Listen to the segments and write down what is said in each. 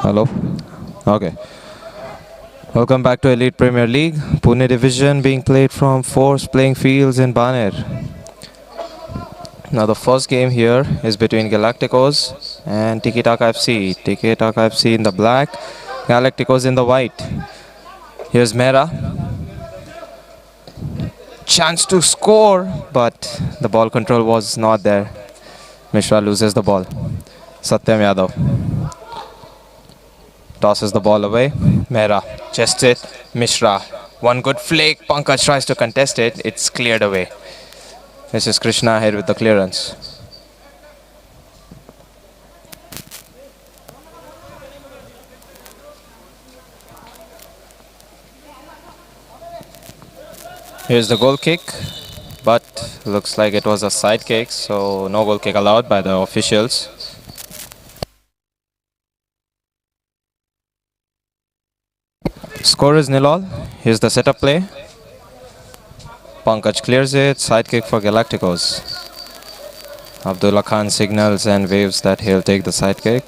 Hello. Okay. Welcome back to Elite Premier League. Pune division being played from 4 playing fields in Baner. Now the first game here is between Galacticos and Tik Taka FC. Tik Taka FC in the black, Galacticos in the white. Here's Mera. Chance to score, but the ball control was not there. Mishra loses the ball. Satyam Yadav tosses the ball away. Mera chests it. Mishra. One good flake. Pankaj tries to contest it. It's cleared away. This is Krishna ahead with the clearance. Here's the goal kick, but looks like it was a side kick, so no goal kick allowed by the officials. Score is 0-all. Here's the setup play. Pankaj clears it. Side kick for Galacticos. Abdullah Khan signals and waves that he'll take the side kick.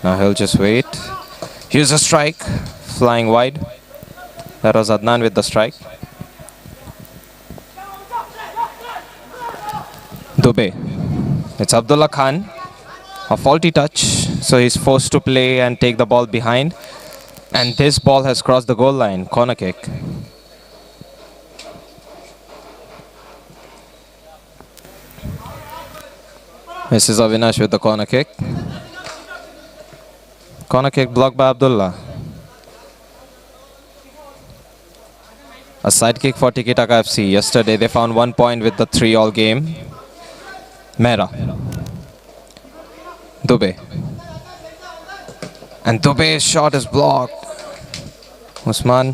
Now he'll just wait. Here's a strike. Flying wide. That was Adnan with the strike. Dubey. It's Abdullah Khan. A faulty touch. So he's forced to play and take the ball behind. And this ball has crossed the goal line. Corner kick. This is Avinash with the corner kick. Corner kick blocked by Abdullah. A side kick for Tik Taka FC. Yesterday they found 1 point with the 3-all game. Mera. Dubey. And Dubey's shot is blocked. Usman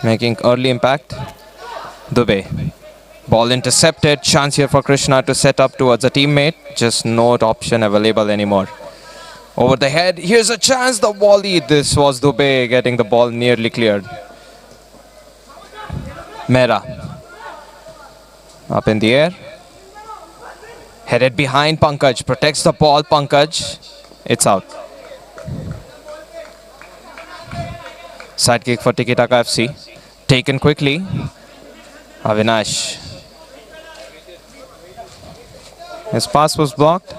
making early impact. Dubey. Ball intercepted. Chance here for Krishna to set up towards a teammate. Just no option available anymore. Over the head. Here's a chance. The volley. This was Dubey getting the ball nearly cleared. Mera. Up in the air. Headed behind Pankaj. Protects the ball. Pankaj. It's out. Side kick for Tik Taka FC. Taken quickly. Avinash. His pass was blocked.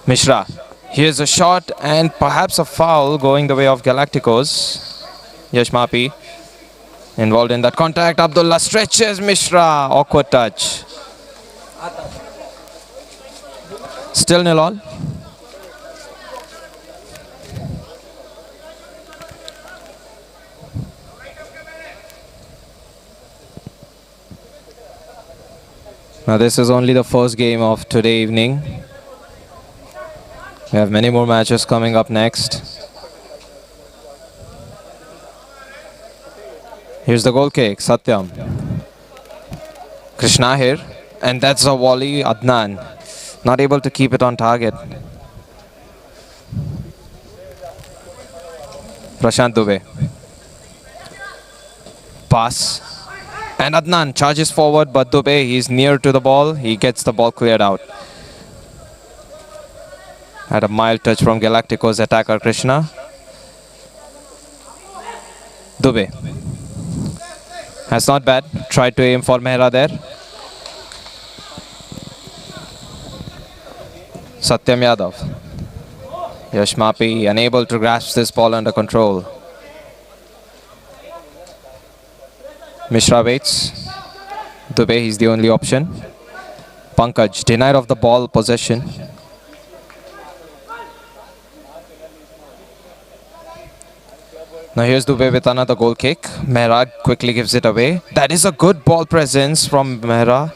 Mishra. Here's a shot and perhaps a foul going the way of Galacticos. Yash Mapi involved in that contact. Abdullah stretches Mishra. Awkward touch. Still 0-all. Now this is only the first game of today evening. We have many more matches coming up next. Here's the goal kick, Satyam. Krishna here. And that's a volley, Adnan. Not able to keep it on target. Prashant Dubey. Pass. And Adnan charges forward, but Dubey, he's near to the ball. He gets the ball cleared out. Had a mild touch from Galacticos attacker Krishna. Dubey. That's not bad. Tried to aim for Mehra there. Satyam Yadav. Yash Mapi unable to grasp this ball under control. Mishra waits. Dubey, he's the only option. Pankaj denied of the ball possession. Now here's Dubey with another goal kick. Mehra quickly gives it away. That is a good ball presence from Mehra.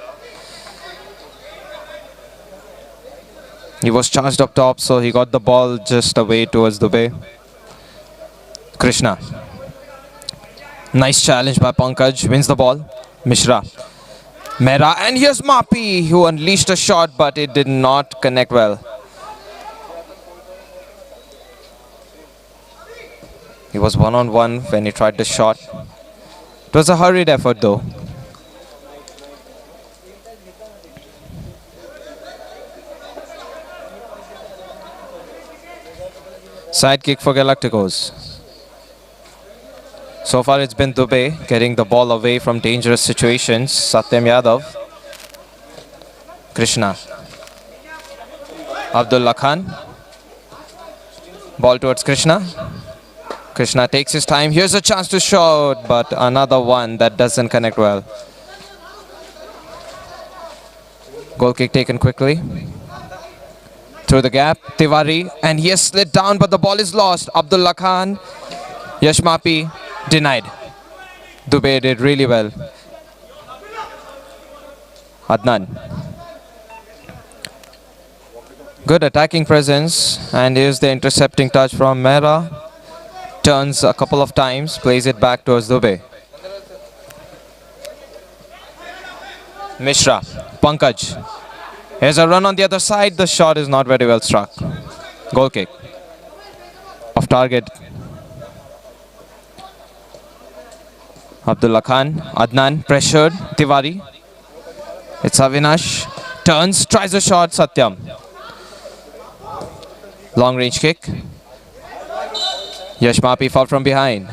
He was charged up top, so he got the ball just away towards Dubey. Krishna. Nice challenge by Pankaj. Wins the ball. Mishra. Mehra. And here's Mapi, who unleashed a shot, but it did not connect well. He was one-on-one when he tried the shot. It was a hurried effort though. Side kick for Galacticos. So far it's been Dubey getting the ball away from dangerous situations. Satyam Yadav. Krishna. Abdullah Khan. Ball towards Krishna. Krishna takes his time. Here's a chance to shoot, but another one that doesn't connect well. Goal kick taken quickly. Through the gap, Tiwari, and he has slid down, but the ball is lost. Abdullah Khan, Yashmapi, denied. Dubey did really well. Adnan. Good attacking presence, and here's the intercepting touch from Mehra. Turns a couple of times, plays it back towards Dubey. Mishra, Pankaj. Here's a run on the other side. The shot is not very well struck. Goal kick. Off target. Abdullah Khan, Adnan, pressured. Tiwari. It's Avinash. Turns, tries a shot. Satyam. Long range kick. Yashmapi fought from behind.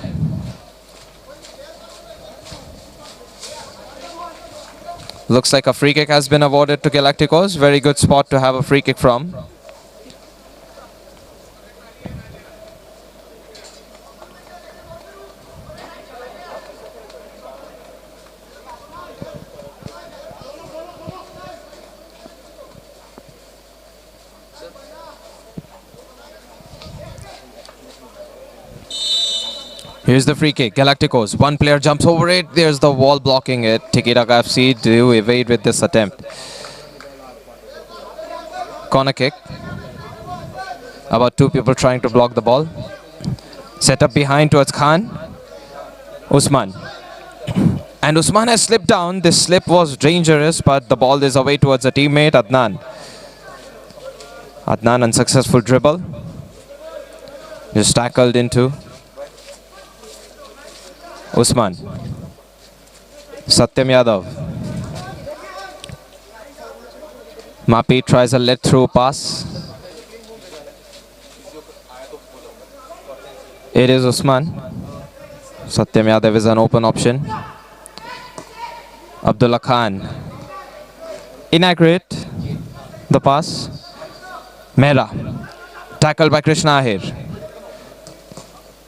Looks like a free kick has been awarded to Galacticos. Very good spot to have a free kick from. Here's the free kick. Galacticos. One player jumps over it. There's the wall blocking it. Tik Taka FC do evade with this attempt. Corner kick. About two people trying to block the ball. Set up behind towards Khan. Usman. And Usman has slipped down. This slip was dangerous, but the ball is away towards a teammate, Adnan. Adnan, unsuccessful dribble. Just tackled into Usman. Satyam Yadav. Mapi tries a let-through pass. It is Usman. Satyam Yadav is an open option. Abdullah Khan. Inaccurate. The pass. Mehra. Tackled by Krishna Ahir.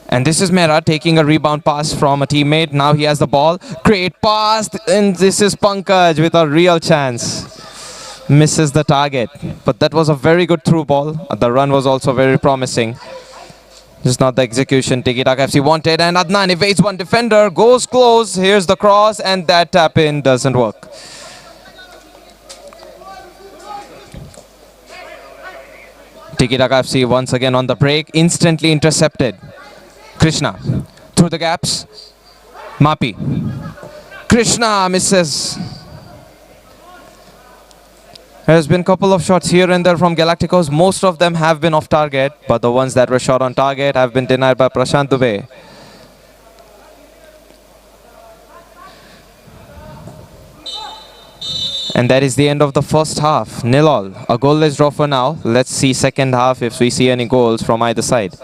And this is Mehra taking a rebound pass from a teammate. Now he has the ball. Great pass. And this is Pankaj with a real chance. Misses the target. But that was a very good through ball. The run was also very promising. Just not the execution Tik Taka FC wanted. And Adnan evades one defender. Goes close. Here's the cross. And that tap in doesn't work. Tik Taka FC once again on the break. Instantly intercepted. Krishna through the gaps. Mapi. Krishna misses. There's been a couple of shots here and there from Galacticos. Most of them have been off target, but the ones that were shot on target have been denied by Prashant Dubey. And that is the end of the first half. 0-0. A goalless draw for now. Let's see second half if we see any goals from either side.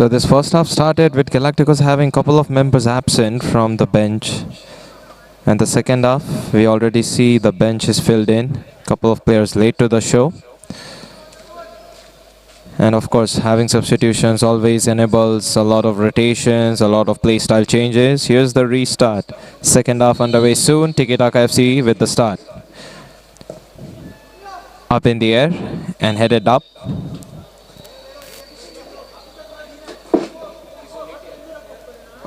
So this first half started with Galacticos having a couple of members absent from the bench. And the second half, we already see the bench is filled in. A couple of players late to the show. And of course, having substitutions always enables a lot of rotations, a lot of playstyle changes. Here's the restart. Second half underway soon. Tik Taka FC with the start. Up in the air and headed up.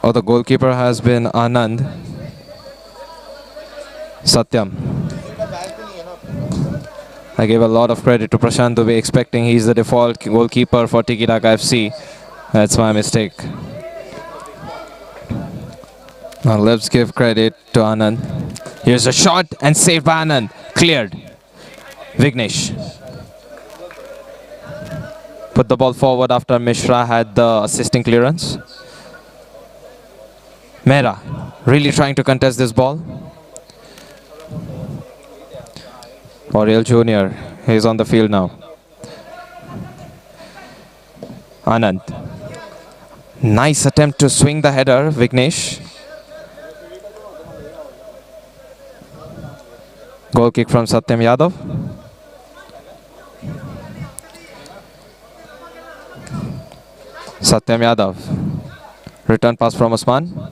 Oh, the goalkeeper has been Anand. Satyam. I gave a lot of credit to Prashant Dubey, expecting he's the default goalkeeper for Tik Taka FC. That's my mistake. Now let's give credit to Anand. Here's a shot and saved by Anand. Cleared. Vignesh. Put the ball forward after Mishra had the assisting clearance. Mehra really trying to contest this ball. Oriel Jr. He's on the field now. Anand. Nice attempt to swing the header, Vignesh. Goal kick from Satyam Yadav. Satyam Yadav. Return pass from Osman.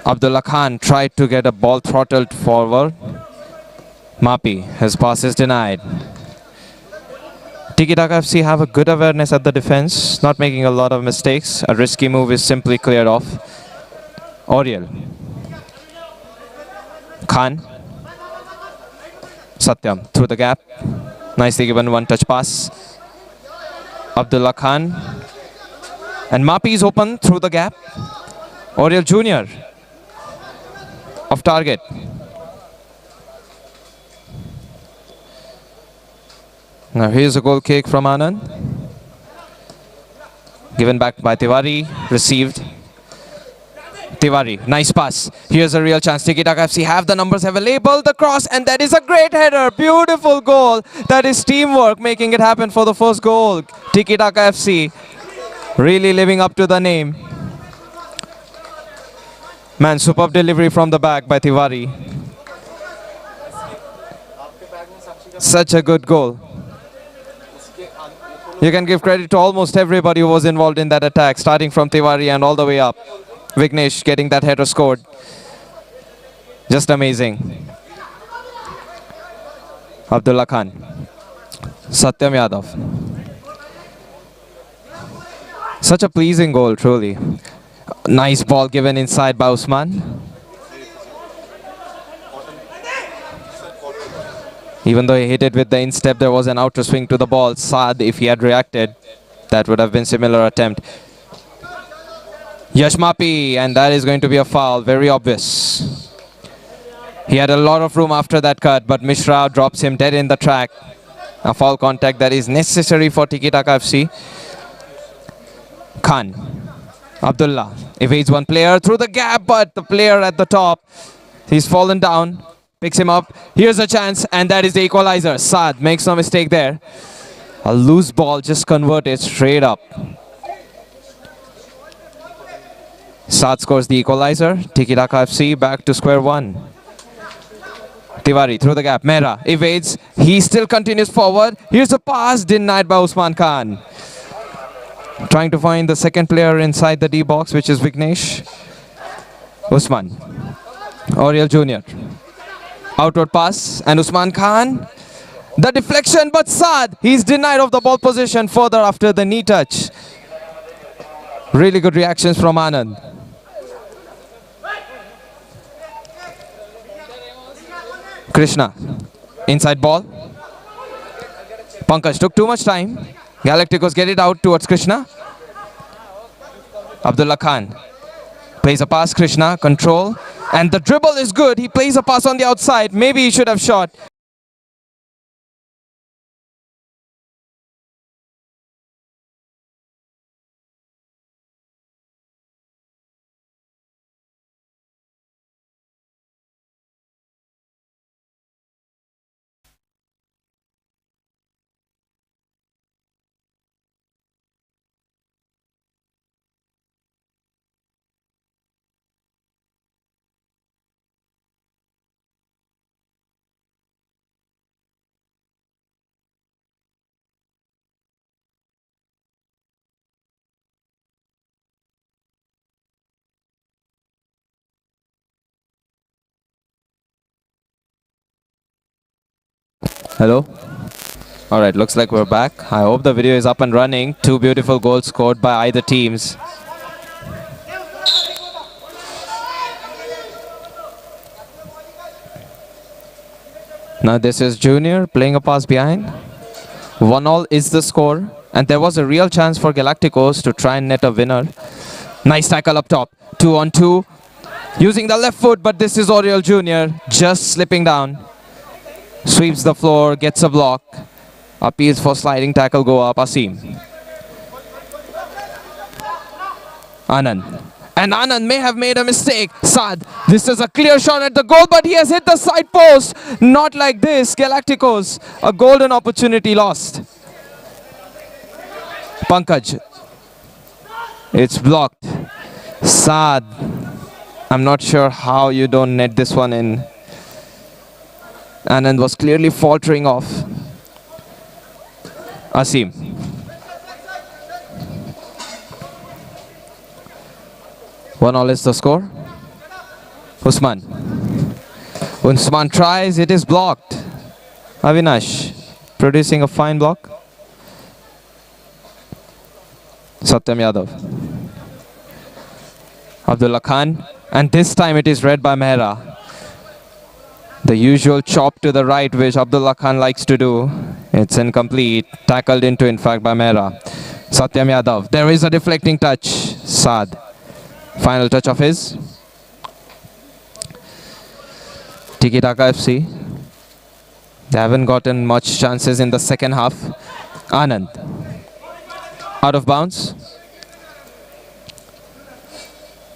Abdullah Khan tried to get a ball throttled forward. Mapi, his pass is denied. Tik Taka FC have a good awareness at the defense, not making a lot of mistakes. A risky move is simply cleared off. Oriel. Khan. Satyam through the gap. Nicely given one-touch pass. Abdullah Khan. And Mapi is open through the gap. Oriel Jr. off target. Now here's a goal kick from Anand. Given back by Tiwari. Received. Tiwari, nice pass. Here's a real chance. Tik Taka FC have the numbers available. The cross, and that is a great header. Beautiful goal. That is teamwork making it happen for the first goal. Tik Taka FC really living up to the name. Man, superb delivery from the back by Tiwari. Such a good goal. You can give credit to almost everybody who was involved in that attack, starting from Tiwari and all the way up. Vignesh getting that header scored. Just amazing. Abdullah Khan. Satyam Yadav. Such a pleasing goal, truly. Nice ball given inside by Usman. Even though he hit it with the instep, there was an outer swing to the ball. Saad, if he had reacted, that would have been similar attempt. Yash Mapi, and that is going to be a foul, very obvious. He had a lot of room after that cut, but Mishra drops him dead in the track. A foul contact that is necessary for Tik Taka FC. Khan. Abdullah evades one player through the gap, but the player at the top, he's fallen down. Picks him up. Here's a chance, and that is the equalizer. Saad makes no mistake there. A loose ball just converted straight up. Saad scores the equalizer. Tik Taka FC back to square one. Tiwari through the gap. Mehra evades. He still continues forward. Here's a pass denied by Usman Khan. Trying to find the second player inside the D box, which is Vignesh. Usman. Oriel Jr. Outward pass, and Usman Khan. The deflection, but Saad, he's denied of the ball position further after the knee touch. Really good reactions from Anand. Krishna, inside ball. Pankaj took too much time. Galacticos get it out towards Krishna. Abdullah Khan plays a pass. Krishna, control. And the dribble is good. He plays a pass on the outside. Maybe he should have shot. Hello? Alright, looks like we're back. I hope the video is up and running. Two beautiful goals scored by either teams. Now this is Junior playing a pass behind. 1-all is the score. And there was a real chance for Galacticos to try and net a winner. Nice tackle up top. 2-on-2. Using the left foot, but this is Oriel Junior just slipping down. Sweeps the floor, gets a block. Appeals for sliding tackle, go up, Asim. Anand. And Anand may have made a mistake. Saad, this is a clear shot at the goal, but he has hit the side post. Not like this. Galacticos, a golden opportunity lost. Pankaj. It's blocked. Saad. I'm not sure how you don't net this one in. Anand was clearly faltering off. Asim. One all is the score. Usman. Usman tries, it is blocked. Avinash producing a fine block. Satyam Yadav. Abdullah Khan. And this time it is read by Mehra. The usual chop to the right which Abdullah Khan likes to do. It's incomplete. Tackled into in fact by Mehra. Satyam Yadav. There is a deflecting touch. Saad. Final touch of his. Tik Taka FC. They haven't gotten much chances in the second half. Anand. Out of bounds.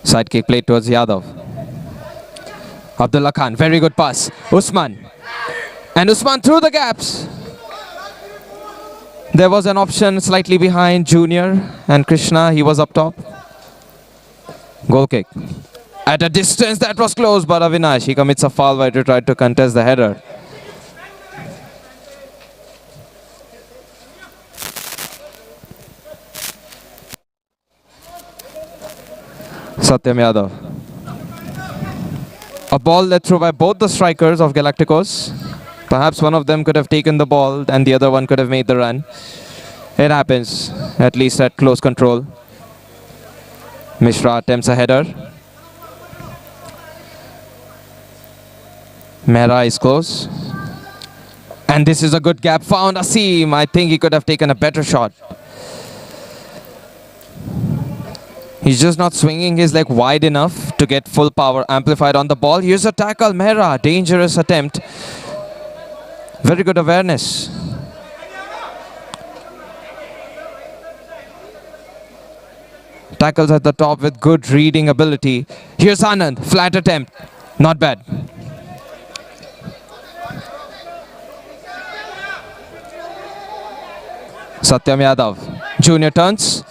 Side kick played towards Yadav. Abdullah Khan, very good pass. Usman. And Usman through the gaps. There was an option slightly behind Junior and Krishna. He was up top. Goal kick. At a distance that was close, but Avinash, he commits a foul while he tried to contest the header. Satyam Yadav. A ball led through by both the strikers of Galacticos. Perhaps one of them could have taken the ball and the other one could have made the run. It happens, at least at close control. Mishra attempts a header. Mehra is close. And this is a good gap found. Asim, I think he could have taken a better shot. He's just not swinging his leg wide enough to get full power amplified on the ball. Here's a tackle, Mehra. Dangerous attempt. Very good awareness. Tackles at the top with good reading ability. Here's Anand. Flat attempt. Not bad. Satyam Yadav. Junior turns.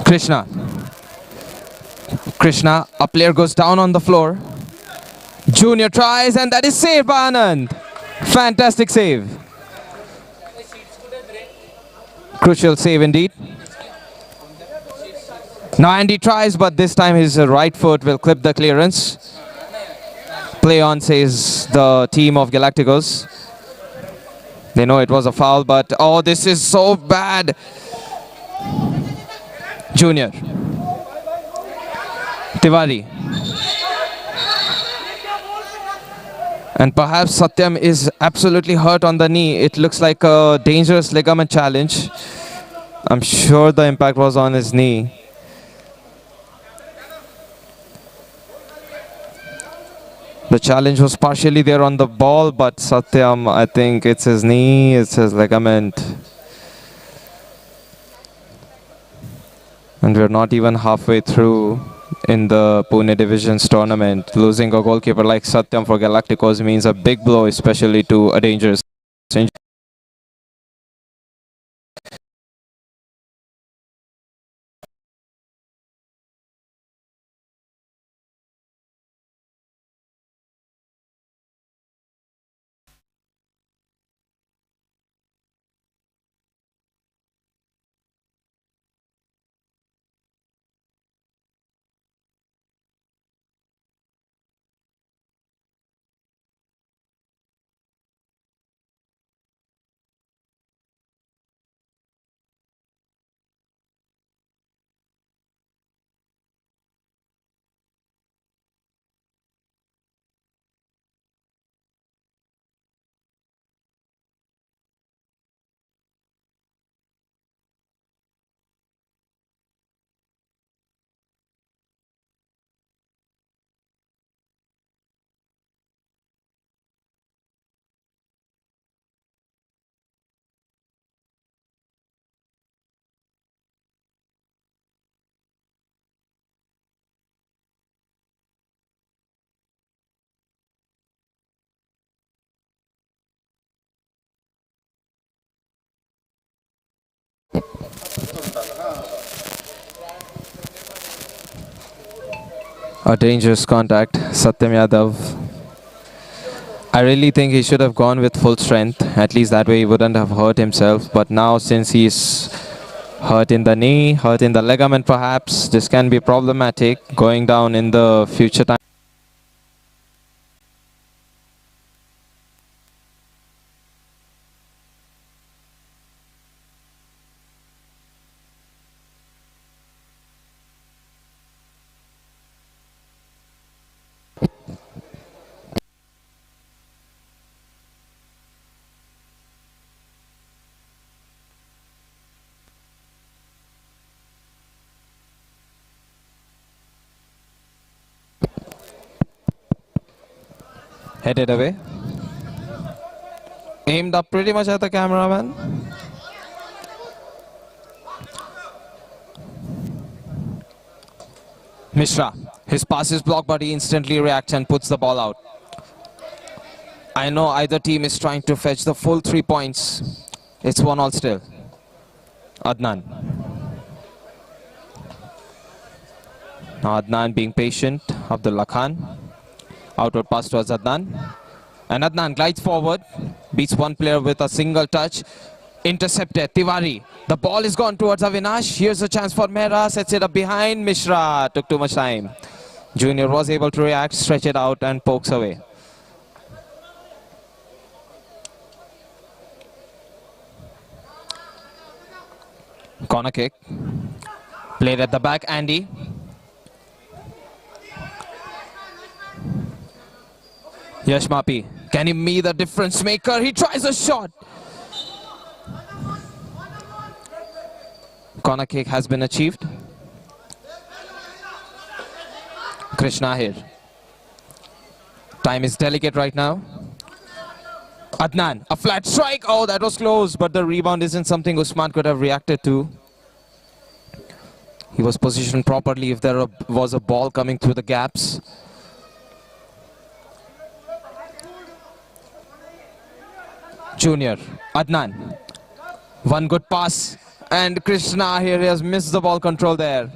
Krishna. Krishna, a player goes down on the floor. Junior tries and that is saved by Anand. Fantastic save. Crucial save indeed. Now Andy tries, but this time his right foot will clip the clearance. Play on, says the team of Galacticos. They know it was a foul, but oh, this is so bad. Junior. Tiwari. And perhaps Satyam is absolutely hurt on the knee. It looks like a dangerous ligament challenge. I'm sure the impact was on his knee. The challenge was partially there on the ball, but Satyam, I think it's his knee, it's his ligament. And we're not even halfway through in the Pune Divisions tournament. Losing a goalkeeper like Satyam for Galacticos means a big blow, especially to a dangerous injury. A dangerous contact, Satyam Yadav. I really think he should have gone with full strength. At least that way he wouldn't have hurt himself. But now since he's hurt in the knee, hurt in the ligament perhaps, this can be problematic going down in the future time. Headed away. Aimed up pretty much at the cameraman. Mishra. His pass is blocked, but he instantly reacts and puts the ball out. I know either team is trying to fetch the full 3 points. It's 1-all still. Adnan. Now Adnan being patient. Abdullah Khan. Outward pass towards Adnan. And Adnan glides forward. Beats one player with a single touch. Intercepted. Tiwari. The ball is gone towards Avinash. Here's a chance for Mehra. Sets it up behind. Mishra took too much time. Junior was able to react, stretch it out and pokes away. Corner kick. Played at the back. Andy. Yash Mapi. Can he be the difference maker? He tries a shot. Corner kick has been achieved. Krishna here. Time is delicate right now. Adnan, a flat strike. Oh, that was close, but the rebound isn't something Usman could have reacted to. He was positioned properly if there was a ball coming through the gaps. Junior, Adnan. One good pass. And Krishna here has missed the ball control there.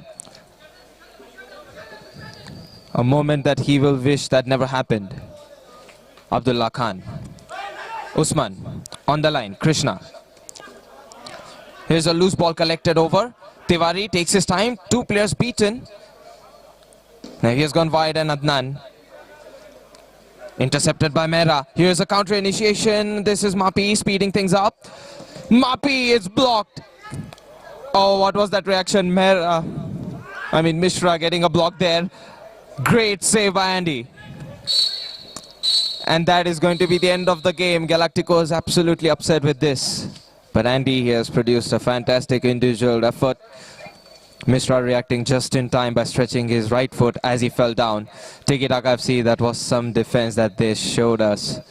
A moment that he will wish that never happened. Abdullah Khan. Usman on the line. Krishna. Here's a loose ball collected over. Tiwari takes his time. 2 players beaten. Now he has gone wide and Adnan. Intercepted by Mehra. Here's a counter initiation. This is Mapi speeding things up. Mapi is blocked. Oh, what was that reaction? Mishra getting a block there. Great save by Andy. And that is going to be the end of the game. Galacticos absolutely upset with this. But Andy has produced a fantastic individual effort. Mishra reacting just in time by stretching his right foot as he fell down. Tik Taka FC, that was some defense that they showed us.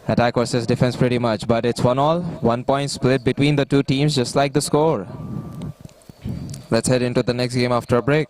Attack versus defense pretty much, but it's 1-all. 1 point split between the two teams, just like the score. Let's head into the next game after a break.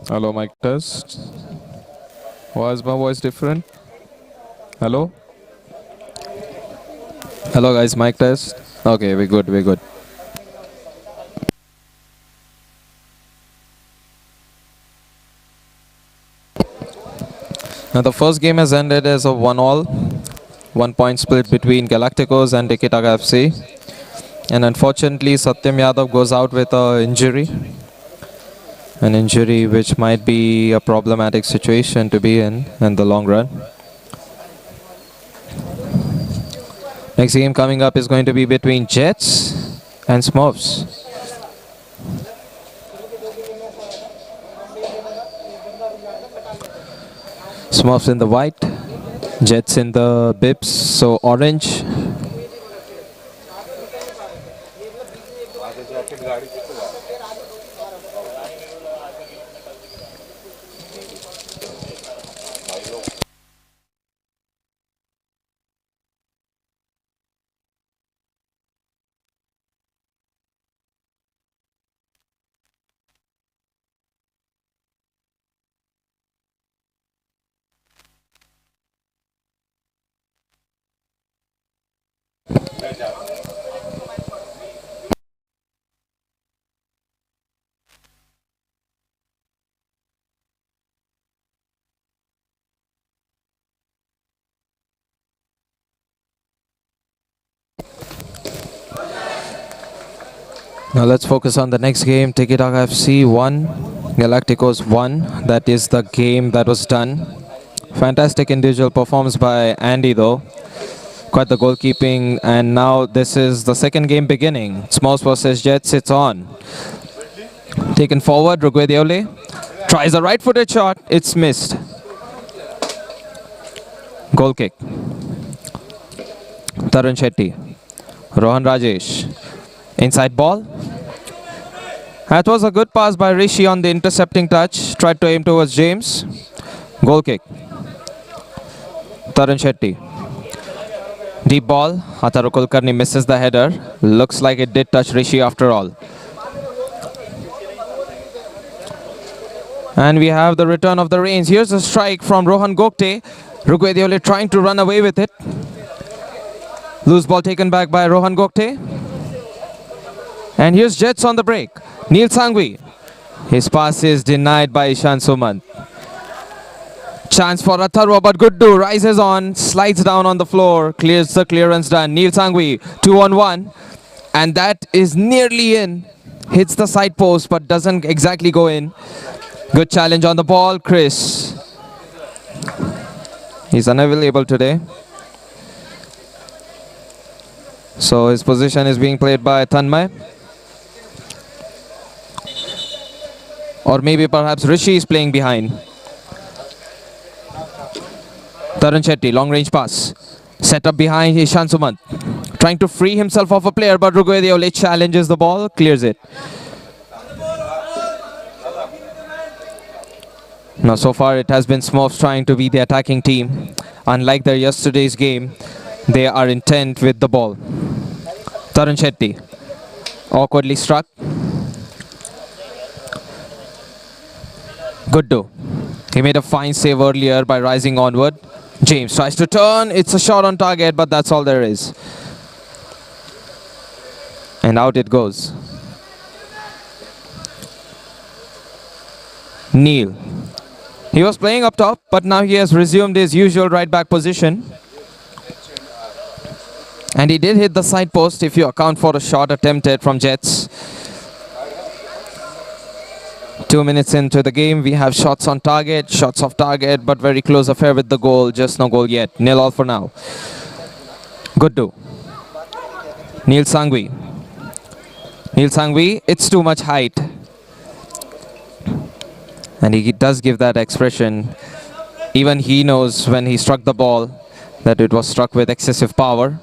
Hello, mic test. Why is my voice different? Hello? Hello, guys, mic test. Okay, we're good, we're good. Now, the first game has ended as a 1-all. 1 point split between Galacticos and Tik Taka FC. And unfortunately, Satyam Yadav goes out with an injury. An injury which might be a problematic situation to be in the long run. Next game coming up is going to be between Jets and Smurfs. Smurfs in the white, Jets in the bibs, so orange. Now let's focus on the next game. Tik Taka FC 1, Galacticos 1. That is the game that was done. Fantastic individual performance by Andy though. Quite the goalkeeping, and now this is the second game beginning. Smurfs versus Jets, it's on. Taken forward, Rugwediole tries a right-footed shot, it's missed. Goal kick. Tarun Shetty, Rohan Rajesh, inside ball. That was a good pass by Rishi on the intercepting touch. Tried to aim towards James. Goal kick. Tarun Shetty. Deep ball. Ataru Kulkarni misses the header. Looks like it did touch Rishi after all. And we have the return of the reins. Here's a strike from Rohan Gokte. Rugwediole trying to run away with it. Loose ball taken back by Rohan Gokte. And here's Jets on the break. Neil Sangvi. His pass is denied by Ishan Sumant. Chance for Atharva, but Guddu rises on, slides down on the floor, clears the clearance done. Neil Sangvi, 2-on-1. And that is nearly in. Hits the side post, but doesn't exactly go in. Good challenge on the ball, Chris. He's unavailable today. So his position is being played by Tanmay. Or maybe perhaps Rishi is playing behind. Tarun Shetty, long range pass. Set up behind Ishan Sumant. Trying to free himself of a player, but Rugwediole challenges the ball, clears it. Now so far it has been Smurfs trying to be the attacking team. Unlike their yesterday's game, they are intent with the ball. Tarun Shetty, awkwardly struck. Guddu. He made a fine save earlier by rising onward. James tries to turn. It's a shot on target, but that's all there is. And out it goes. Neil. He was playing up top, but now he has resumed his usual right back position. And he did hit the side post if you account for a shot attempted from Jets. 2 minutes into the game, we have shots on target, shots off target, but very close affair with the goal. Just no goal yet. 0-0 for now. Guddu. Neil Sangvi. Neil Sangvi, it's too much height. And he does give that expression. Even he knows when he struck the ball that it was struck with excessive power.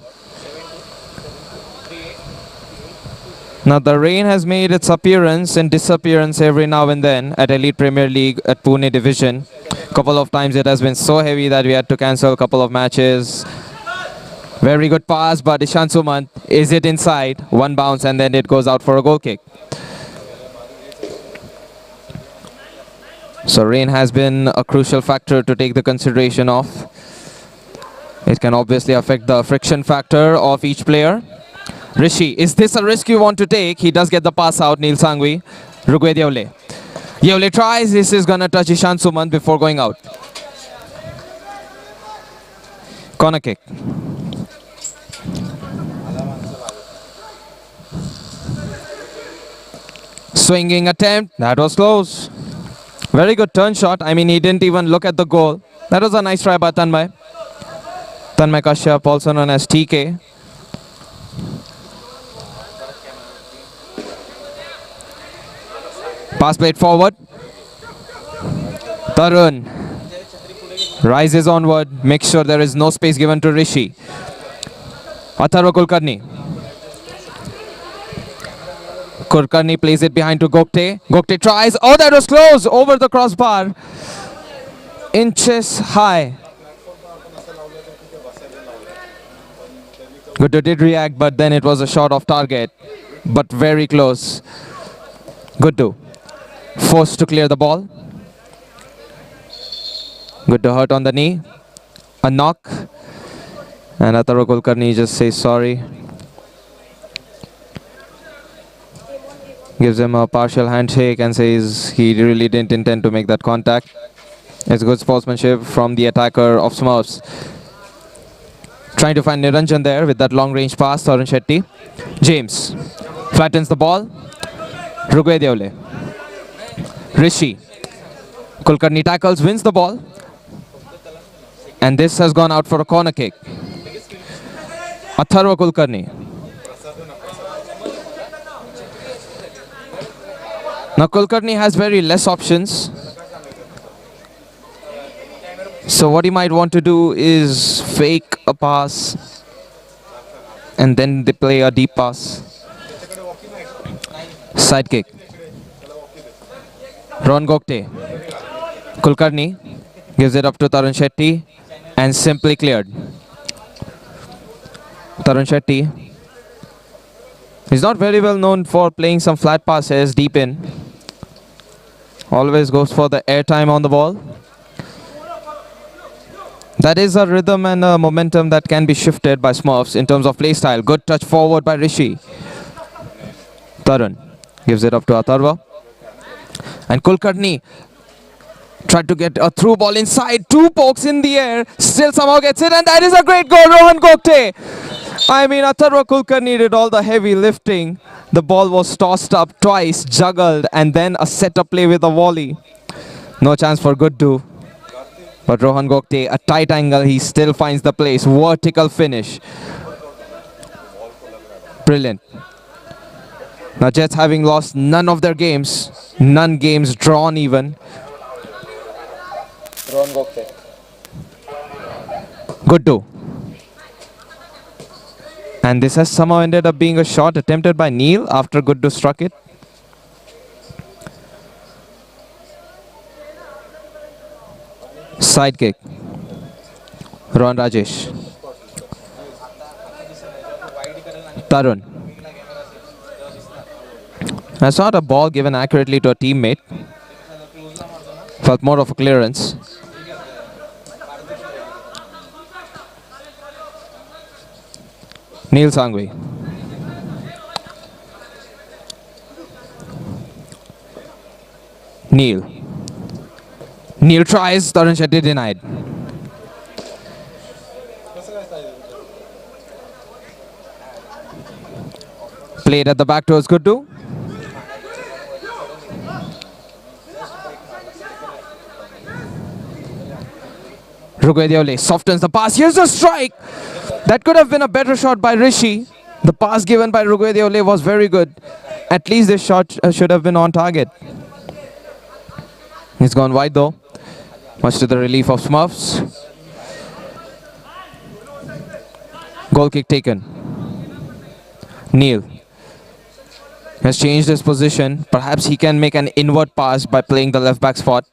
Now the rain has made its appearance and disappearance every now and then at Elite Premier League at Pune division. Couple of times it has been so heavy that we had to cancel a couple of matches. Very good pass, but Ishan Sumant, is it inside? One bounce and then it goes out for a goal kick. So rain has been a crucial factor to take the consideration of. It can obviously affect the friction factor of each player. Rishi, is this a risk you want to take? He does get the pass out, Neil Sangvi. Rugwed Yevle. Yevle tries, this is gonna touch Ishan Suman before going out. Corner kick. Swinging attempt, that was close. Very good turn shot. I mean, he didn't even look at the goal. That was a nice try by Tanmay. Tanmay Kashyap, also known as TK. Pass played forward. Tarun rises onward. Make sure there is no space given to Rishi. Atharva Kulkarni. Kulkarni plays it behind to Gokte. Gokte tries. Oh, that was close. Over the crossbar. Inches high. Guddu did react, but then it was a shot off target. But very close. Guddu forced to clear the ball. Guddu hurt on the knee. A knock. And Atharva Kulkarni just says sorry. Gives him a partial handshake and says he really didn't intend to make that contact. It's good sportsmanship from the attacker of Smurfs. Trying to find Niranjan there with that long range pass, Tarun Shetty. James flattens the ball. Rugwed Yevle. Rishi. Kulkarni tackles, wins the ball. And this has gone out for a corner kick. Atharva Kulkarni. Now Kulkarni has very less options. So what he might want to do is fake a pass and then they play a deep pass. Side kick. Ron Gokte. Kulkarni gives it up to Tarun Shetty and simply cleared. Tarun Shetty. He's not very well known for playing some flat passes deep in. Always goes for the airtime on the ball. That is a rhythm and a momentum that can be shifted by Smurfs in terms of play style. Good touch forward by Rishi. Tarun gives it up to Atharva. And Kulkarni tried to get a through ball inside. Two pokes in the air. Still somehow gets it. And that is a great goal. Rohan Gokte. I mean, Atharva Kulkarni did all the heavy lifting. The ball was tossed up twice, juggled, and then a setup play with a volley. No chance for Guddu. But Rohan Gokte, a tight angle, he still finds the place. Vertical finish. Brilliant. Now Jets having lost none of their games. None games drawn even. Rohan Gokte. Guddu. And this has somehow ended up being a shot attempted by Neil after Guddu struck it. Side kick. Rohan Rajesh. Tarun. That's not a ball given accurately to a teammate. Felt more of a clearance. Neil Sangvi. Neil. Neil tries, Tarun Shetty denied. Played at the back towards Guddu. Rugwed Yevle softens the pass. Here's a strike. That could have been a better shot by Rishi. The pass given by Rugwed Yevle was very good. At least this shot should have been on target. He's gone wide though, much to the relief of Smurfs. Goal kick taken. Neil has changed his position. Perhaps he can make an inward pass by playing the left back spot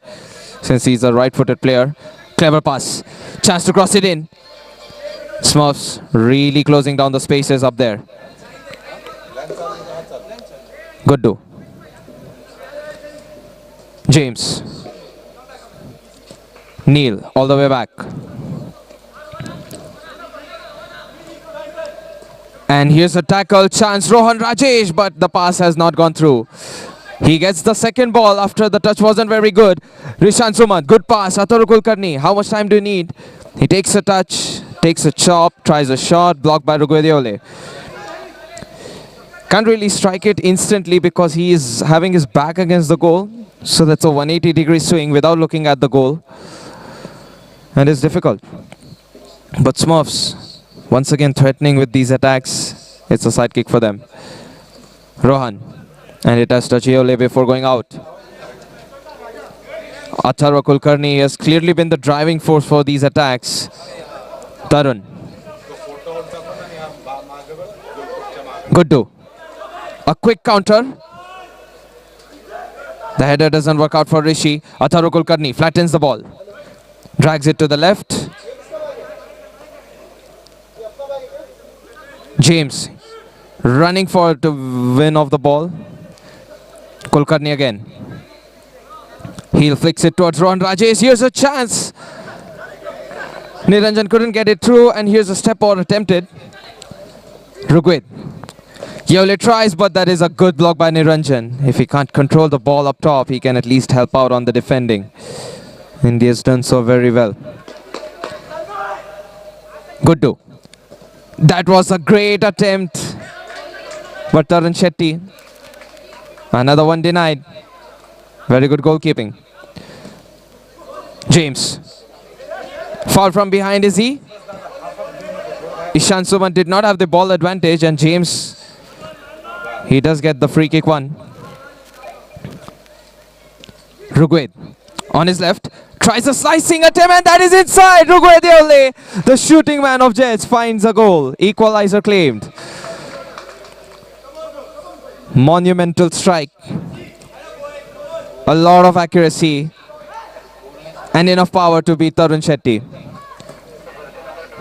since he's a right-footed player. Clever pass. Chance to cross it in. Smurfs really closing down the spaces up there. Guddu. James. Neil all the way back. And here's a tackle chance, Rohan Rajesh, but the pass has not gone through. He gets the second ball after the touch wasn't very good. Rishan Sumant, good pass. Ataru Kulkarni, how much time do you need? He takes a touch, takes a chop, tries a shot, blocked by Rugwediole. Can't really strike it instantly because he is having his back against the goal. So that's a 180-degree swing without looking at the goal. And it's difficult. But Smurfs, once again threatening with these attacks. It's a side kick for them. Rohan. And it has touched Eole before going out. Atharva Kulkarni has clearly been the driving force for these attacks. Tarun. Guddu. A quick counter. The header doesn't work out for Rishi. Atharva Kulkarni flattens the ball. Drags it to the left. James running for to win off the ball. Kulkarni again. He'll flicks it towards Rohan Rajesh. Here's a chance. Niranjan couldn't get it through, and here's a step out attempted. Rugwed. Eole tries, but that is a good block by Niranjan. If he can't control the ball up top, he can at least help out on the defending. And he has done so very well. Guddu. That was a great attempt. But Tarun Shetty. Another one denied. Very good goalkeeping. James. Foul from behind, is he? Ishan Suman did not have the ball advantage, and James, he does get the free kick one. Rugwed on his left. Tries a slicing attempt, and that is inside. Rugwediole, the shooting man of Jets, finds a goal. Equalizer claimed. Monumental strike. A lot of accuracy. And enough power to beat Tarun Shetty.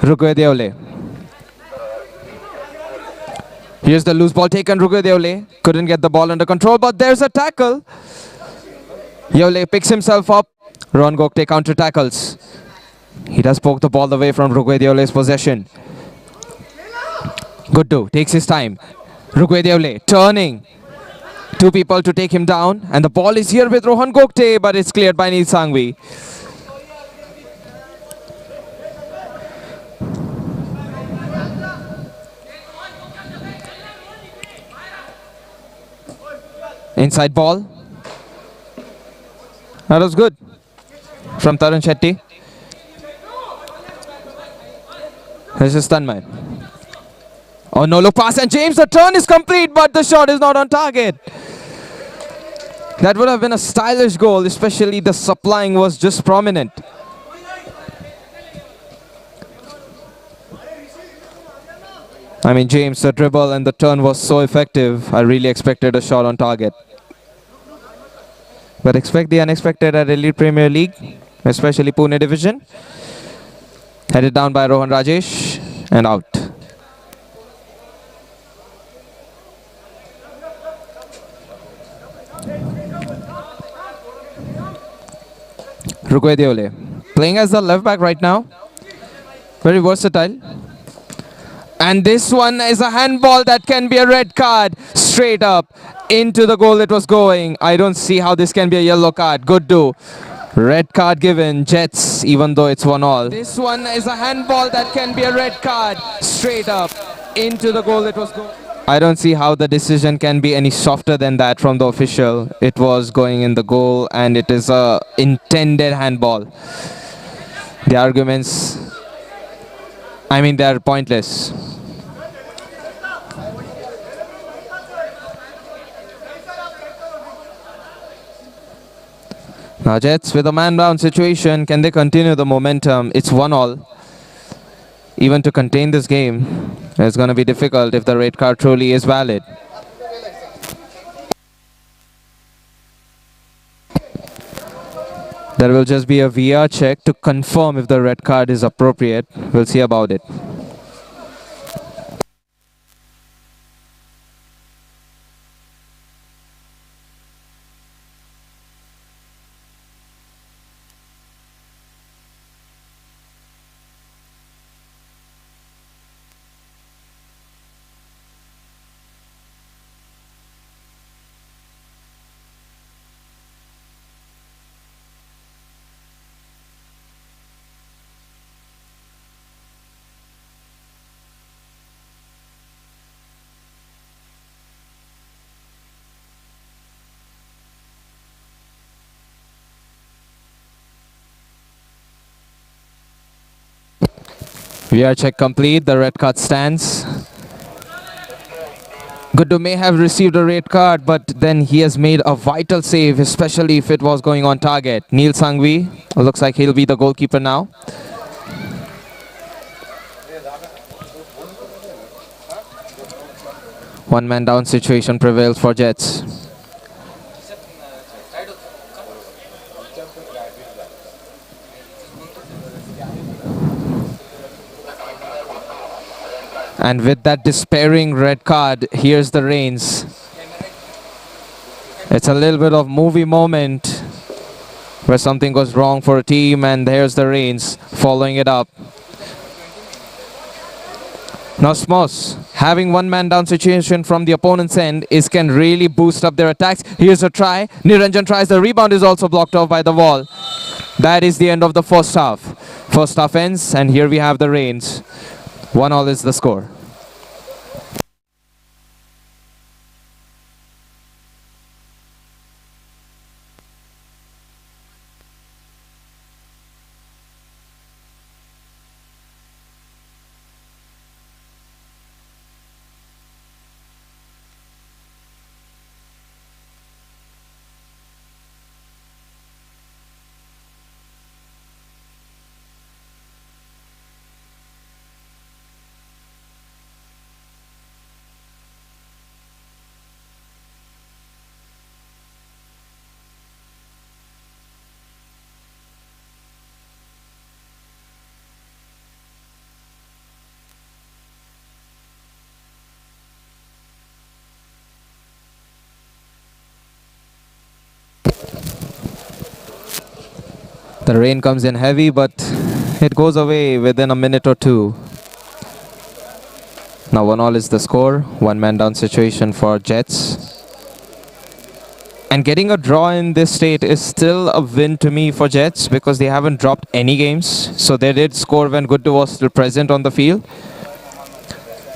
Rugwediole. Here's the loose ball taken. Rugwediole couldn't get the ball under control, but there's a tackle. Yole picks himself up. Ron Gokte counter tackles. He does poke the ball away from Rugwediole's possession. Guddu takes his time. Rugwediole turning. Two people to take him down. And the ball is here with Rohan Gokte, but it's cleared by Neil Sangvi. Inside ball. That was good from Tarun Shetty. This is Tanmay. Oh, no look pass, and James, the turn is complete, but the shot is not on target. That would have been a stylish goal, especially the supplying was just prominent. I mean, James, the dribble and the turn was so effective. I really expected a shot on target. But expect the unexpected at Elite Premier League, especially Pune Division. Headed down by Rohan Rajesh and out. Rugwediole playing as the left back right now. Very versatile. And this one is a handball that can be a red card. Straight up into the goal it was going. I don't see how this can be a yellow card. Good do. Red card given. Jets, even though it's 1-1. This one is a handball that can be a red card. Straight up into the goal it was going. I don't see how the decision can be any softer than that from the official. It was going in the goal and it is a intended handball. The arguments, I mean, they're pointless. Now Jets with a man-down situation, can they continue the momentum? It's 1-1. Even to contain this game, it's going to be difficult if the red card truly is valid. There will just be a VR check to confirm if the red card is appropriate. We'll see about it. VR check complete. The red card stands. Guddu may have received a red card, but then he has made a vital save, especially if it was going on target. Neil Sangvi looks like he'll be the goalkeeper now. One man down situation prevails for Jets. And with that despairing red card, here's the Rains. It's a little bit of movie moment where something goes wrong for a team, and there's the Rains following it up. Now Smurfs, having one man down situation from the opponent's end can really boost up their attacks. Here's a try. Niranjan tries. The rebound is also blocked off by the wall. That is the end of the first half. First half ends, and here we have the Rains. 1-1 is the score. The rain comes in heavy, but it goes away within a minute or two. Now 1-1 is the score. One man down situation for Jets. And getting a draw in this state is still a win to me for Jets because they haven't dropped any games. So they did score when Guddu was still present on the field.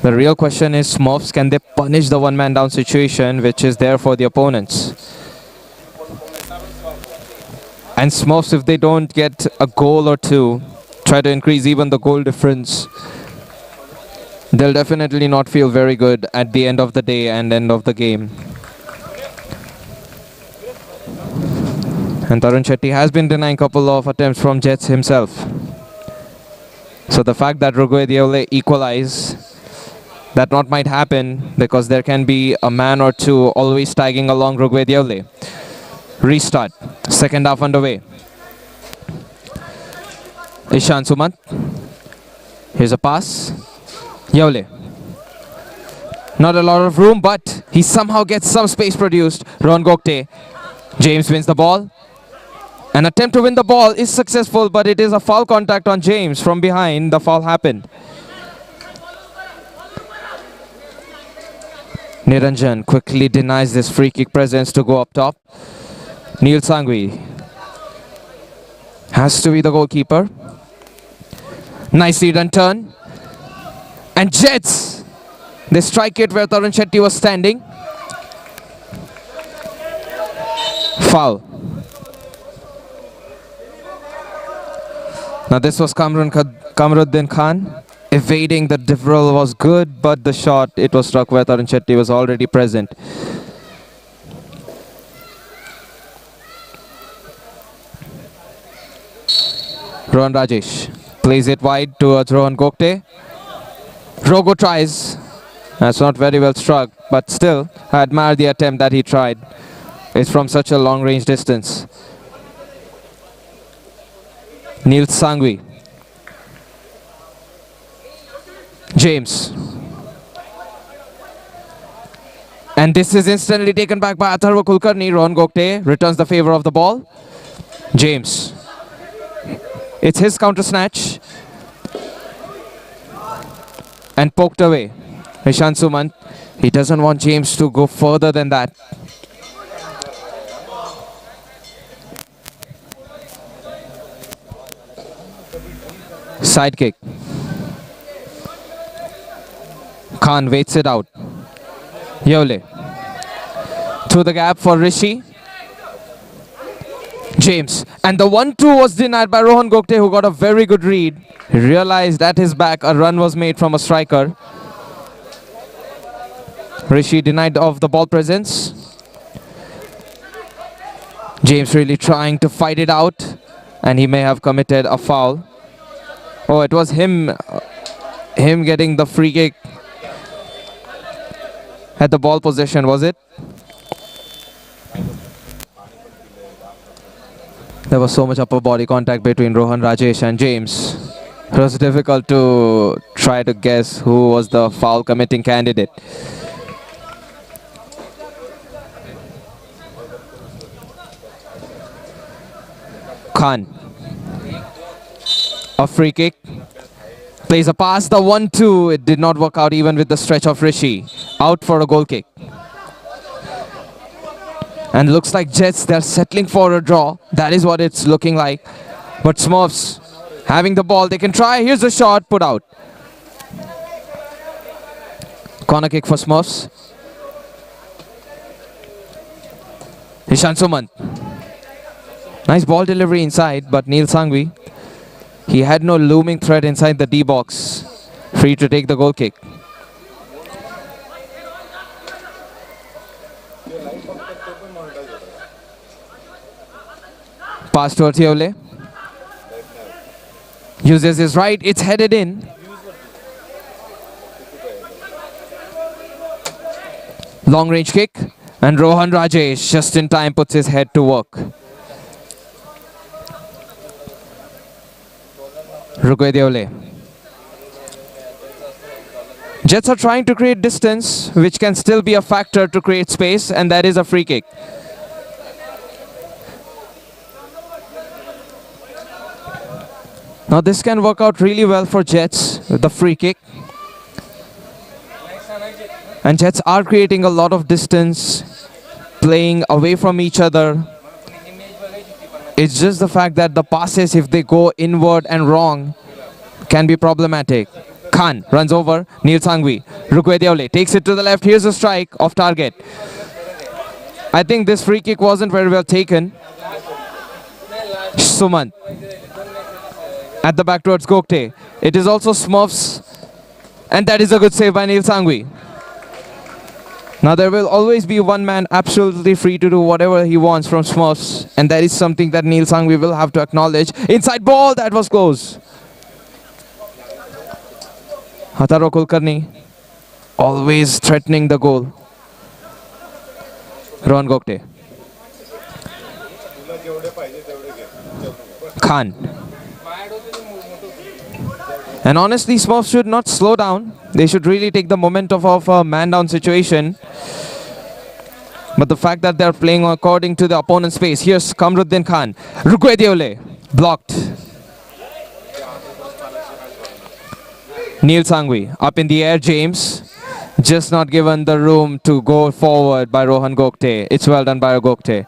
The real question is Smurfs, can they punish the one man down situation which is there for the opponents? And Smurfs, if they don't get a goal or two, try to increase even the goal difference, they'll definitely not feel very good at the end of the day and end of the game. And Tarun Shetty has been denying a couple of attempts from Jets himself. So the fact that Rugwe equalize, that not might happen because there can be a man or two always tagging along Rugwe. Restart. Second half underway. Ishan Sumant. Here's a pass. Yaule. Not a lot of room, but he somehow gets some space produced. Ron Gokte. James wins the ball. An attempt to win the ball is successful, but it is a foul contact on James. From behind, the foul happened. Niranjan quickly denies this free kick presence to go up top. Neil Sangvi has to be the goalkeeper. Nicely done turn. And Jets, they strike it where Tarun Shetty was standing. Foul. Now this was Kamruddin Khan. Evading the differential was good, but the shot, it was struck where Tarun Shetty was already present. Rohan Rajesh plays it wide towards Rohan Gokte. Rogo tries. That's not very well struck, but still, I admire the attempt that he tried. It's from such a long range distance. Neil Sangvi. James. And this is instantly taken back by Atharva Kulkarni. Rohan Gokte returns the favor of the ball. James. It's his counter snatch. And poked away. Ishan Sumant. He doesn't want James to go further than that. Side kick. Khan waits it out. Yole. Through the gap for Rishi. James. And the 1-2 was denied by Rohan Gokte, who got a very good read. He realized at his back a run was made from a striker. Rishi denied of the ball presence. James really trying to fight it out, and he may have committed a foul. Oh, it was him getting the free kick at the ball possession, was it? There was so much upper body contact between Rohan, Rajesh and James. It was difficult to try to guess who was the foul committing candidate. Khan. A free kick. Plays a pass, the 1-2. It did not work out even with the stretch of Rishi. Out for a goal kick. And looks like Jets, they're settling for a draw. That is what it's looking like. But Smurfs having the ball, they can try. Here's a shot, put out. Corner kick for Smurfs. Ishan Sumant. Nice ball delivery inside, but Neil Sangvi, he had no looming threat inside the D box. Free to take the goal kick. Pass towards Yeole. Uses his right, it's headed in. Long range kick, and Rohan Rajesh just in time puts his head to work. Rugwe. Jets are trying to create distance, which can still be a factor to create space, and that is a free kick. Now this can work out really well for Jets with the free kick. And Jets are creating a lot of distance, playing away from each other. It's just the fact that the passes, if they go inward and wrong, can be problematic. Khan runs over, Neil Sangvi. Rukwe takes it to the left. Here's a strike off target. I think this free kick wasn't very well taken. Sumant. At the back towards Gokte. It is also Smurfs. And that is a good save by Neil Sangvi. Now there will always be one man absolutely free to do whatever he wants from Smurfs. And that is something that Neil Sangvi will have to acknowledge. Inside ball, that was close. Hataro Kulkarni always threatening the goal. Rohan Gokte. Khan. And honestly, Smurfs should not slow down. They should really take the momentum of a man-down situation. But the fact that they're playing according to the opponent's pace. Here's Kamruddin Khan. Rukwe Deole. Blocked. Neil Sangvi. Up in the air, James. Just not given the room to go forward by Rohan Gokte. It's well done by Gokte.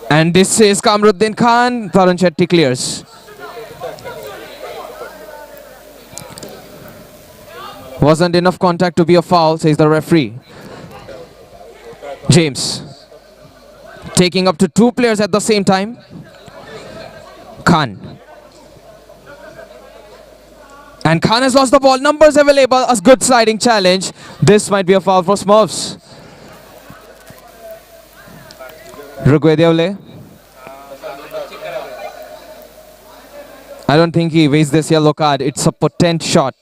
And this is Kamruddin Khan. Tarun Shetty clears. Wasn't enough contact to be a foul, says the referee. James. Taking up to two players at the same time. Khan. And Khan has lost the ball. Numbers available. A good sliding challenge. This might be a foul for Smurfs. Rugwe Deole. I don't think he wastes this yellow card. It's a potent shot.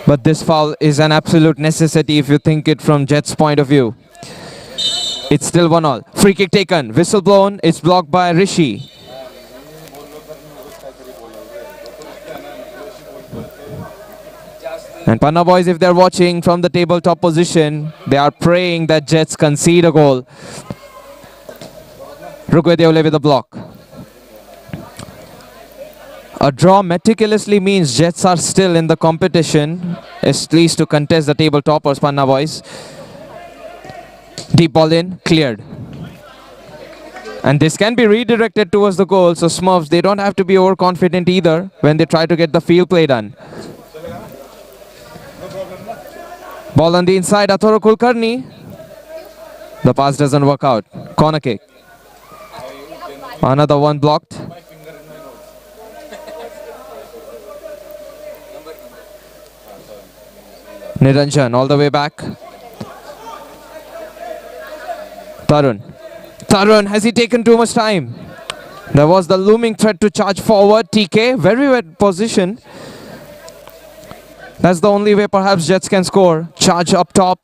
But this foul is an absolute necessity if you think it from Jets' point of view. It's still 1-1. Free kick taken. Whistle blown. It's blocked by Rishi. And Pana boys, if they're watching from the tabletop position, they are praying that Jets concede a goal. Rugwe Deole with a block. A draw meticulously means Jets are still in the competition, at least to contest the table toppers, Panna boys. Deep ball in, cleared. And this can be redirected towards the goal, so Smurfs, they don't have to be overconfident either when they try to get the field play done. Ball on the inside, Athoro Kulkarni. The pass doesn't work out. Corner kick. Another one blocked. Niranjan all the way back. Tarun. Tarun, has he taken too much time? There was the looming threat to charge forward. TK, very well positioned. That's the only way perhaps Jets can score. Charge up top,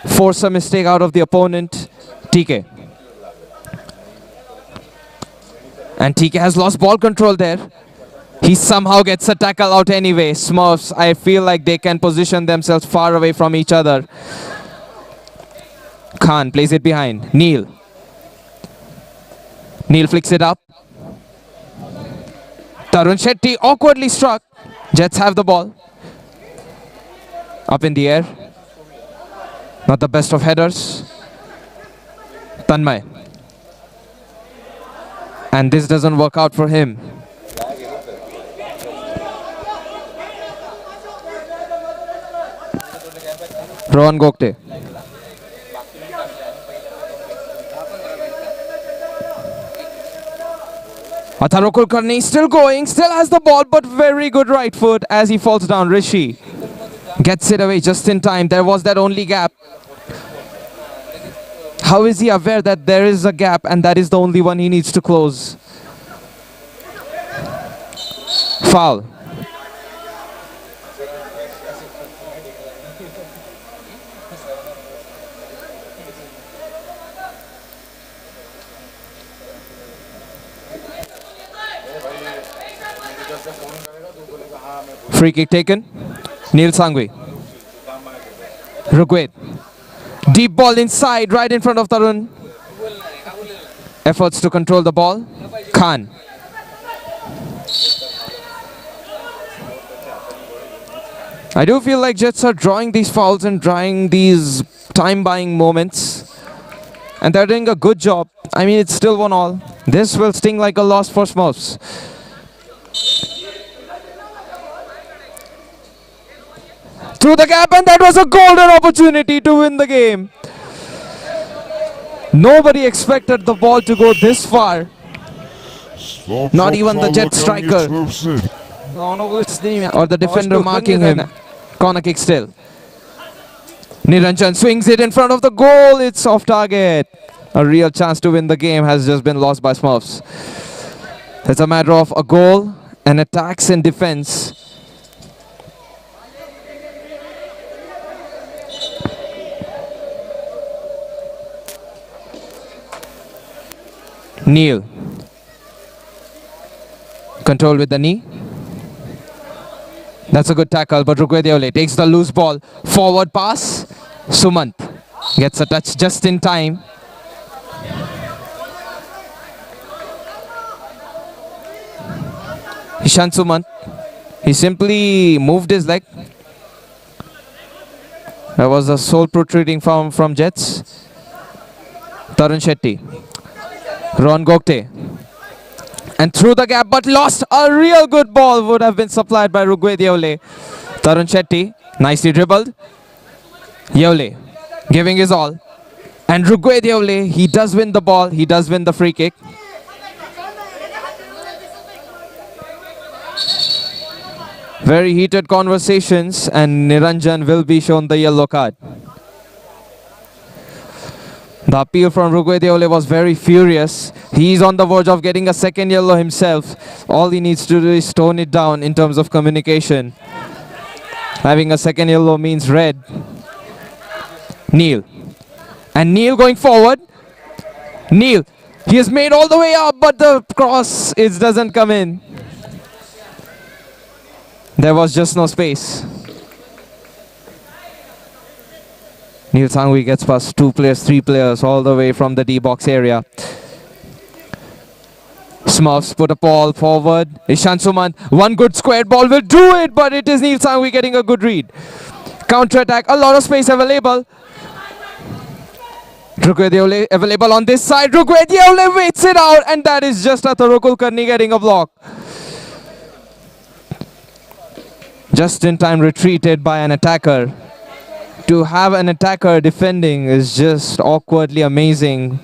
force a mistake out of the opponent. TK. And TK has lost ball control there. He somehow gets a tackle out anyway. Smurfs, I feel like they can position themselves far away from each other. Khan plays it behind. Neil. Neil flicks it up. Tarun Shetty awkwardly struck. Jets have the ball. Up in the air. Not the best of headers. Tanmay. And this doesn't work out for him. Rohan Gokte. Atharo Kulkarni still going, still has the ball, but very good right foot as he falls down. Rishi gets it away just in time. There was that only gap. How is he aware that there is a gap and that is the only one he needs to close? Foul. Free kick taken. Neil Sangvi. Rugwed. Deep ball inside, right in front of Tarun. Efforts to control the ball. Khan. I do feel like Jets are drawing these fouls and drawing these time-buying moments. And they're doing a good job. I mean, it's still 1-1. This will sting like a loss for Smurfs. Through the gap, and that was a golden opportunity to win the game. Nobody expected the ball to go this far. Not even the Jet striker. Or the defender marking him. Corner kick still. Niranjan swings it in front of the goal. It's off target. A real chance to win the game has just been lost by Smurfs. It's a matter of a goal and attacks and defense. Neil. Control with the knee. That's a good tackle, but Rugwediole takes the loose ball. Forward pass. Sumant gets a touch just in time. Ishan Sumant. He simply moved his leg. There was a sole protruding from Jets. Tarun Shetty. Ron Gokte. And through the gap, but lost. A real good ball would have been supplied by Rugwe Yeole. Tarun Shetty, nicely dribbled. Yeole giving his all. And Rugwe Yeole, he does win the ball. He does win the free kick. Very heated conversations, and Niranjan will be shown the yellow card. The appeal from Rugwe Deole was very furious. He's on the verge of getting a second yellow himself. All he needs to do is tone it down in terms of communication. Having a second yellow means red. Neil. And Neil going forward. Neil. He has made all the way up, but the cross doesn't come in. There was just no space. Neil Sangvi gets past 2 players, 3 players, all the way from the D-box area. Smurfs put a ball forward. Ishan Sumant, one good squared ball will do it, but it is Neil Sangvi getting a good read. Counter-attack, a lot of space available. Rugwe available on this side. Rugwe waits it out, and that is just Atharo Kulkarni getting a block. Just in time retreated by an attacker. to have an attacker defending is just awkwardly amazing.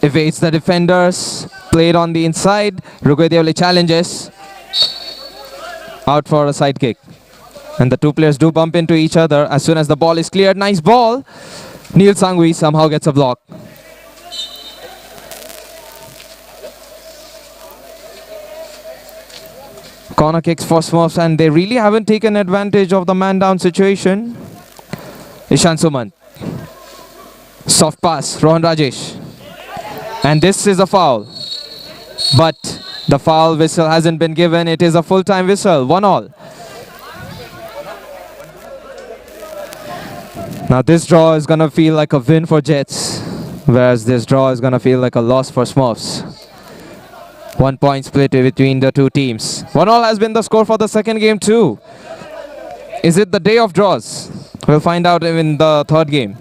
Evades the defenders, played on the inside. Rugwediavli challenges. Out for a side kick. And the two players do bump into each other as soon as the ball is cleared. Nice ball. Neil Sangvi somehow gets a block. Corner kicks for Smurfs, and they really haven't taken advantage of the man down situation. Ishan Suman. Soft pass, Rohan Rajesh. And this is a foul. But the foul whistle hasn't been given. It is a full-time whistle, 1-1. Now this draw is going to feel like a win for Jets, whereas this draw is going to feel like a loss for Smurfs. 1 point split between the two teams. 1-1 has been the score for the second game too. Is it the day of draws? We'll find out in the third game.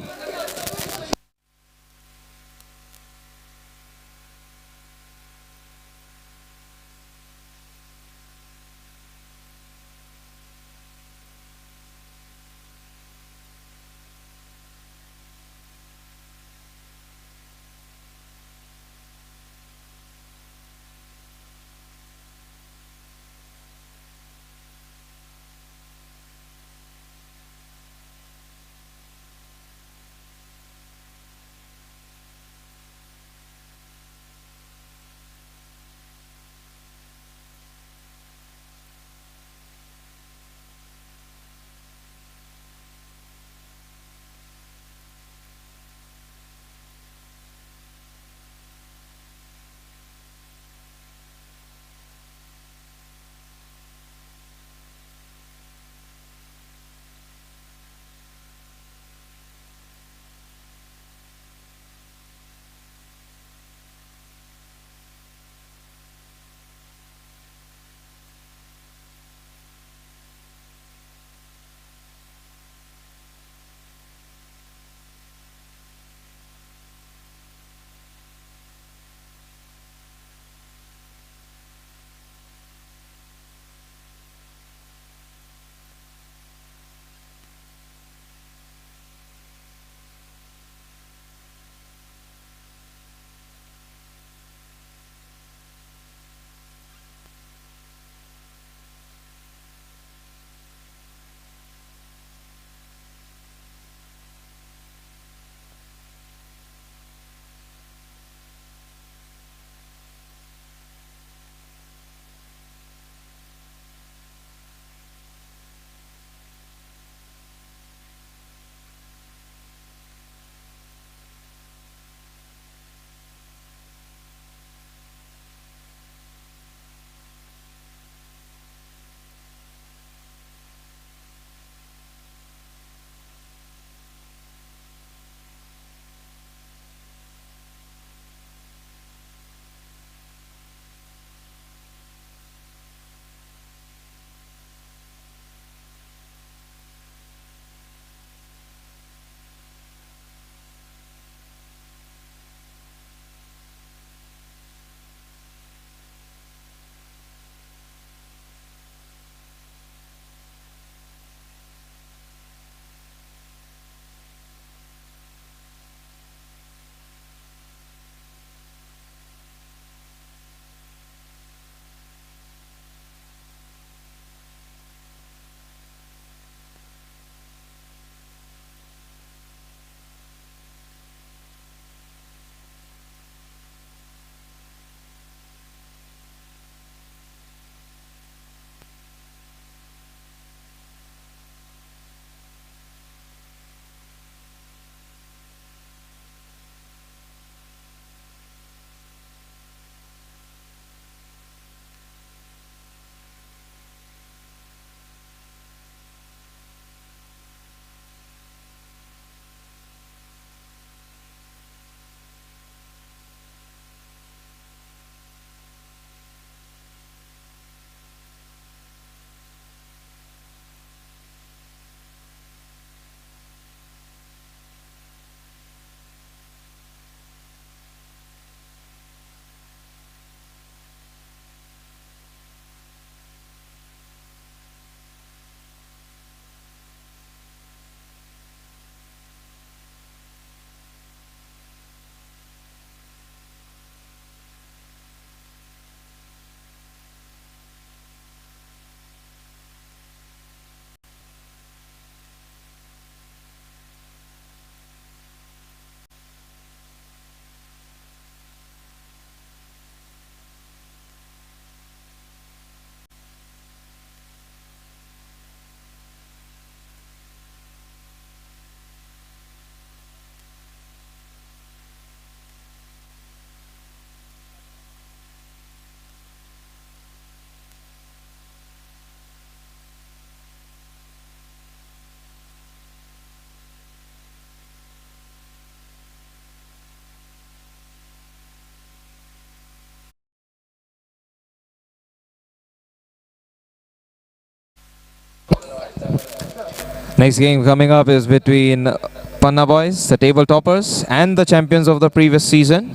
Next game coming up is between Panna boys, the table toppers, and the champions of the previous season,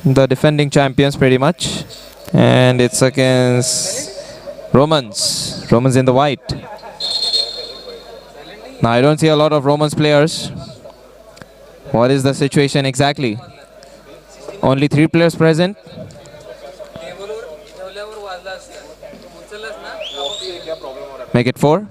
the defending champions pretty much. And it's against Romans. Romans in the white. Now I don't see a lot of Romans players. What is the situation exactly? Only 3 players present. Make it 4.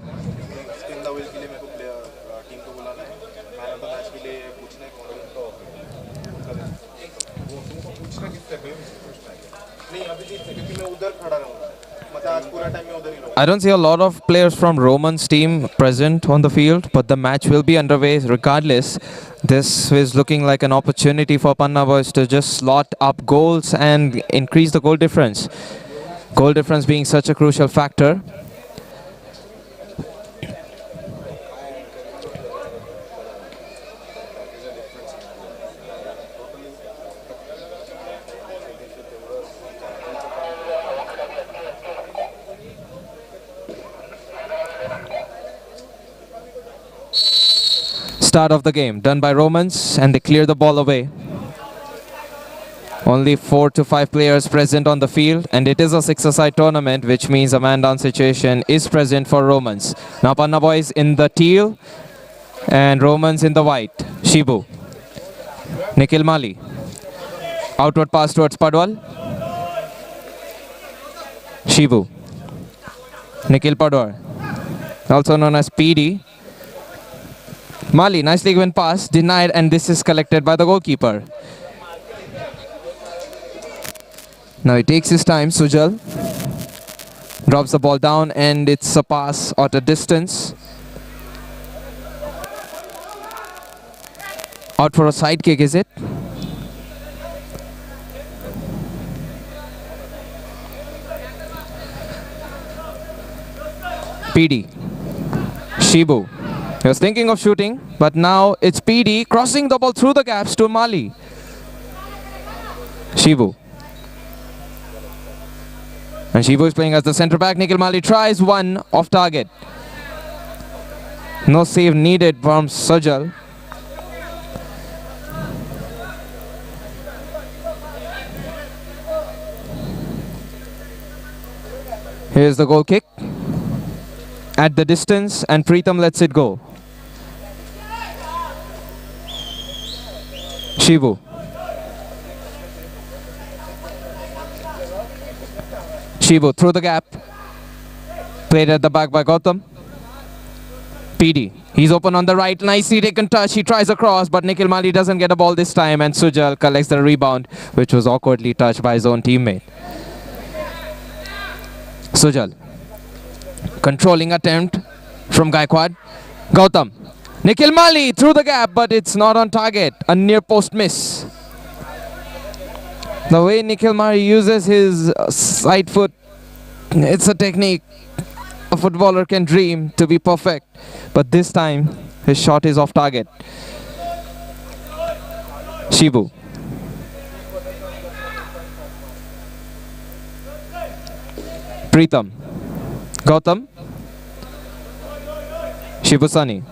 I don't see a lot of players from Roman's team present on the field, but the match will be underway regardless. This is looking like an opportunity for Panna boys to just slot up goals and increase the goal difference. Goal difference being such a crucial factor. Start of the game done by Romans, and they clear the ball away. Only 4 to 5 players present on the field, and it is a 6-a-side tournament, which means a man down situation is present for Romans. Now Panna boys in the teal and Romans in the white. Shibu, Nikhil Mali, outward pass towards Padwal. Shibu, Nikhil Padwal, also known as PD. Mali, nicely given pass, denied, and this is collected by the goalkeeper. Now he takes his time, Sujal. Drops the ball down, and it's a pass at a distance. Out for a side kick, is it? PD. Shibu. He was thinking of shooting, but now it's PD crossing the ball through the gaps to Mali. Shibu. And Shibu is playing as the centre back. Nikhil Mali tries one off target. No save needed from Sajal. Here's the goal kick. At the distance, and Preetham lets it go. Shibu. Shibu through the gap. Played at the back by Gautam. PD. He's open on the right. Nicely taken touch. He tries across, but Nikhil Mali doesn't get a ball this time, and Sujal collects the rebound, which was awkwardly touched by his own teammate. Sujal. Controlling attempt from Gaikwad. Gautam. Nikhil Mali through the gap, but it's not on target. A near post miss. The way Nikhil Mali uses his side foot, it's a technique a footballer can dream to be perfect. But this time, his shot is off target. Shibu. Preetham. Gautam. Shibusani.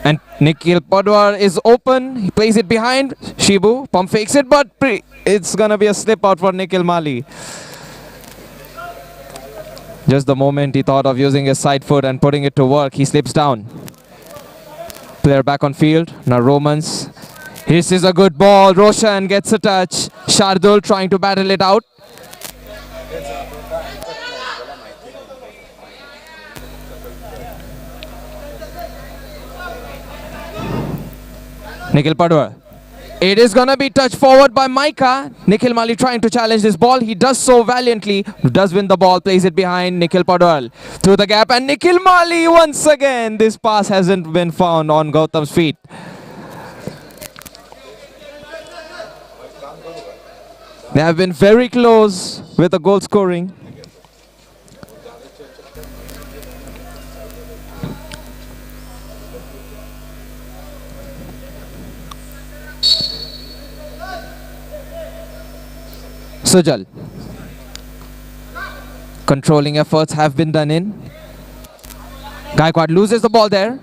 And Nikhil Padwar is open. He plays it behind. Shibu pump fakes it, but it's gonna be a slip out for Nikhil Mali. Just the moment he thought of using his side foot and putting it to work, he slips down. Player back on field. Now Romans. This is a good ball. Roshan gets a touch. Shardul trying to battle it out. Nikhil Padwar. It is going to be touched forward by Maika. Nikhil Mali trying to challenge this ball. He does so valiantly. Does win the ball. Plays it behind Nikhil Padwar. Through the gap. And Nikhil Mali once again. This pass hasn't been found on Gautam's feet. They have been very close with the goal scoring. Sujal. Controlling efforts have been done in. Gaikwad loses the ball there.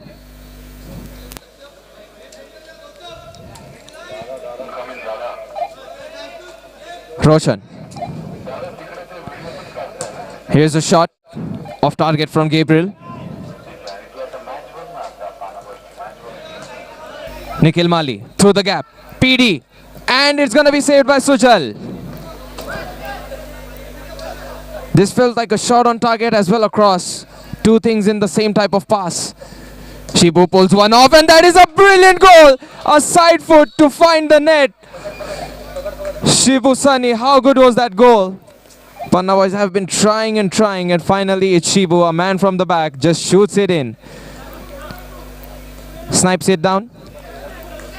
Roshan. Here's a shot off target from Gabriel. Nikhil Mali through the gap. PD. And it's going to be saved by Sujal. This felt like a shot on target as well across. Two things in the same type of pass. Shibu pulls one off and that is a brilliant goal. A side foot to find the net. Shibu Sani, how good was that goal? Pana boys have been trying and finally it's Shibu, a man from the back, just shoots it in. Snipes it down.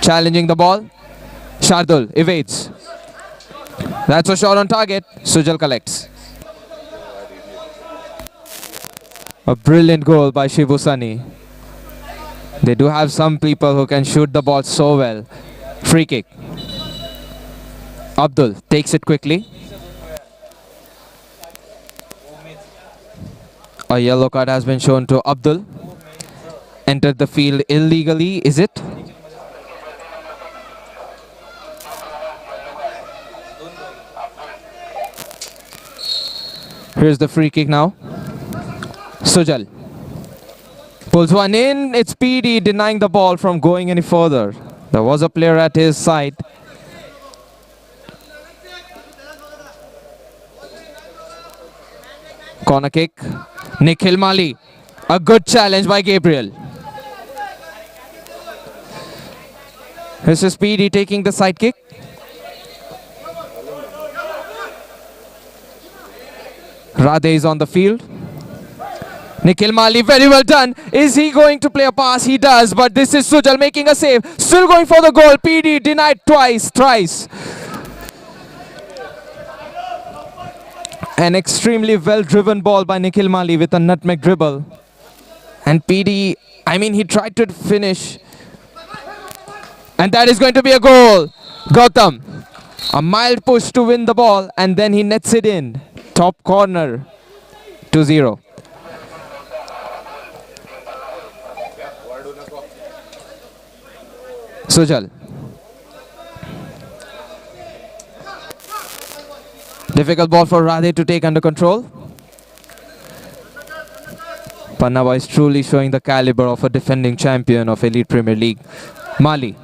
Challenging the ball. Shardul evades. That's a shot on target. Sujal collects. A brilliant goal by Shibu Sani. They do have some people who can shoot the ball so well. Free kick. Abdul takes it quickly. A yellow card has been shown to Abdul. Entered the field illegally, is it? Here's the free kick now. Sujal pulls one in. It's PD denying the ball from going any further. There was a player at his side. Corner kick. Nikhil Mali. A good challenge by Gabriel. This is PD taking the side kick. Radhe is on the field. Nikhil Mali, very well done. Is he going to play a pass? He does, but this is Sujal making a save. Still going for the goal. PD denied thrice. An extremely well-driven ball by Nikhil Mali with a nutmeg dribble. And PD, he tried to finish. And that is going to be a goal. Gautam, a mild push to win the ball, and then he nets it in. Top corner, 2-0. Sujal. Difficult ball for Radhe to take under control. Panna is truly showing the caliber of a defending champion of Elite Premier League. Mali,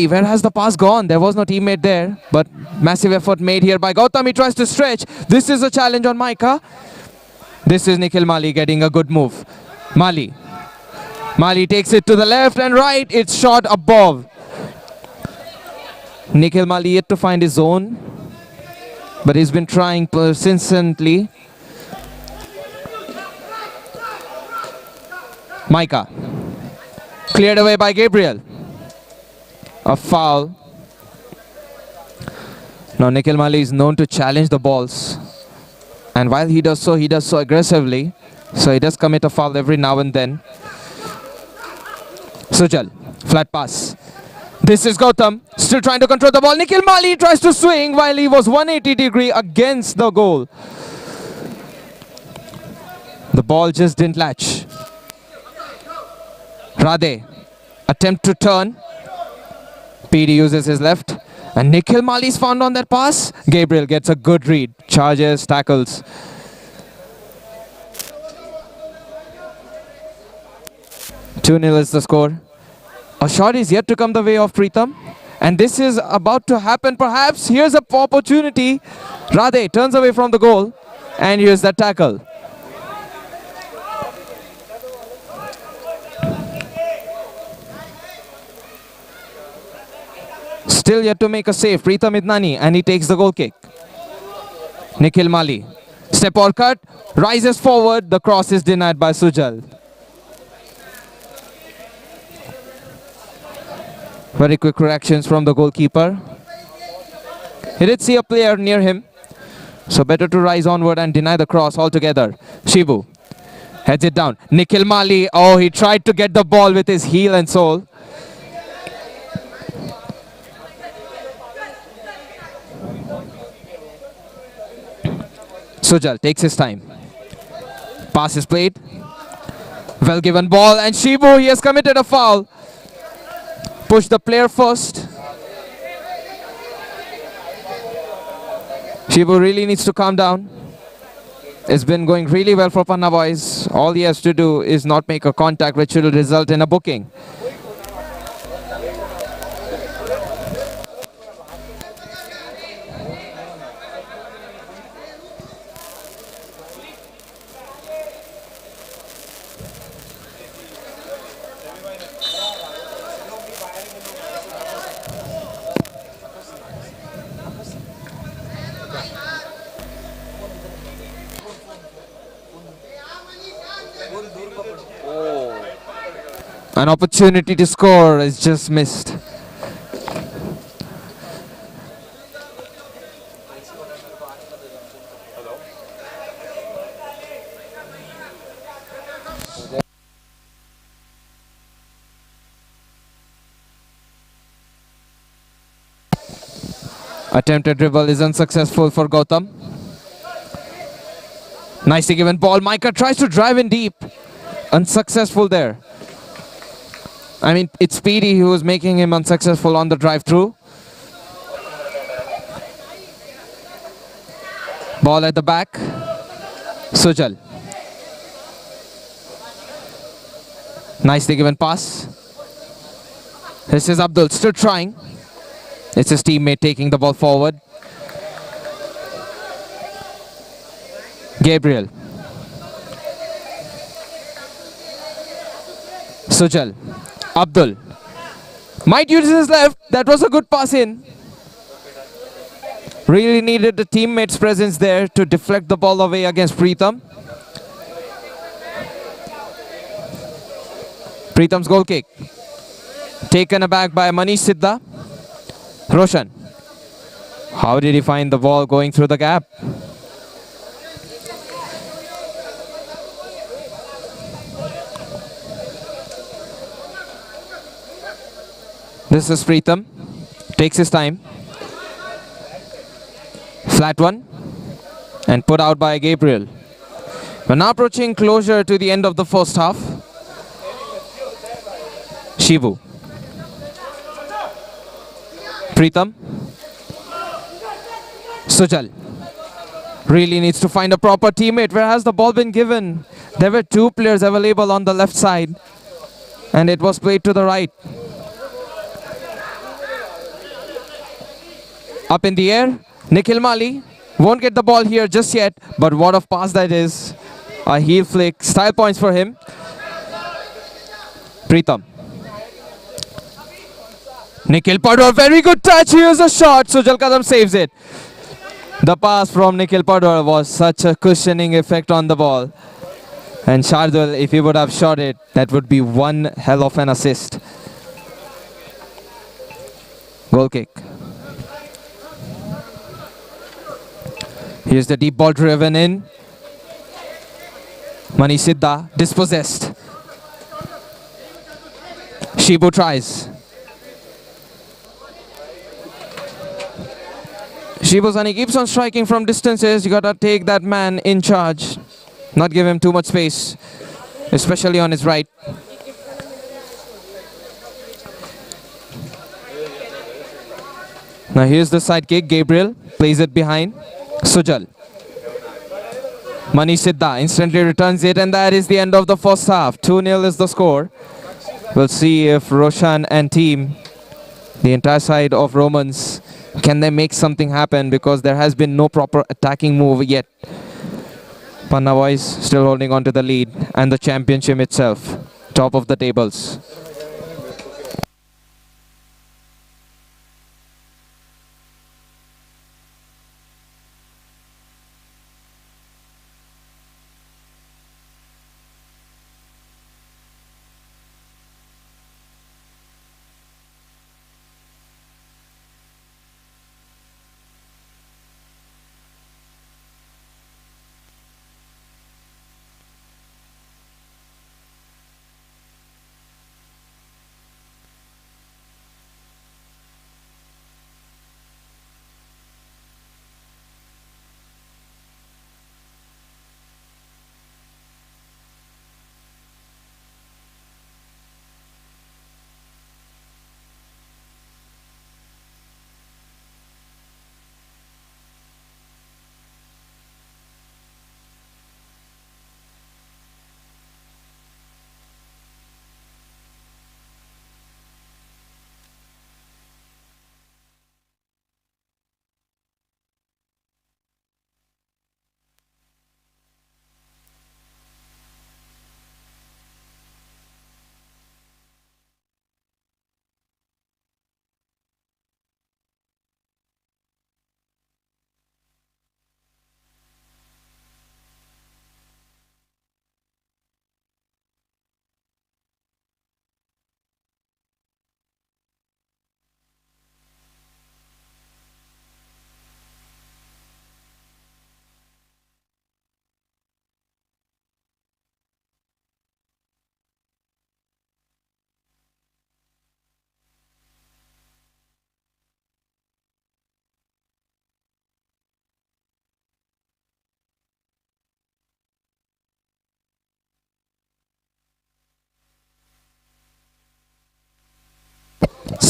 where has the pass gone? There was no teammate there, but massive effort made here by Gautam. He tries to stretch. This is a challenge on Maika. This is Nikhil Mali getting a good move. Mali takes it to the left and right. It's shot above. Nikhil Mali yet to find his zone, but he's been trying persistently. Maika. Cleared away by Gabriel. A foul. Now Nikhil Mali is known to challenge the balls. And while he does so aggressively. So he does commit a foul every now and then. Sujal, flat pass. This is Gautam, still trying to control the ball. Nikhil Mali tries to swing while he was 180-degree against the goal. The ball just didn't latch. Radhe, attempt to turn. PD uses his left. And Nikhil Mali is found on that pass. Gabriel gets a good read. Charges, tackles. Two-nil is the score. A shot is yet to come the way of Pritham. And this is about to happen perhaps. Here's an opportunity. Radhe turns away from the goal. And here's the tackle. Still yet to make a save. Pritham Idnani. And he takes the goal kick. Nikhil Mali. Step or cut. Rises forward. The cross is denied by Sujal. Very quick reactions from the goalkeeper. He did see a player near him. So better to rise onward and deny the cross altogether. Shibu heads it down. Nikhil Mali. Oh, he tried to get the ball with his heel and soul. Sujal takes his time. Pass is played. Well given ball, and Shibu, he has committed a foul. Push the player first. Shibu really needs to calm down. It's been going really well for Panna boys. All he has to do is not make a contact, which will result in a booking. An opportunity to score is just missed. Attempted dribble is unsuccessful for Gautam. Nicely given ball. Micah tries to drive in deep. Unsuccessful there. I mean, it's Speedy who is making him unsuccessful on the drive through. Ball at the back. Sujal. Nicely given pass. This is Abdul still trying. It's his teammate taking the ball forward. Gabriel. Sujal. Abdul. Might use his left. That was a good pass in. Really needed the teammate's presence there to deflect the ball away against Preetham. Preetham's goal kick. Taken aback by Manish Siddha. Roshan. How did he find the ball going through the gap? This is Preetham. Takes his time. Flat one. And put out by Gabriel. We're now approaching closer to the end of the first half. Shibu. Preetham. Sujal. Really needs to find a proper teammate. Where has the ball been given? There were two players available on the left side. And it was played to the right. Up in the air, Nikhil Mali won't get the ball here just yet, but what a pass that is. A heel flick, style points for him. Preetham. Nikhil Padwar, very good touch, here's a shot, Sujal Kadam saves it. The pass from Nikhil Padwar was such a cushioning effect on the ball. And Shardul, if he would have shot it, that would be one hell of an assist. Goal kick. Here's the deep ball driven in. Manish Siddha dispossessed. Shibu tries. Shibu-san, keeps on striking from distances. You gotta take that man in charge. Not give him too much space, especially on his right. Now here's the side kick. Gabriel plays it behind. Sujal. Manish Siddha instantly returns it, and that is the end of the first half. 2-0 is the score. We'll see if Roshan and team, the entire side of Romans, can they make something happen, because there has been no proper attacking move yet. Panna boys still holding on to the lead and the championship itself, top of the tables.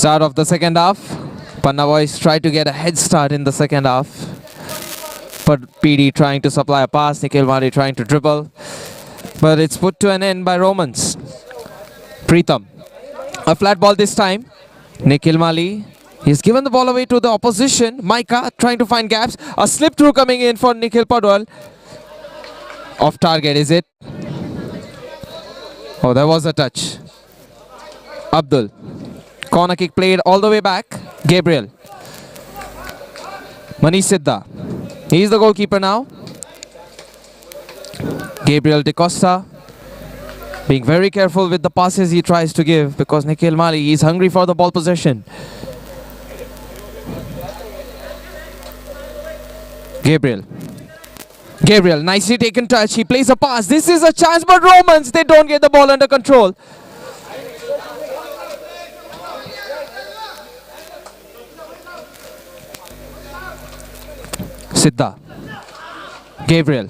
Start of the second half. Pana boys tried to get a head start in the second half. But PD trying to supply a pass, Nikhil Mali trying to dribble. But it's put to an end by Romans. Preetham. A flat ball this time. Nikhil Mali. He's given the ball away to the opposition. Micah trying to find gaps. A slip through coming in for Nikhil Padwal. Off target, is it? Oh, there was a touch. Abdul. Corner kick played all the way back. Gabriel. Manish Siddha. He's the goalkeeper now. Gabriel De Costa. Being very careful with the passes he tries to give because Nikhil Mali is hungry for the ball possession. Gabriel. Gabriel, nicely taken touch. He plays a pass. This is a chance, but Romans, they don't get the ball under control. Siddha. Gabriel.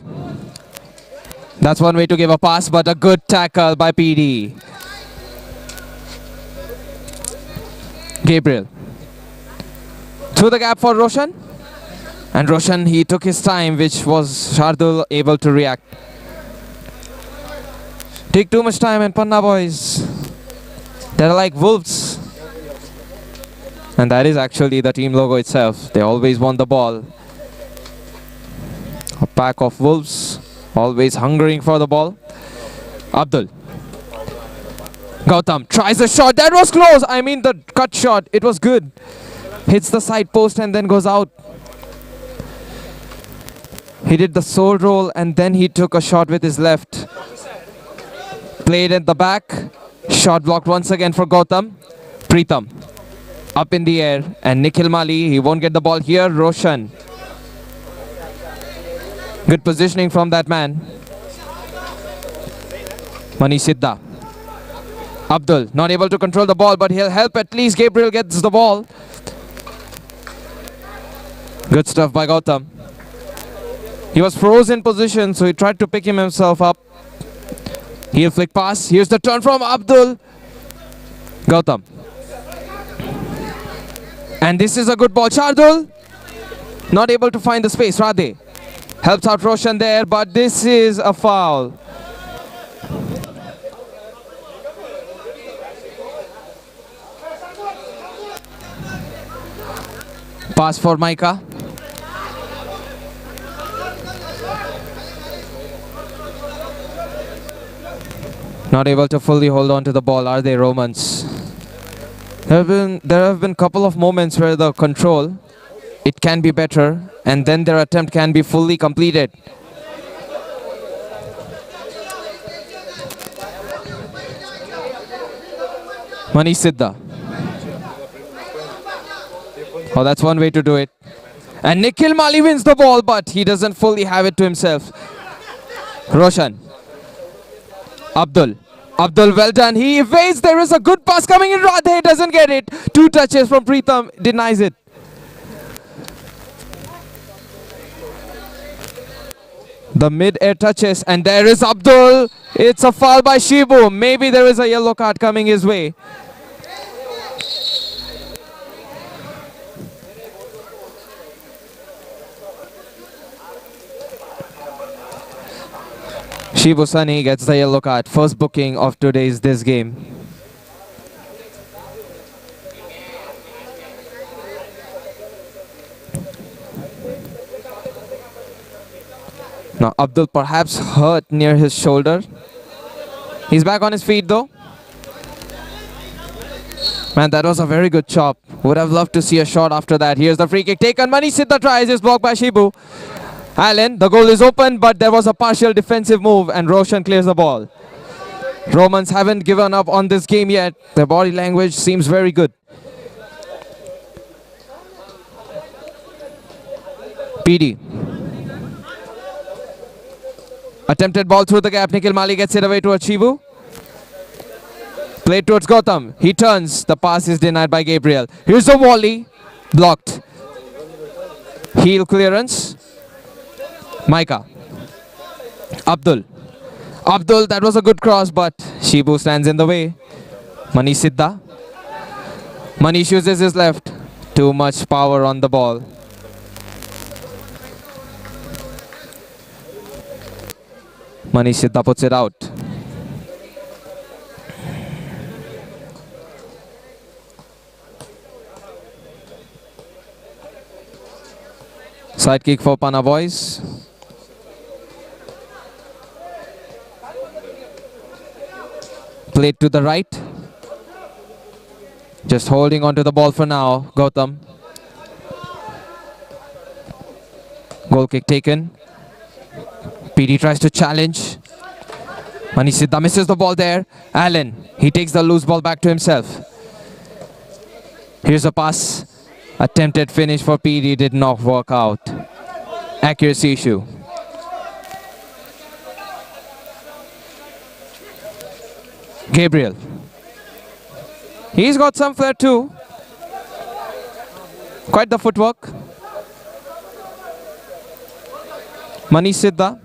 That's one way to give a pass, but a good tackle by PD. Gabriel. Through the gap for Roshan. And Roshan, he took his time, which was Shardul able to react. Take too much time, and Panna boys, they're like wolves. And that is actually the team logo itself. They always want the ball. A pack of wolves, always hungering for the ball. Abdul. Gautam tries a shot. That was close. I mean, the cut shot. It was good. Hits the side post and then goes out. He did the soul roll and then he took a shot with his left. Played at the back. Shot blocked once again for Gautam. Preetham. Up in the air. And Nikhil Mali, he won't get the ball here. Roshan. Good positioning from that man. Manish Siddha. Abdul, not able to control the ball, but he'll help at least. Gabriel gets the ball. Good stuff by Gautam. He was frozen in position, so he tried to pick himself up. He'll flick pass. Here's the turn from Abdul. Gautam. And this is a good ball. Shardul. Not able to find the space. Radhe. Helps out Roshan there, but this is a foul. Pass for Micah. Not able to fully hold on to the ball, are they, Romans? There have been a couple of moments where the control, it can be better, and then their attempt can be fully completed. Manish Siddha. Oh, that's one way to do it. And Nikhil Mali wins the ball, but he doesn't fully have it to himself. Roshan. Abdul. Abdul, well done. He evades. There is a good pass coming in. Radhe doesn't get it. 2 touches from Preetham. Denies it. The mid-air touches. And there is Abdul. It's a foul by Shibu. Maybe there is a yellow card coming his way. Shibu Sani gets the yellow card. First booking of today's this game. Now Abdul perhaps hurt near his shoulder. He's back on his feet though. Man, that was a very good chop. Would have loved to see a shot after that. Here's the free kick taken. Manish Siddha tries, is blocked by Shibu. Allen, the goal is open, but there was a partial defensive move and Roshan clears the ball. Romans haven't given up on this game yet. Their body language seems very good. PD. Attempted ball through the gap. Nikhil Mali gets it away to Achivu. Played towards Gautam. He turns. The pass is denied by Gabriel. Here's a volley. Blocked. Heel clearance. Micah. Abdul. Abdul, that was a good cross, but Shibu stands in the way. Manish Siddha. Manish uses his left. Too much power on the ball. Manish Siddha puts it out. Side kick for Pana boys. Played to the right. Just holding on to the ball for now, Gautam. Goal kick taken. PD tries to challenge. Manish Siddha misses the ball there. Allen, he takes the loose ball back to himself. Here's a pass. Attempted finish for PD did not work out. Accuracy issue. Gabriel. He's got some flair too. Quite the footwork. Manish Siddha.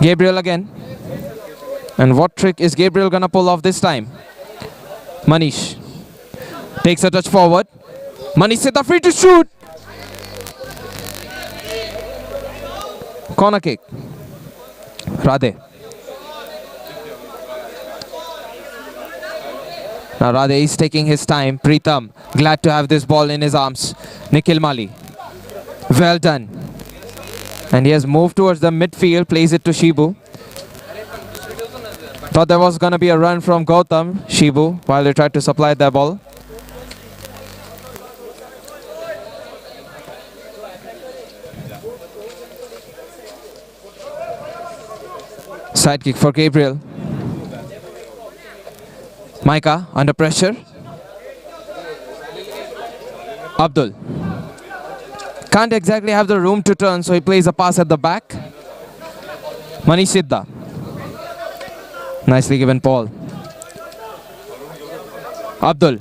Gabriel again. And what trick is Gabriel gonna pull off this time? Manish takes a touch forward. Manish Siddha free to shoot. Corner kick. Radhe. Now Radhe is taking his time. Pritham glad to have this ball in his arms. Nikhil Mali. Well done. And he has moved towards the midfield. Plays it to Shibu. Thought there was going to be a run from Gautam, Shibu, while they tried to supply the ball. Side kick for Gabriel. Micah under pressure. Abdul. Can't exactly have the room to turn, so he plays a pass at the back. Manish Siddha. Nicely given Paul. Abdul.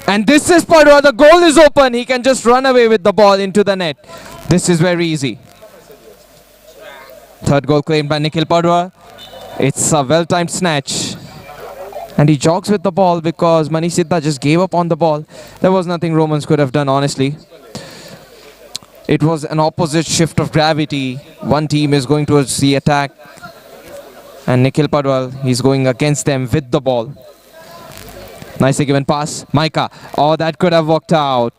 And this is Padua. The goal is open. He can just run away with the ball into the net. This is very easy. Third goal claimed by Nikhil Padua. It's a well-timed snatch. And he jogs with the ball because Manish Siddha just gave up on the ball. There was nothing Romans could have done, honestly. It was an opposite shift of gravity. One team is going towards the attack. And Nikhil Padwal, he's going against them with the ball. Nicely given pass. Micah. Oh, that could have worked out.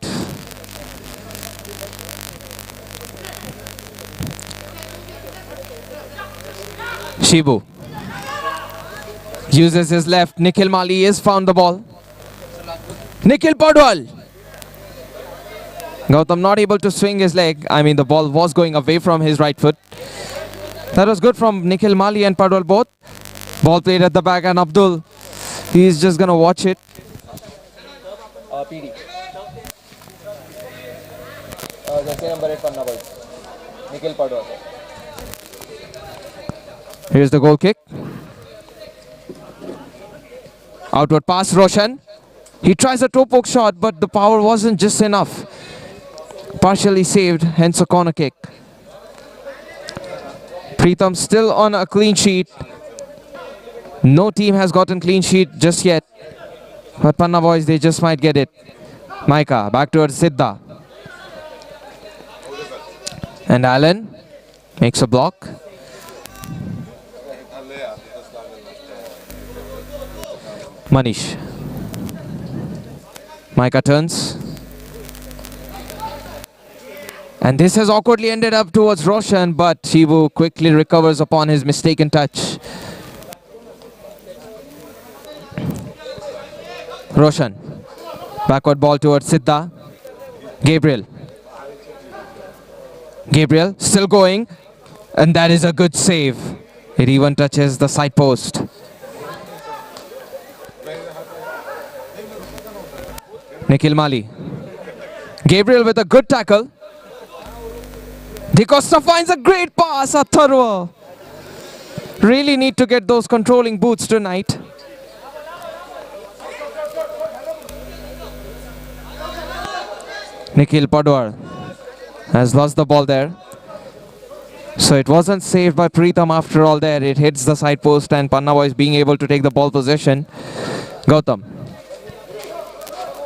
Shibu. Uses his left. Nikhil Mali has found the ball. Nikhil Padwal. Gautam not able to swing his leg. I mean, the ball was going away from his right foot. That was good from Nikhil Mali and Padwal both. Ball played at the back and Abdul, he's just going to watch it. PD. Number 8 Panna boy. Nikhil Padwal. Here's the goal kick. Outward pass, Roshan. He tries a toe poke shot, but the power wasn't just enough. Partially saved, hence a corner kick. Pritham still on a clean sheet. No team has gotten clean sheet just yet. But Panna boys, they just might get it. Micah, back towards Siddha. And Allen makes a block. Manish. Micah turns. And this has awkwardly ended up towards Roshan, but Shibu quickly recovers upon his mistaken touch. Roshan. Backward ball towards Siddha. Gabriel. Gabriel still going. And that is a good save. It even touches the side post. Nikhil Mali. Gabriel with a good tackle. De Costa finds a great pass. Atharva. Really need to get those controlling boots tonight. Nikhil Padwar has lost the ball there. So it wasn't saved by Pritham after all there. It hits the side post and Panna boys being able to take the ball possession. Gautam.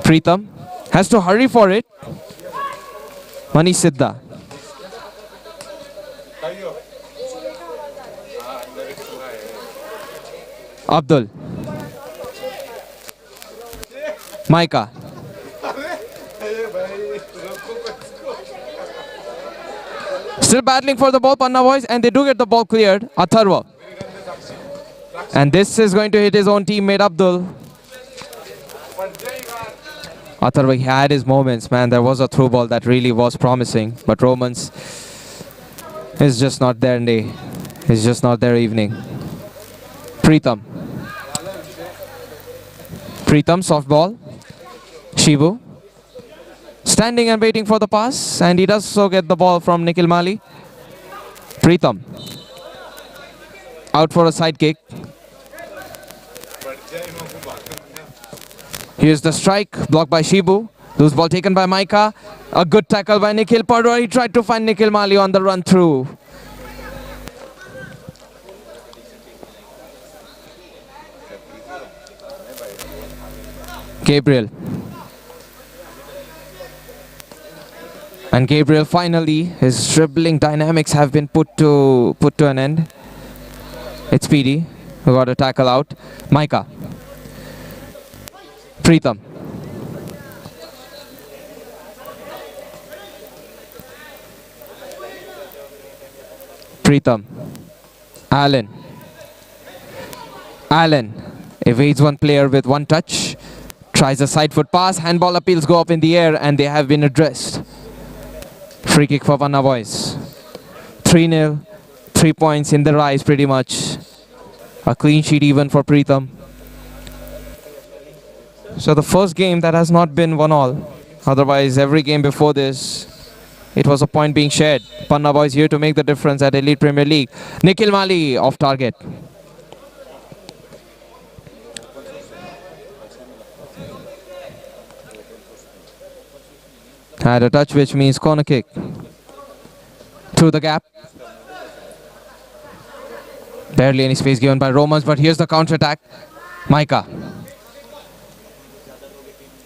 Pritham has to hurry for it. Manish Siddha. Abdul. Maika. Still battling for the ball, Panna boys, and they do get the ball cleared. Atharva. And this is going to hit his own teammate Abdul. Atharva had his moments, man. There was a through ball that really was promising, but Romans is just not their day. It's just not their evening. Pritham. Pritham, soft ball. Shivu. Standing and waiting for the pass, and he does so get the ball from Nikhil Mali. Pritham. Out for a side kick. Here's the strike, blocked by Shibu. Loose ball taken by Maika. A good tackle by Nikhil Padwar. He tried to find Nikhil Mali on the run through. Gabriel. And Gabriel finally, his dribbling dynamics have been put to an end. It's Speedy who got a tackle out. Maika. Pritham. Pritham. Allen. Allen evades one player with one touch. Tries a side foot pass. Handball appeals go up in the air and they have been addressed. Free kick for Panna boys. 3-0. 3 points in the rise pretty much. A clean sheet even for Pritham. So the first game that has not been 1-all. Otherwise every game before this it was a point being shared. Panna boys here to make the difference at Elite Premier League. Nikhil Mali off target. Had a touch which means corner kick. Through the gap. Barely any space given by Romans, but here's the counter-attack. Maika.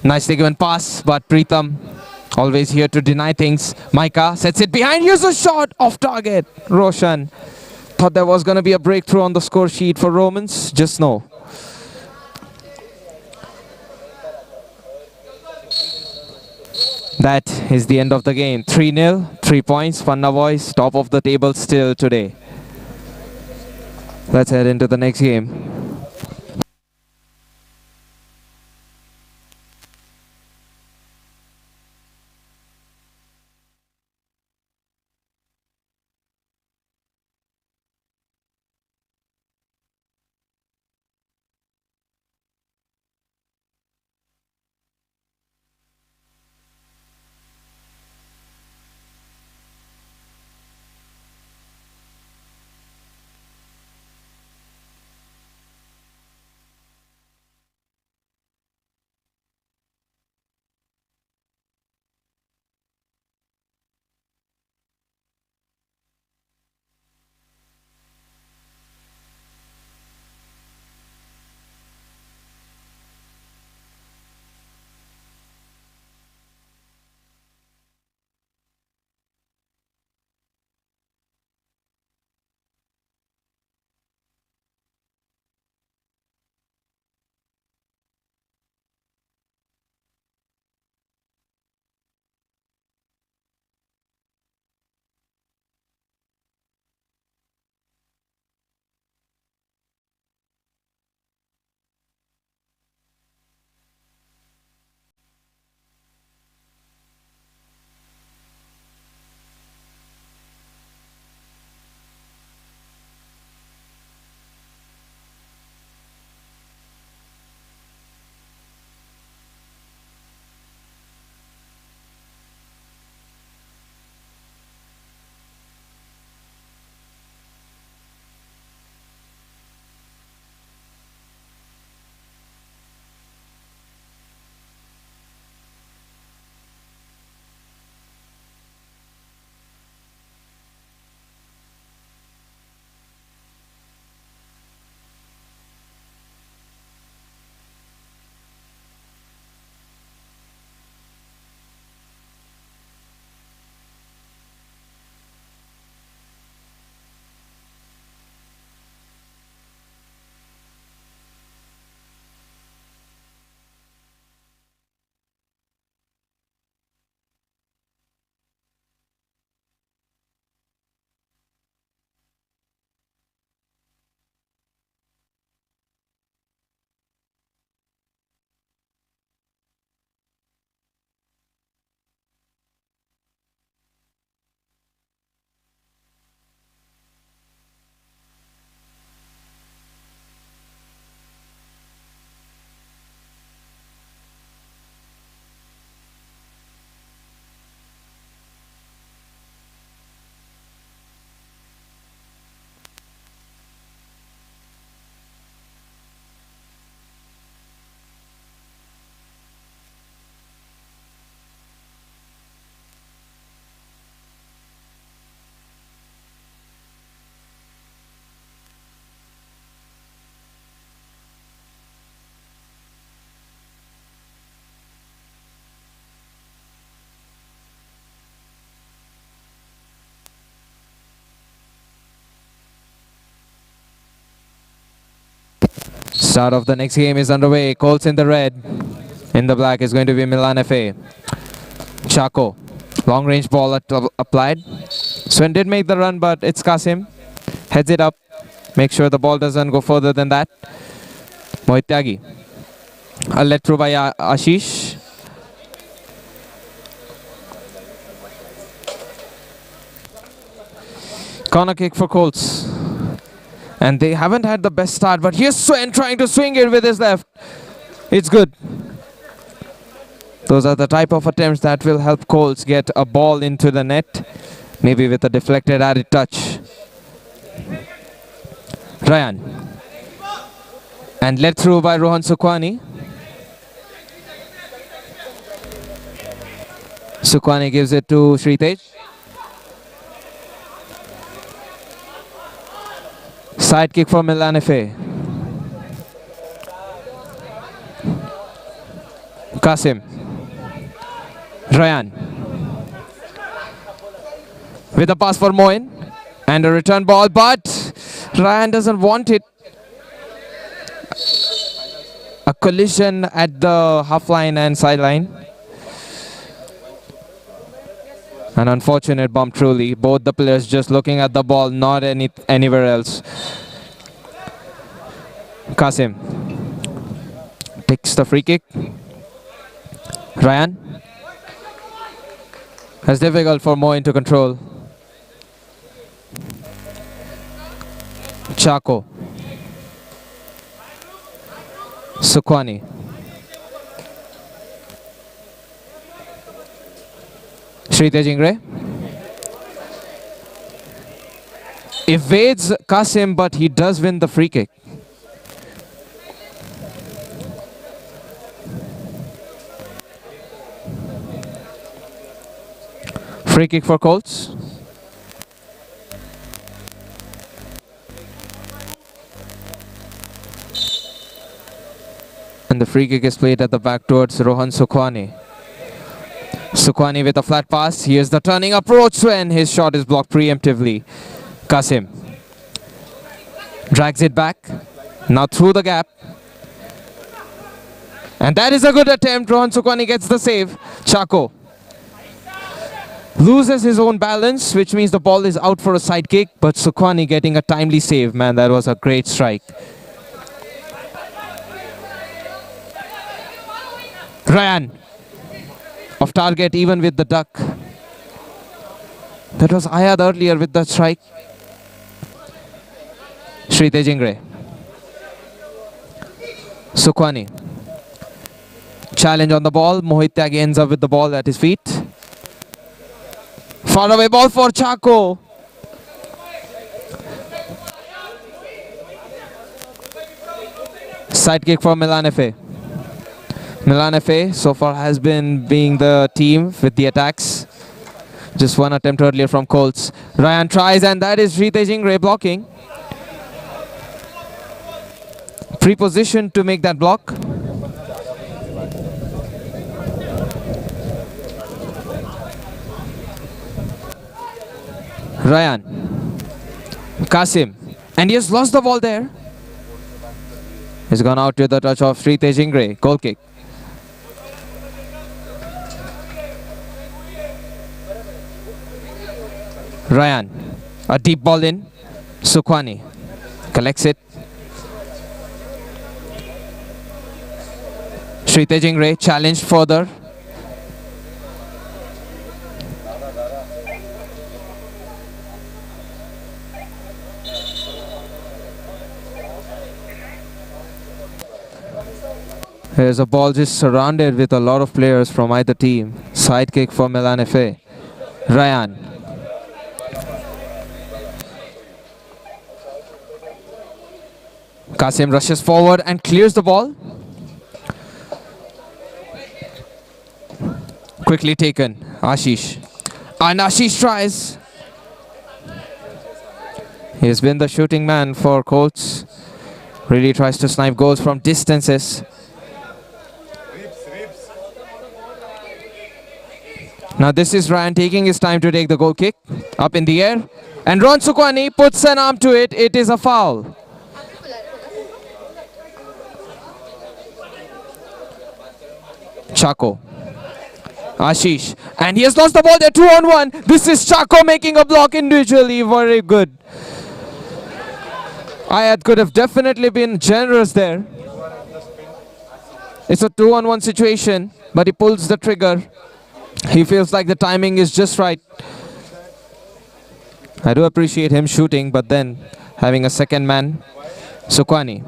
Nicely given pass, but Pritham always here to deny things. Maika sets it behind. Here's a shot off target. Roshan thought there was going to be a breakthrough on the score sheet for Romans. Just no. That is the end of the game. 3-0, 3 points. Panna boys top of the table still today. Let's head into the next game. Start of the next game is underway. Colts in the red. In the black is going to be Milan FA. Chaco. Long range ball applied. Sven did make the run, but it's Kasim. Heads it up. Make sure the ball doesn't go further than that. Mohit Tyagi. A let through by Ashish. Corner kick for Colts. And they haven't had the best start, but here's Sven trying to swing it with his left. It's good. Those are the type of attempts that will help Colts get a ball into the net. Maybe with a deflected added touch. Ryan. And led through by Rohan Sukwani. Sukwani gives it to Sritej. Side kick for Milan FA. Kasim. Ryan. With a pass for Moin. And a return ball, but Ryan doesn't want it. A collision at the half line and sideline. An unfortunate bump truly. Both the players just looking at the ball, not anywhere else. Kasim takes the free kick. Ryan. It's difficult for Moin to control. Chaco. Sukwani. Sritej Ingre. Evades Kasim, but he does win the free kick. Free kick for Colts. And the free kick is played at the back towards Rohan Sukwani. Sukwani with a flat pass. Here's the turning approach when his shot is blocked preemptively. Kasim drags it back. Now through the gap. And that is a good attempt. Rohan Sukwani gets the save. Chaco loses his own balance, which means the ball is out for a side kick. But Sukwani getting a timely save. Man, that was a great strike. Ryan. Off target even with the duck. That was Ayad earlier with the strike. Sritej Ingre. Sukwani. Challenge on the ball. Mohit Tyagi ends up with the ball at his feet. Far away ball for Chaco. Side kick for Milan FA. Milan FA so far has been being the team with the attacks. Just one attempt earlier from Colts. Ryan tries, and that is Sritej Ingre blocking. Pre-positioned to make that block. Ryan. Kasim. And he has lost the ball there. He's gone out to the touch of Sritej Ingre. Goal kick. Ryan. A deep ball in. Sukwani collects it. Sritej Ingre challenged further. Here's a ball just surrounded with a lot of players from either team. Side kick for Milan FA. Ryan. Kasim rushes forward and clears the ball. Quickly taken. Ashish. And Ashish tries. He's been the shooting man for Colts. Really tries to snipe goals from distances. Now this is Ryan taking his time to take the goal kick. Up in the air. And Ron Sukwani puts an arm to it. It is a foul. Chaco. Ashish. And he has lost the ball there, 2-on-1. This is Chaco making a block individually. Very good. Ayad could have definitely been generous there. It's a 2-on-1 situation, but he pulls the trigger. He feels like the timing is just right. I do appreciate him shooting, but then having a second man. Sukwani.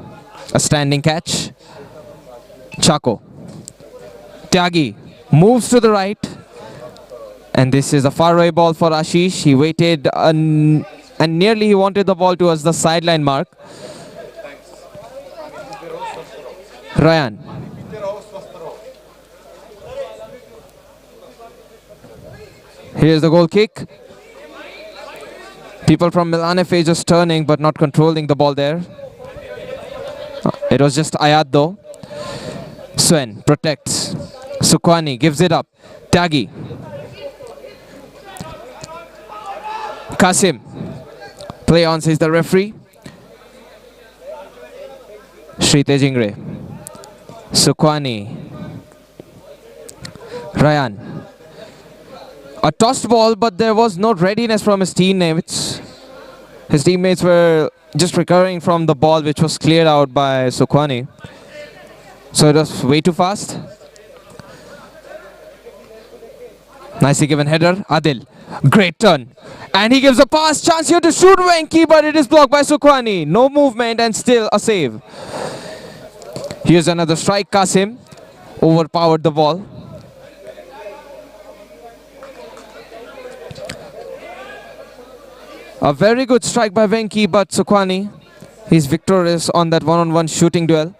A standing catch. Chaco. Tyagi moves to the right. And this is a faraway ball for Ashish. He waited and nearly he wanted the ball towards the sideline mark. Ryan. Here's the goal kick. People from Milan FA just turning but not controlling the ball there. It was just Ayad though. Swen protects. Sukwani gives it up. Tyagi. Kasim. Play on, says the referee. Sri Tejingre. Sukwani. Ryan. A tossed ball, but there was no readiness from his teammates. His teammates were just recovering from the ball which was cleared out by Sukwani. So it was way too fast. Nicely given header. Adil. Great turn. And he gives a pass. Chance here to shoot Venki, but it is blocked by Sukwani. No movement and still a save. Here's another strike. Kasim overpowered the ball. A very good strike by Venki, but Sukwani, he's victorious on that one-on-one shooting duel.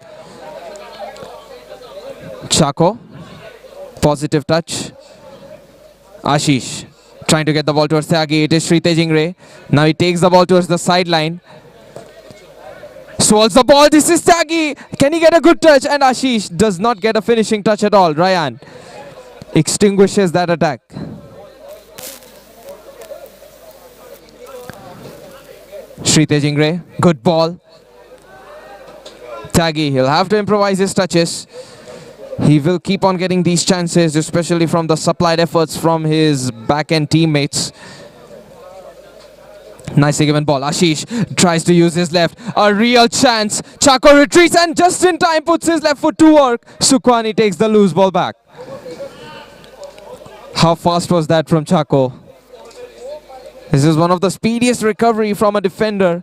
Chaco, positive touch. Ashish, trying to get the ball towards Tyagi. It is Sri Tejingre. Now he takes the ball towards the sideline. Swallows the ball. This is Tyagi. Can he get a good touch? And Ashish does not get a finishing touch at all. Ryan extinguishes that attack. Sri Tejingre, good ball. Tyagi, he'll have to improvise his touches. He will keep on getting these chances, especially from the supplied efforts from his back-end teammates. Nicely given ball. Ashish tries to use his left. A real chance. Chaco retreats and just in time puts his left foot to work. Sukwani takes the loose ball back. How fast was that from Chaco? This is one of the speediest recovery from a defender.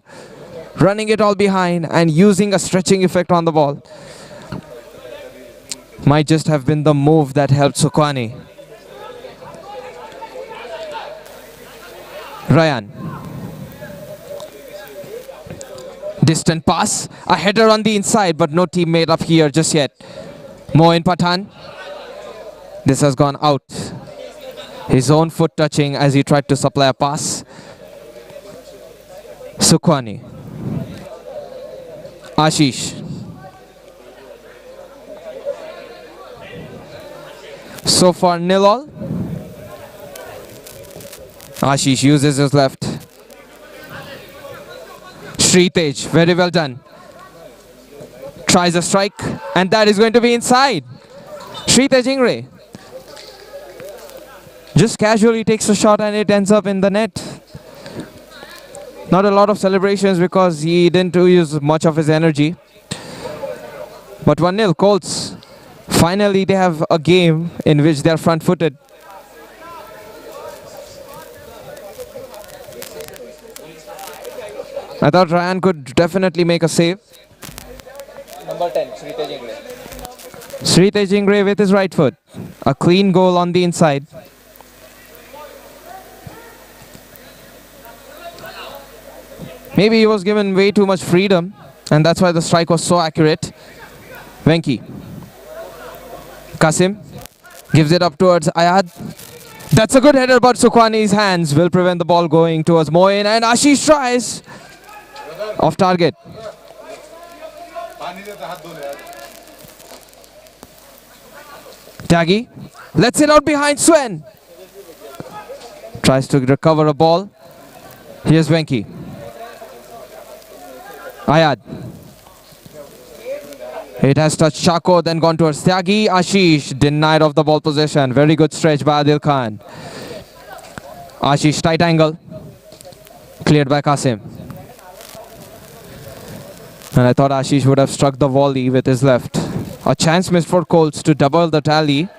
Running it all behind and using a stretching effect on the ball. Might just have been the move that helped Sukwani. Ryan. Distant pass. A header on the inside, but no teammate up here just yet. Moin Pathan. This has gone out. His own foot touching as he tried to supply a pass. Sukwani. Ashish. So far 0-all. Ashish uses his left. Sri Tej, very well done. Tries a strike and that is going to be inside. Sri Tejingre just casually takes a shot and it ends up in the net. Not a lot of celebrations because he didn't use much of his energy. But 1-0 Colts. Finally they have a game in which they are front-footed. I thought Ryan could definitely make a save. Number 10, Sri Tejingre. Sri Tejingre with his right foot. A clean goal on the inside. Maybe he was given way too much freedom and that's why the strike was so accurate. Venki. Kasim gives it up towards Ayad. That's a good header, but Sukwani's hands will prevent the ball going towards Moin and Ashish tries. Off target. Tyagi lets it out behind Swen. Tries to recover a ball. Here's Venki. Ayad. It has touched Chaco, then gone towards Tyagi. Ashish denied of the ball possession. Very good stretch by Adil Khan. Ashish, tight angle. Cleared by Qasim. And I thought Ashish would have struck the volley with his left. A chance missed for Colts to double the tally.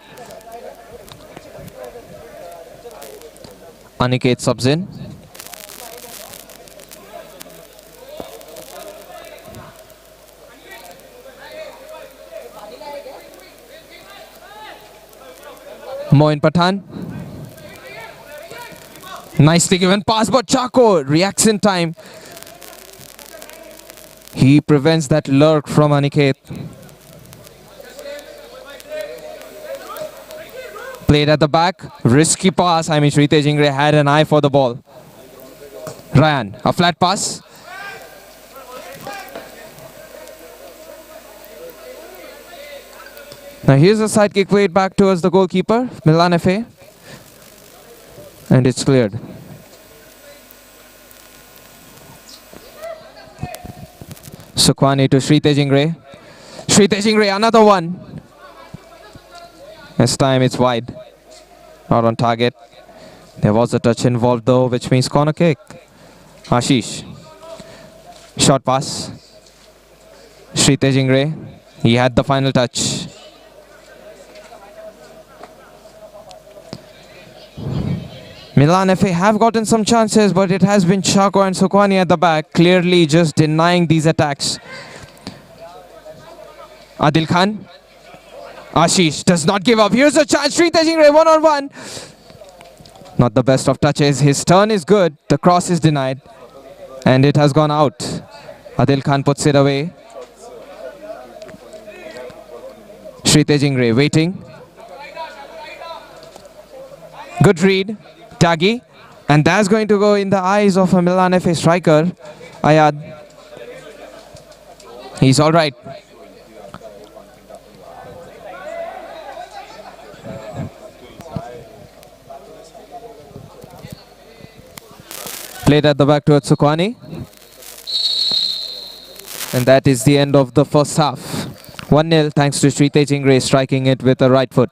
Aniket subs in. Moin Pathan. Nicely given pass, but Chaco reacts in time. He prevents that lurk from Aniket. Played at the back. Risky pass. I mean, Shritesh Ingre had an eye for the ball. Ryan, a flat pass. Now here's a side kick played back towards the goalkeeper, Milan FA. And it's cleared. Sukhwani to Shritesh Ingre. Shritesh Ingre, another one. This time it's wide. Not on target. There was a touch involved though, which means corner kick. Ashish. Short pass. Shritesh Ingre. He had the final touch. Milan FA have gotten some chances, but it has been Chaco and Sukhwani at the back, clearly just denying these attacks. Adil Khan. Ashish does not give up. Here's a chance. Shritesh Ingre one-on-one. Not the best of touches. His turn is good. The cross is denied. And it has gone out. Adil Khan puts it away. Shritesh Ingre waiting. Good read. Tyagi, and that's going to go in the eyes of a Milan FA striker, Ayad. He's all right. Played at the back towards Sukhwani. And that is the end of the first half. 1-0 thanks to Shritesh Ingre striking it with the right foot.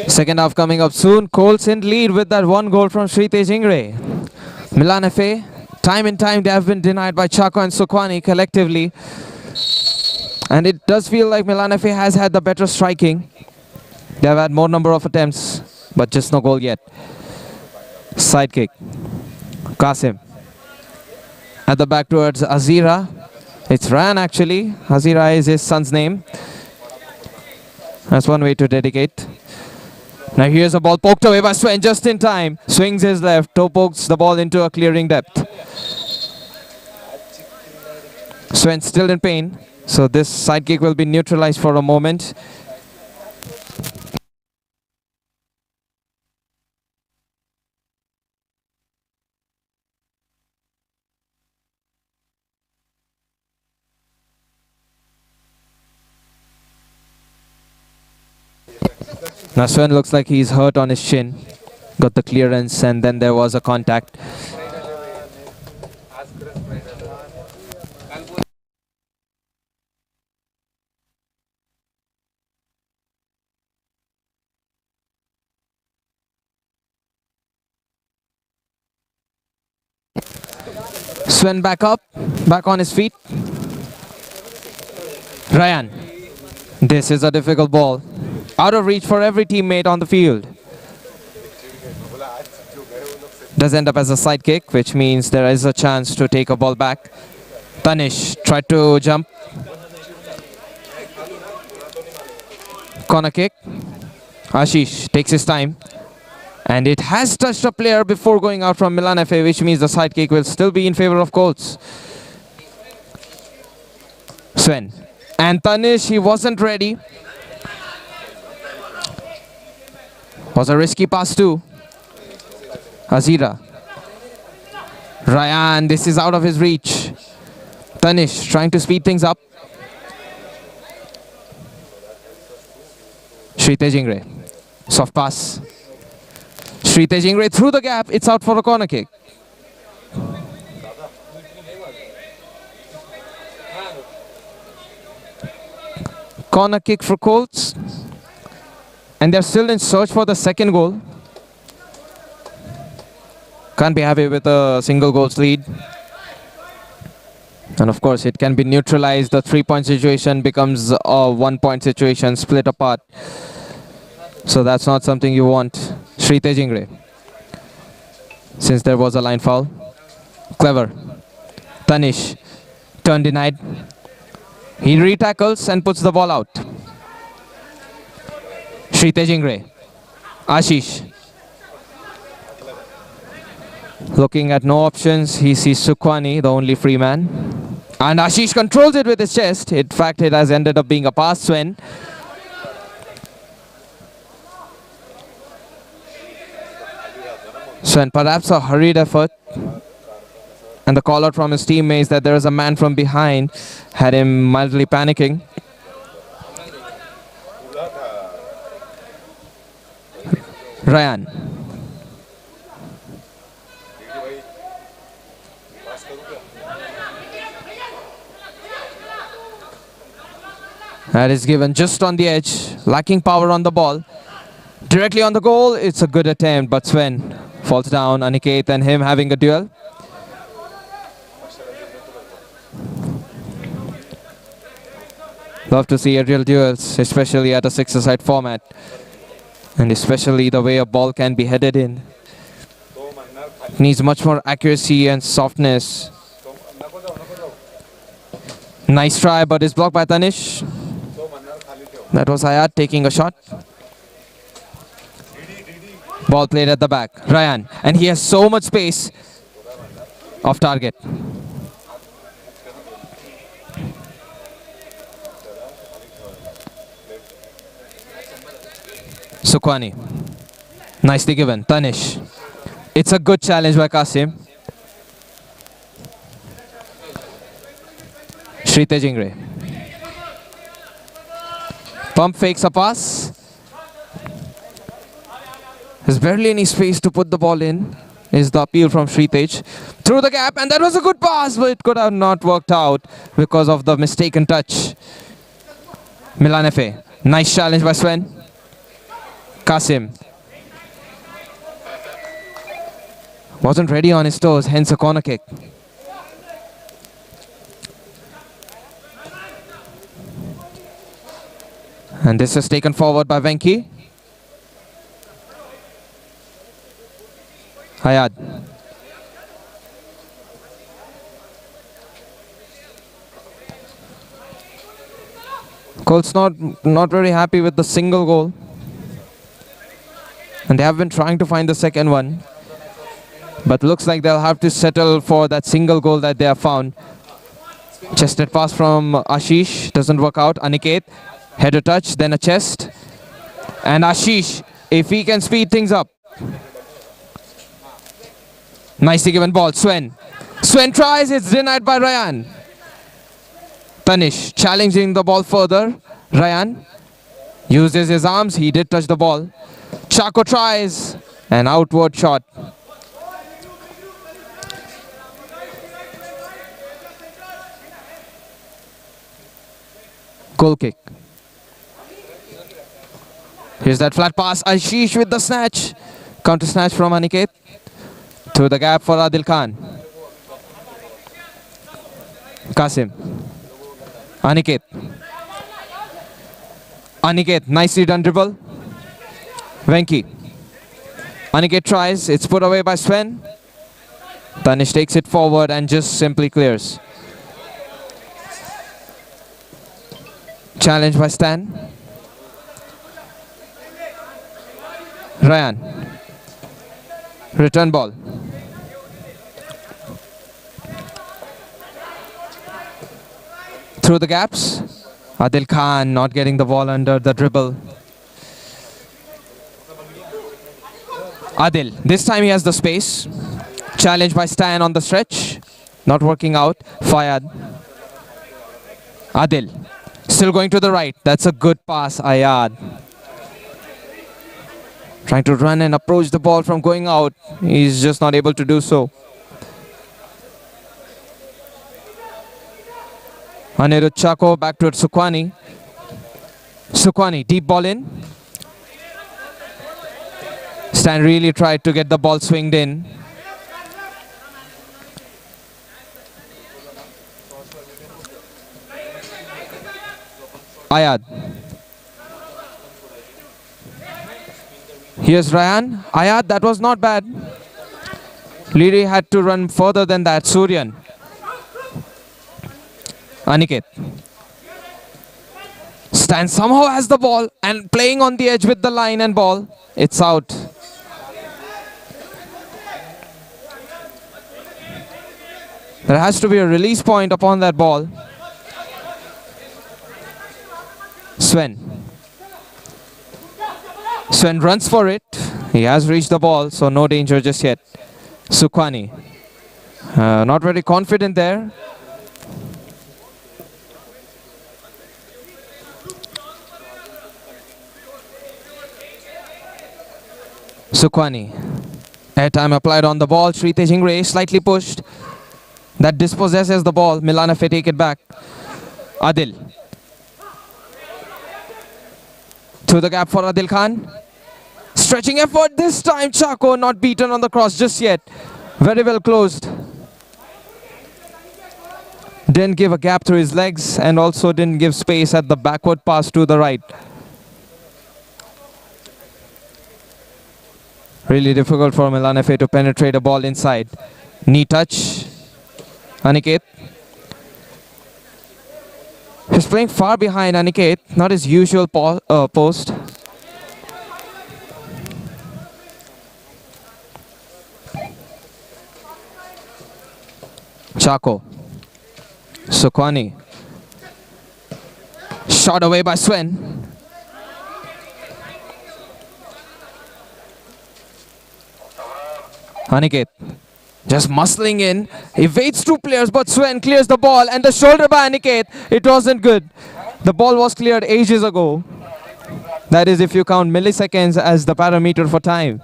Second half coming up soon. Colts in lead with that one goal from Shritesh Ingre. Milan FA, time and time they have been denied by Chaco and Sukhwani collectively. And it does feel like Milan FA has had the better striking. They have had more number of attempts, but just no goal yet. Side kick. Qasim. At the back towards Azira. It's Ryan actually. Hazira is his son's name. That's one way to dedicate. Now here's a ball poked away by Sven just in time. Swings his left, toe pokes the ball into a clearing depth. Sven still in pain, so this side kick will be neutralized for a moment. Now Sven looks like he's hurt on his shin. Got the clearance and then there was a contact. Sven back up, back on his feet. Ryan. This is a difficult ball. Out of reach for every teammate on the field. Does end up as a side kick, which means there is a chance to take a ball back. Tanish tried to jump. Corner kick. Ashish takes his time. And it has touched a player before going out from Milan FA, which means the side kick will still be in favor of Colts. Sven. And Tanish, he wasn't ready. Was a risky pass too. Hazira. Ryan, this is out of his reach. Tanish trying to speed things up. Sri Tejingre. Soft pass. Sri Tejingre through the gap. It's out for a corner kick. Corner kick for Colts. And they're still in search for the second goal. Can't be happy with a single goals lead. And of course it can be neutralized. The 3-point situation becomes a 1-point situation, split apart. So that's not something you want. Sri Tejingre. Since there was a line foul. Clever. Tanish. Turn denied. He re-tackles and puts the ball out. Sri Tejingre. Ashish. Looking at no options, he sees Sukhwani, the only free man. And Ashish controls it with his chest. In fact, it has ended up being a pass. Sven. Sven, perhaps a hurried effort. And the call out from his teammates that there is a man from behind had him mildly panicking. Ryan. That is given just on the edge, lacking power on the ball. Directly on the goal, it's a good attempt, but Sven falls down. Aniket and him having a duel. Love to see aerial duels, especially at a 6-a-side format. And especially the way a ball can be headed in. Needs much more accuracy and softness. Nice try, but it's blocked by Tanish. That was Hayat taking a shot. Ball played at the back. Ryan. And he has so much space. Off target. Sukhwani. Nicely given. Tanish. It's a good challenge by Qasim. Sri Tejingre. Pump fakes a pass. There's barely any space to put the ball in. Is the appeal from Sri Tej. Through the gap, and that was a good pass, but it could have not worked out because of the mistaken touch. Milan FA. Nice challenge by Sven. Qasim. Wasn't ready on his toes, hence a corner kick. And this is taken forward by Venki. Hayat. Colts not very happy with the single goal. And they have been trying to find the second one. But looks like they'll have to settle for that single goal that they have found. Chested pass from Ashish. Doesn't work out. Aniket. Header touch. Then a chest. And Ashish, if he can speed things up. Nicely given ball. Swen. Swen tries. It's denied by Ryan. Tanish challenging the ball further. Ryan uses his arms. He did touch the ball. Chaco tries. An outward shot. Goal kick. Here's that flat pass. Ashish with the snatch. Counter snatch from Aniket. Through the gap for Adil Khan. Qasim. Aniket. Aniket, nicely done dribble. Venki. Aniket tries. It's put away by Sven. Tanish takes it forward and just simply clears. Challenge by Stan. Ryan. Return ball. Through the gaps. Adil Khan not getting the ball under the dribble. Adil. This time he has the space. Challenge by Stan on the stretch. Not working out. Fayad. Adil. Still going to the right. That's a good pass. Ayad. Trying to run and approach the ball from going out. He's just not able to do so. Anirudh Chaco back to Sukwani. Sukwani, deep ball in. Stan really tried to get the ball swinged in. Ayad. Here's Ryan. Ayad, that was not bad. Leary had to run further than that. Suryan. Aniket. Stan somehow has the ball and playing on the edge with the line and ball. It's out. There has to be a release point upon that ball. Sven. Sven runs for it. He has reached the ball, so no danger just yet. Sukwani. Not very confident there. Sukwani. Airtime applied on the ball. Shritesh Ingre slightly pushed. That dispossesses the ball. Milan FC take it back. Adil. Through the gap for Adil Khan. Stretching effort this time. Chaco not beaten on the cross just yet. Very well closed. Didn't give a gap through his legs and also didn't give space at the backward pass to the right. Really difficult for Milan FC to penetrate a ball inside. Knee touch. Aniket. He's playing far behind Aniket, not his usual post. Chaco. Sukwani. Shot away by Sven. Aniket. Just muscling in. Evades two players, but Sven clears the ball and the shoulder by Aniket. It wasn't good. The ball was cleared ages ago. That is if you count milliseconds as the parameter for time.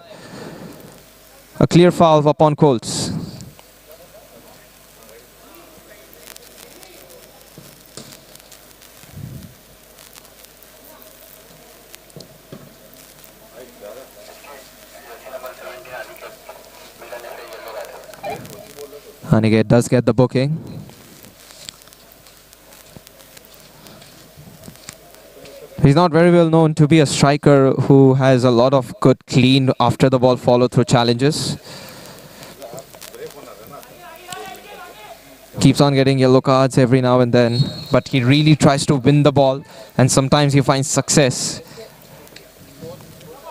A clear foul upon Colts. Aniket does get the booking. He's not very well known to be a striker who has a lot of good clean after the ball follow through challenges. Keeps on getting yellow cards every now and then, but he really tries to win the ball, and sometimes he finds success.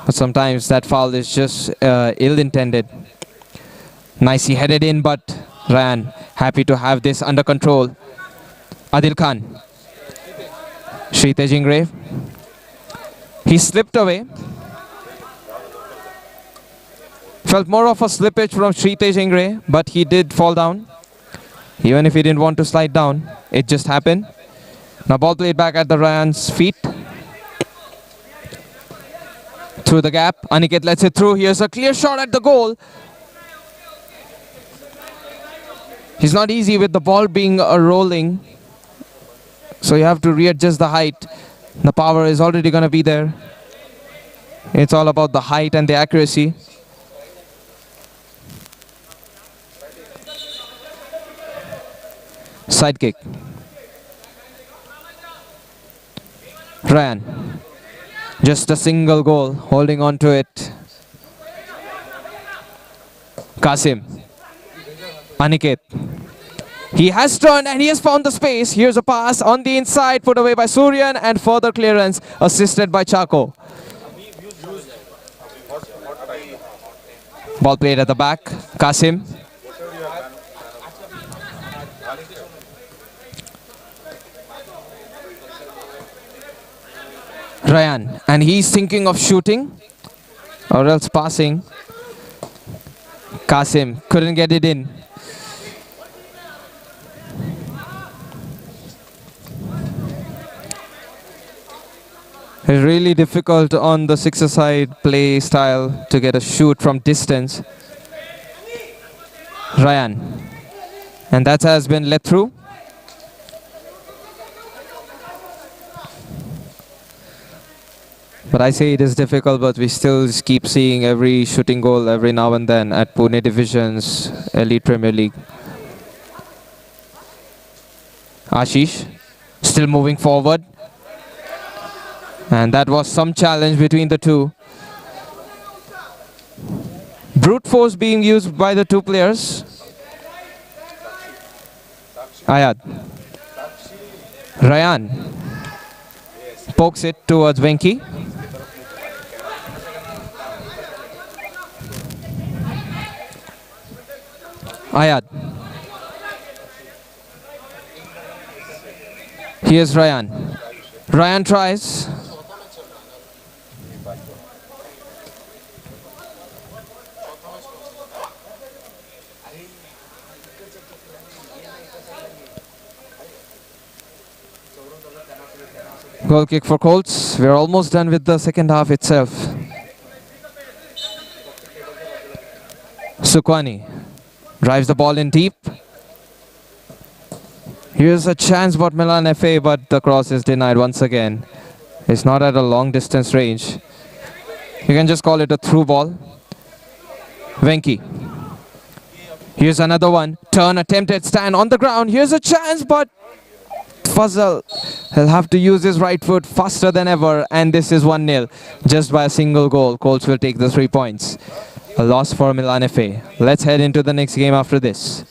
But sometimes that foul is just ill-intended. Nicely headed in, but Ryan happy to have this under control. Adil Khan. Shrite Jingre. He slipped away. Felt more of a slippage from Shrite Jingre, but he did fall down. Even if he didn't want to slide down, it just happened. Now ball played back at the Ryan's feet. Through the gap, Aniket lets it through. Here's a clear shot at the goal. He's not easy with the ball being rolling, so you have to readjust the height. The power is already going to be there. It's all about the height and the accuracy. Side kick. Ryan. Just a single goal, holding on to it. Kasim. Aniket. He has turned and he has found the space. Here's a pass on the inside, put away by Suryan, and further clearance assisted by Chako. Ball played at the back. Kasim. Ryan, and he's thinking of shooting or else passing. Kasim couldn't get it in. It's really difficult on the six-a-side play style to get a shoot from distance. Ryan, and that has been let through. But I say it is difficult, but we still keep seeing every shooting goal every now and then at Pune Divisions, Elite Premier League. Ashish, still moving forward. And that was some challenge between the two. Brute force being used by the two players. Ayad. Ryan pokes it towards Venki. Ayad. Here's Ryan. Ryan tries. Goal kick for Colts. We're almost done with the second half itself. Sukwani drives the ball in deep. Here's a chance for Milan FA, but the cross is denied once again. It's not at a long distance range. You can just call it a through ball. Venki. Here's another one. Turn, attempted stand on the ground. Here's a chance, but Fazal will have to use his right foot faster than ever, and this is 1-0. Just by a single goal, Colts will take the 3 points. A loss for Milan FA. Let's head into the next game after this.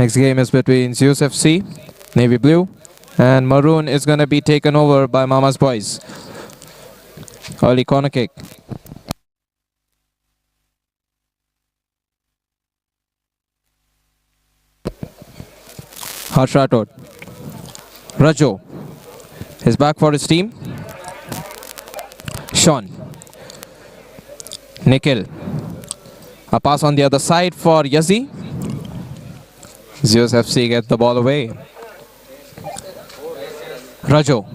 Next game is between Zeus FC, Navy Blue, and Maroon is going to be taken over by Mama's Boys. Early corner kick. Harsh Rathod. Rajo is back for his team. Sean. Nikhil. A pass on the other side for Yazi. Zeus FC gets the ball away. Rajo.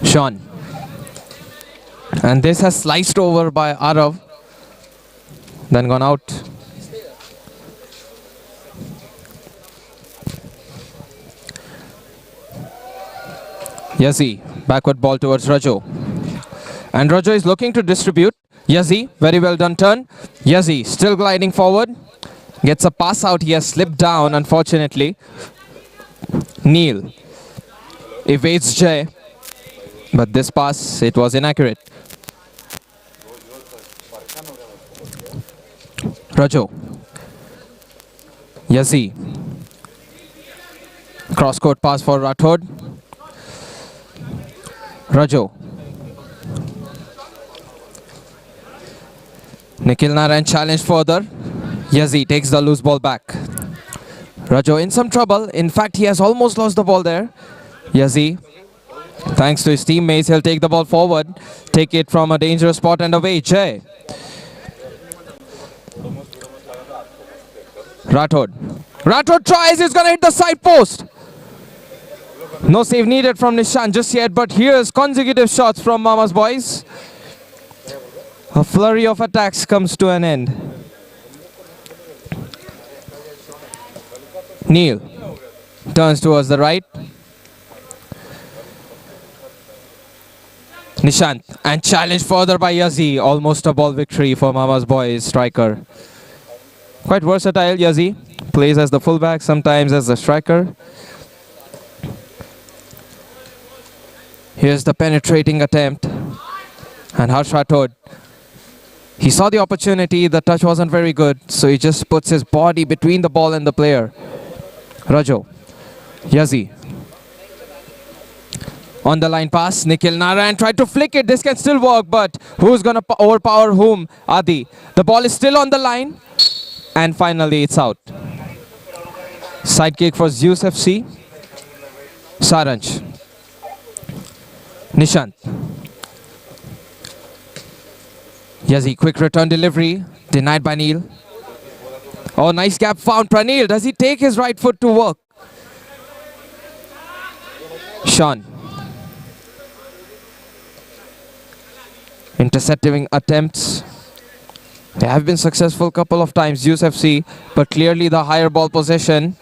Sean. And this has sliced over by Arav. Then gone out. Yazi. Backward ball towards Rajo. And Rajo is looking to distribute. Yazi, very well done turn. Yazi still gliding forward. Gets a pass out. He has slipped down, unfortunately. Neil evades Jay. But this pass, it was inaccurate. Rajo. Yazi. Cross-court pass for Rathod. Rajo. Nikhil Narayan challenged further. Yazi takes the loose ball back. Rajo in some trouble. In fact, he has almost lost the ball there. Yazi, thanks to his teammates, he'll take the ball forward. Take it from a dangerous spot and away. Jay. Rathod. Rathod tries. He's going to hit the side post. No save needed from Nishant just yet, but here's consecutive shots from Mama's Boys. A flurry of attacks comes to an end. Neil turns towards the right. Nishant, and challenged further by Yazi. Almost a ball victory for Mama's Boys striker. Quite versatile, Yazi. Plays as the fullback, sometimes as the striker. Here's the penetrating attempt. And Harsh Rathod. He saw the opportunity, the touch wasn't very good, so he just puts his body between the ball and the player. Rajo. Yazi. On the line pass, Nikhil Narayan tried to flick it. This can still work, but who's going to overpower whom? Adi. The ball is still on the line. And finally, it's out. Side kick for Zeus FC. Saranj. Nishant. Yazi, quick return delivery. Denied by Neil. Oh, nice gap found. Pranil, does he take his right foot to work? Sean. Intercepting attempts. They have been successful a couple of times, Zeus FC, but clearly the higher ball possession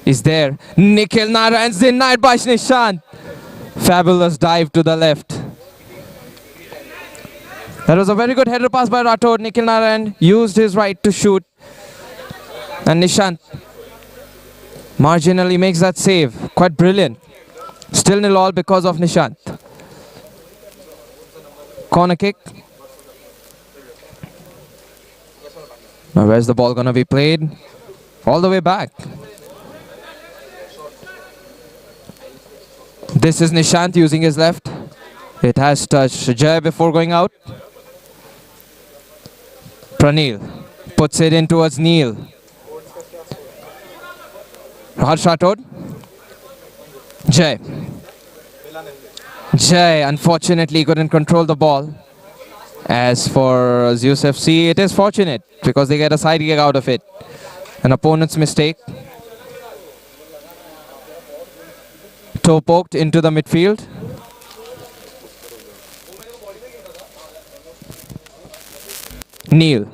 is there. Nikhil Narayan's denied by Nishant. Fabulous dive to the left. That was a very good header pass by Rathod. Nikhil Narayan used his right to shoot. And Nishant marginally makes that save. Quite brilliant. Still 0-all because of Nishant. Corner kick. Now where's the ball going to be played? All the way back. This is Nishant using his left. It has touched Jay before going out. Pranil puts it in towards Neil. Harsh Rathod. Jay. Jay unfortunately couldn't control the ball. As for Zeus FC, it is fortunate because they get a side kick out of it. An opponent's mistake. Toe poked into the midfield. Neil.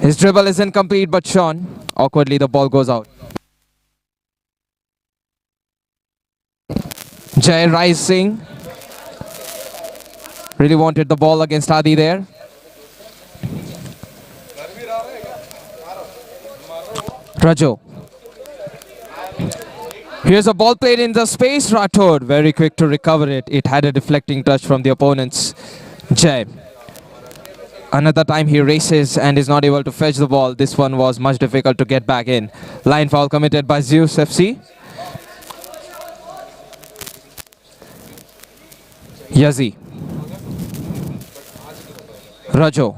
His dribble is incomplete, but Sean. Awkwardly, the ball goes out. Jay rising. Really wanted the ball against Adi there. Rajo. Here's a ball played in the space. Rathod very quick to recover it. It had a deflecting touch from the opponents. Jay. Another time he races and is not able to fetch the ball. This one was much difficult to get back in. Line foul committed by Zeus FC. Yazi. Rajo.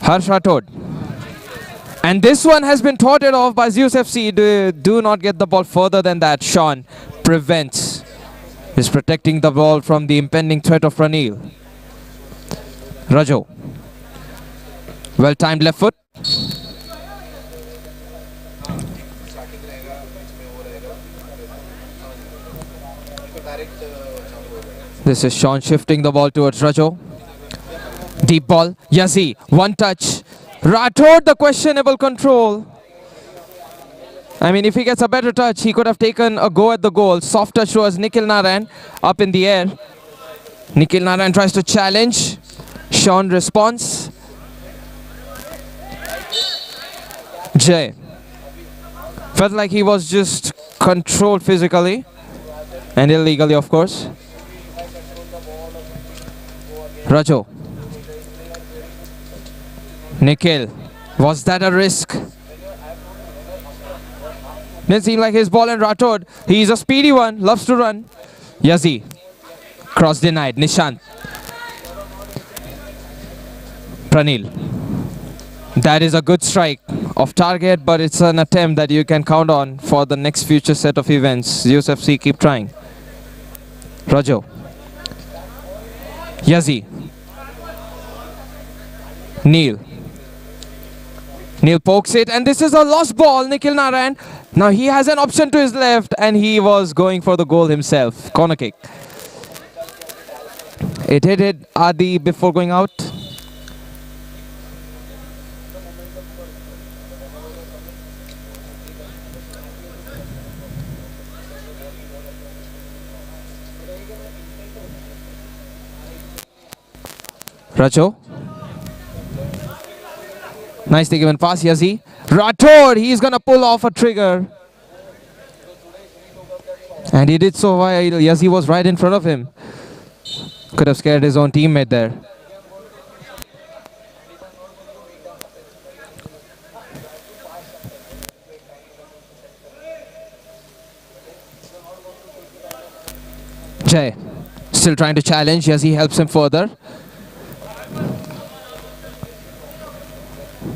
Harsh Rathod. And this one has been thwarted off by Zeus FC. Do not get the ball further than that. Sean prevents. Is protecting the ball from the impending threat of Pranil. Rajo. Well timed left foot. This is Sean shifting the ball towards Rajo. Deep ball. Yazi. One touch. Rathod, the questionable control. I mean, if he gets a better touch, he could have taken a go at the goal. Soft touch towards Nikhil Narayan. Up in the air. Nikhil Narayan tries to challenge. Sean responds. Jay. Felt like he was just controlled physically. And illegally, of course. Rajo. Nikhil. Was that a risk? Didn't seem like his ball and Rathod. He's a speedy one. Loves to run. Yazi. Cross denied. Nishant. Pranil. That is a good strike off target, but it's an attempt that you can count on for the next future set of events. Zeus FC keep trying. Rajo. Yazi. Neil. Neil pokes it, and this is a lost ball. Nikhil Narayan. Now he has an option to his left, and he was going for the goal himself. Corner kick. It hit Adi before going out. Rajo. Nicely given pass, Yazi. Rathod, he's gonna pull off a trigger. And he did so while Yazi was right in front of him. Could have scared his own teammate there. Jay, still trying to challenge. Yazi helps him further.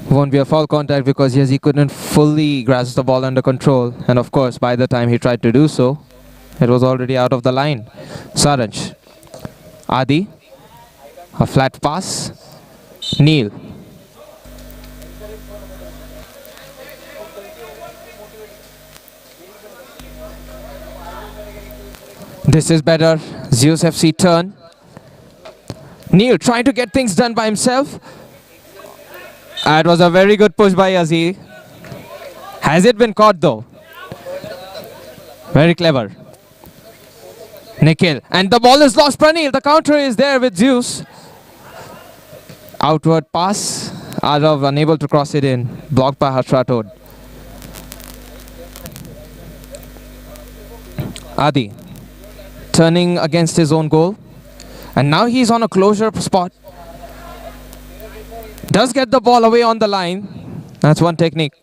Won't be a foul contact because Yazi couldn't fully grasp the ball under control. And of course, by the time he tried to do so, it was already out of the line. Saranj. Adi. A flat pass. Neil. This is better. Zeus FC turn. Neil trying to get things done by himself. It was a very good push by Yazi. Has it been caught though? Very clever. Nikhil. And the ball is lost. Pranil. The counter is there with Zeus. Outward pass. Arav unable to cross it in. Blocked by Harsh Rathod. Adi. Turning against his own goal. And now he's on a closure spot. Does get the ball away on the line. That's one technique.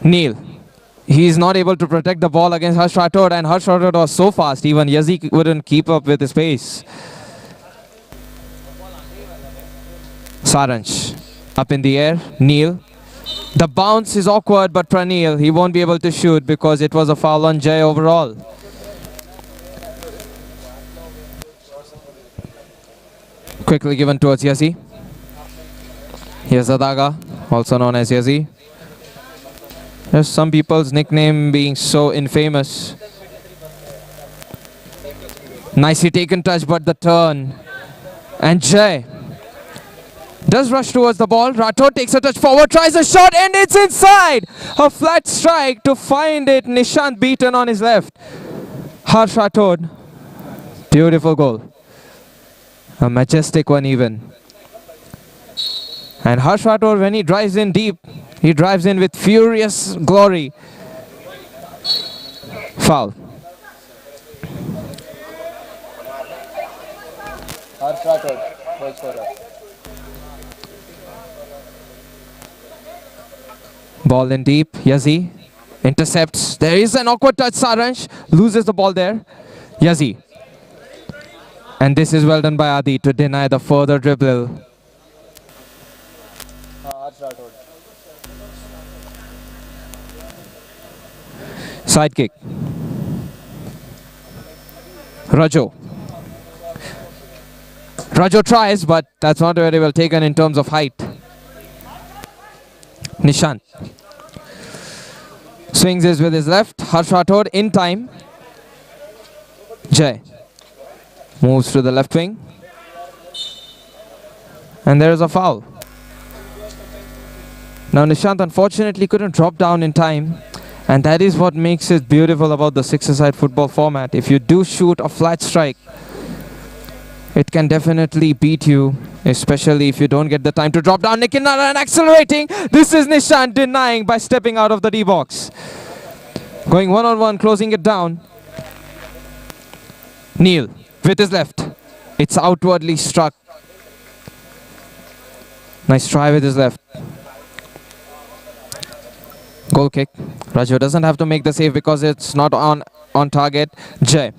Neil. He's not able to protect the ball against Harsh Rathod, and Harsh Rathod was so fast, even Yazi wouldn't keep up with his pace. Saranj. Up in the air. Neil. The bounce is awkward, but Pranil, he won't be able to shoot because it was a foul on Jay overall. Quickly given towards Yazi. Here's Adaga, also known as Yazi. There's some people's nickname being so infamous. Nicely taken touch, but the turn. And Jay does rush towards the ball. Rathod takes a touch forward, tries a shot, and it's inside! A flat strike to find it. Nishant beaten on his left. Harsh Rathod. Beautiful goal. A majestic one even. And Harsh Rathod, when he drives in deep, he drives in with furious glory. Foul. Rathod, goal scorer. Ball in deep. Yazi intercepts. There is an awkward touch. Saransh loses the ball there. Yazi. And this is well done by Adi to deny the further dribble. Harsh Rathod. Side kick. Rajo. Rajo tries, but that's not very well taken in terms of height. Nishant. Swings this with his left. Harsh Rathod in time. Jay. Moves to the left wing. And there is a foul. Now Nishant unfortunately couldn't drop down in time. And that is what makes it beautiful about the six-a-side football format. If you do shoot a flat strike, it can definitely beat you, especially if you don't get the time to drop down. Nikhil Narayan accelerating. This is Nishant denying by stepping out of the D-box. Going one-on-one, closing it down. Neil with his left. It's outwardly struck. Nice try with his left. Goal kick. Raju doesn't have to make the save because it's not on target. Jay.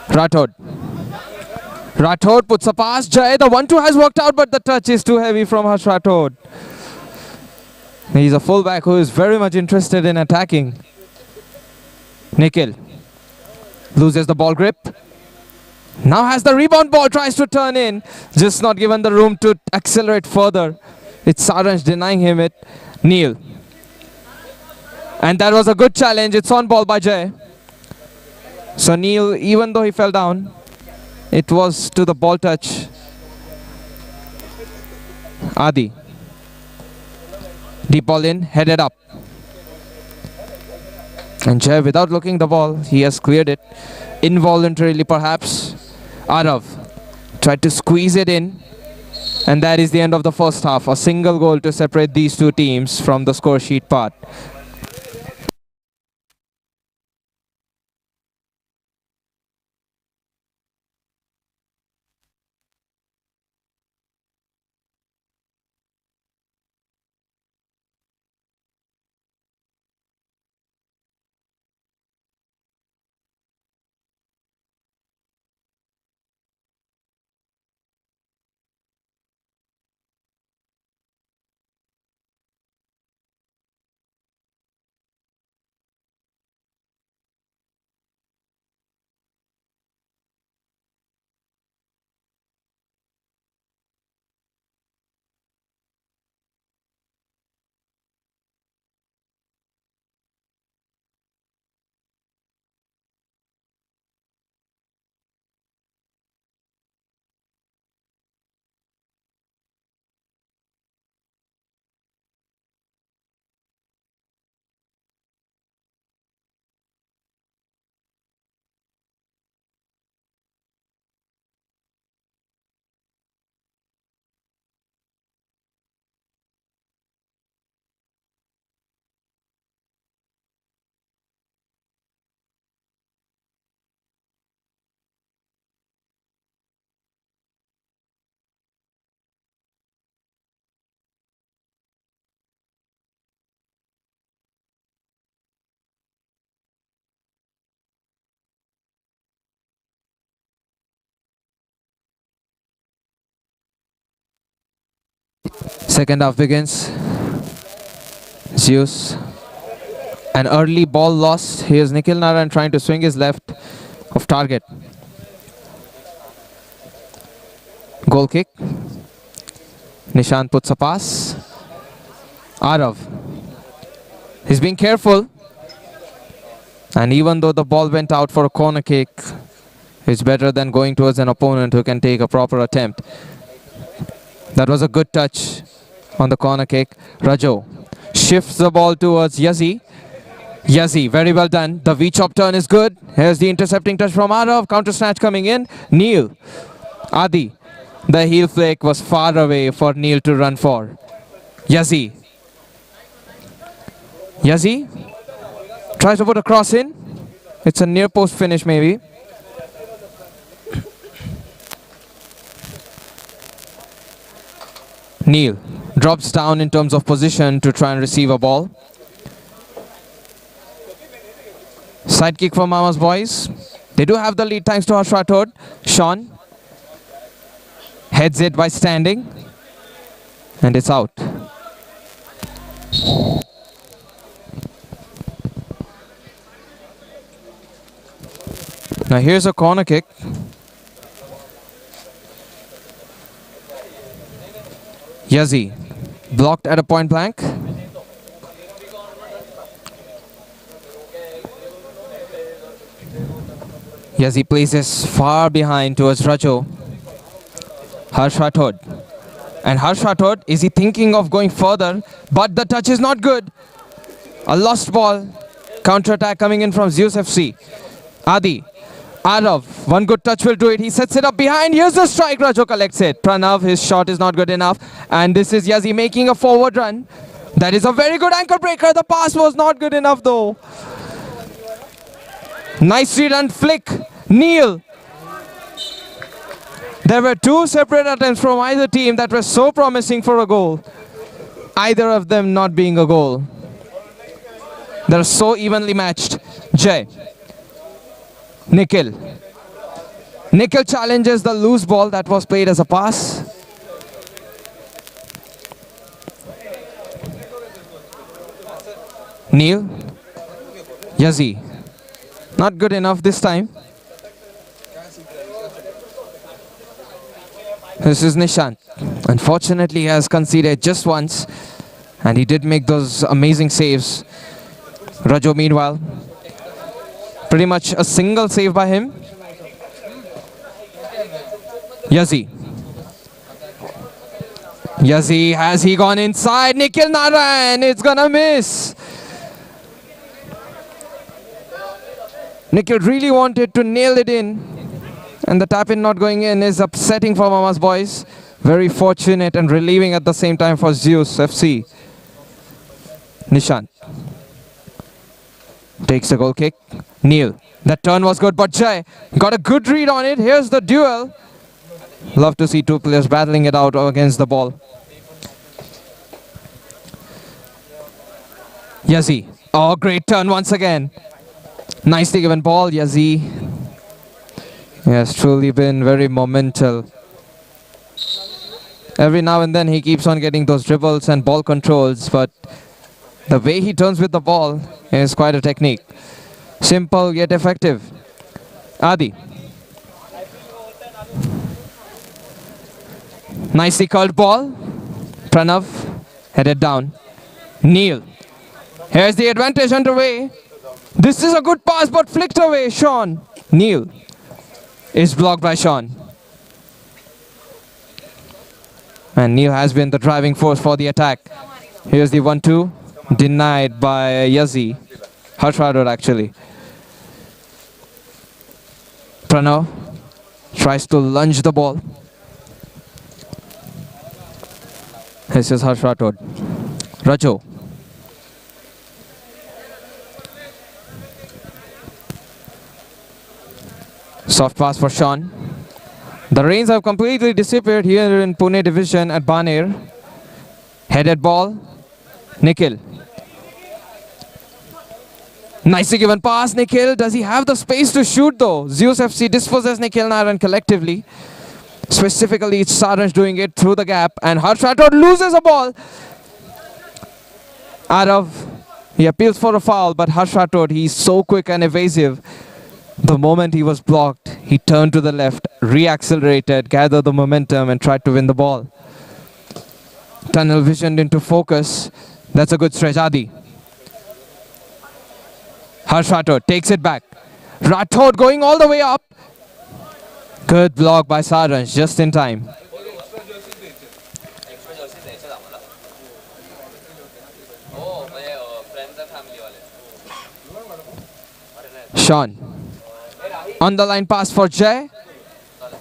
Rathod. Rathod puts a pass. Jay, the 1-2 has worked out, but the touch is too heavy from Harsh Rathod. He's a fullback who is very much interested in attacking. Nikhil loses the ball grip. Now has the rebound ball, tries to turn in. Just not given the room to accelerate further. It's Saransh denying him it. Neil. And that was a good challenge. It's on ball by Jay. So Neil, even though he fell down, it was to the ball touch. Adi. Deep ball in, headed up. And Jay, without looking the ball, he has cleared it. Involuntarily perhaps. Arav tried to squeeze it in. And that is the end of the first half. A single goal to separate these two teams from the score sheet part. Second half begins. Zeus. An early ball lost. Here's Nikhil Narayan trying to swing his left of target. Goal kick. Nishant puts a pass. Arav. He's being careful. And even though the ball went out for a corner kick, it's better than going towards an opponent who can take a proper attempt. That was a good touch on the corner kick. Rajo shifts the ball towards Yazi. Yazi, very well done. The V-chop turn is good. Here's the intercepting touch from Arav. Counter snatch coming in. Neil. Adi. The heel flick was far away for Neil to run for. Yazi. Yazi tries to put a cross in. It's a near post finish maybe. Neil drops down in terms of position to try and receive a ball. Side kick for Mama's boys. They do have the lead thanks to Harsh Rathod. Sean heads it by standing. And it's out. Now here's a corner kick. Yazzie blocked at a point blank. Yazzie places far behind towards Rajo. Harsh Rathod. And Harsh Rathod, is he thinking of going further? But the touch is not good. A lost ball. Counter-attack coming in from Zeus FC. Adi. Arav. One good touch will do it. He sets it up behind. Here's the strike. Rajo collects it. Pranav, his shot is not good enough. And this is Yazzie making a forward run. That is a very good ankle breaker. The pass was not good enough though. Nicely done flick. Neil. There were two separate attempts from either team that were so promising for a goal. Either of them not being a goal. They're so evenly matched. Jay. Nikhil. Nikhil challenges the loose ball that was played as a pass. Neil. Yazzie. Not good enough this time. This is Nishant. Unfortunately, he has conceded just once. And he did make those amazing saves. Rajo, meanwhile, pretty much a single save by him. Yazzie. Yazzie, has he gone inside? Nikhil Narayan, it's gonna miss. Nikhil really wanted to nail it in. And the tap-in not going in is upsetting for Mama's boys. Very fortunate and relieving at the same time for Zeus FC. Nishant takes the goal kick. Neil. That turn was good, but Jai got a good read on it. Here's the duel. Love to see two players battling it out against the ball. Yazzie. Oh, great turn once again. Nicely given ball, Yazzie. He has truly been very momental. Every now and then he keeps on getting those dribbles and ball controls, but the way he turns with the ball is quite a technique. Simple yet effective. Adi. Nicely curled ball. Pranav headed down. Neil. Here's the advantage underway. This is a good pass but flicked away. Sean. Neil is blocked by Sean. And Neil has been the driving force for the attack. Here's the 1-2. Denied by Yazzie. Harsh Rathod actually. Pranav tries to lunge the ball. This is Harsh Rathod. Rajo. Soft pass for Sean. The rains have completely disappeared here in Pune division at Baner. Headed ball. Nikhil. Nicely given pass, Nikhil. Does he have the space to shoot though? Zeus FC dispossess Nikhil Narayan collectively. Specifically, it's Saranj doing it through the gap. And Harsh Rathod loses a ball. Arav, he appeals for a foul, but Harsh Rathod, he's so quick and evasive. The moment he was blocked, he turned to the left, re-accelerated, gathered the momentum and tried to win the ball. Tunnel visioned into focus. That's a good stretch. Adi. Harsh Rathod takes it back. Rathod going all the way up. Good block by Saranj, just in time. Sean. On the line pass for Jay.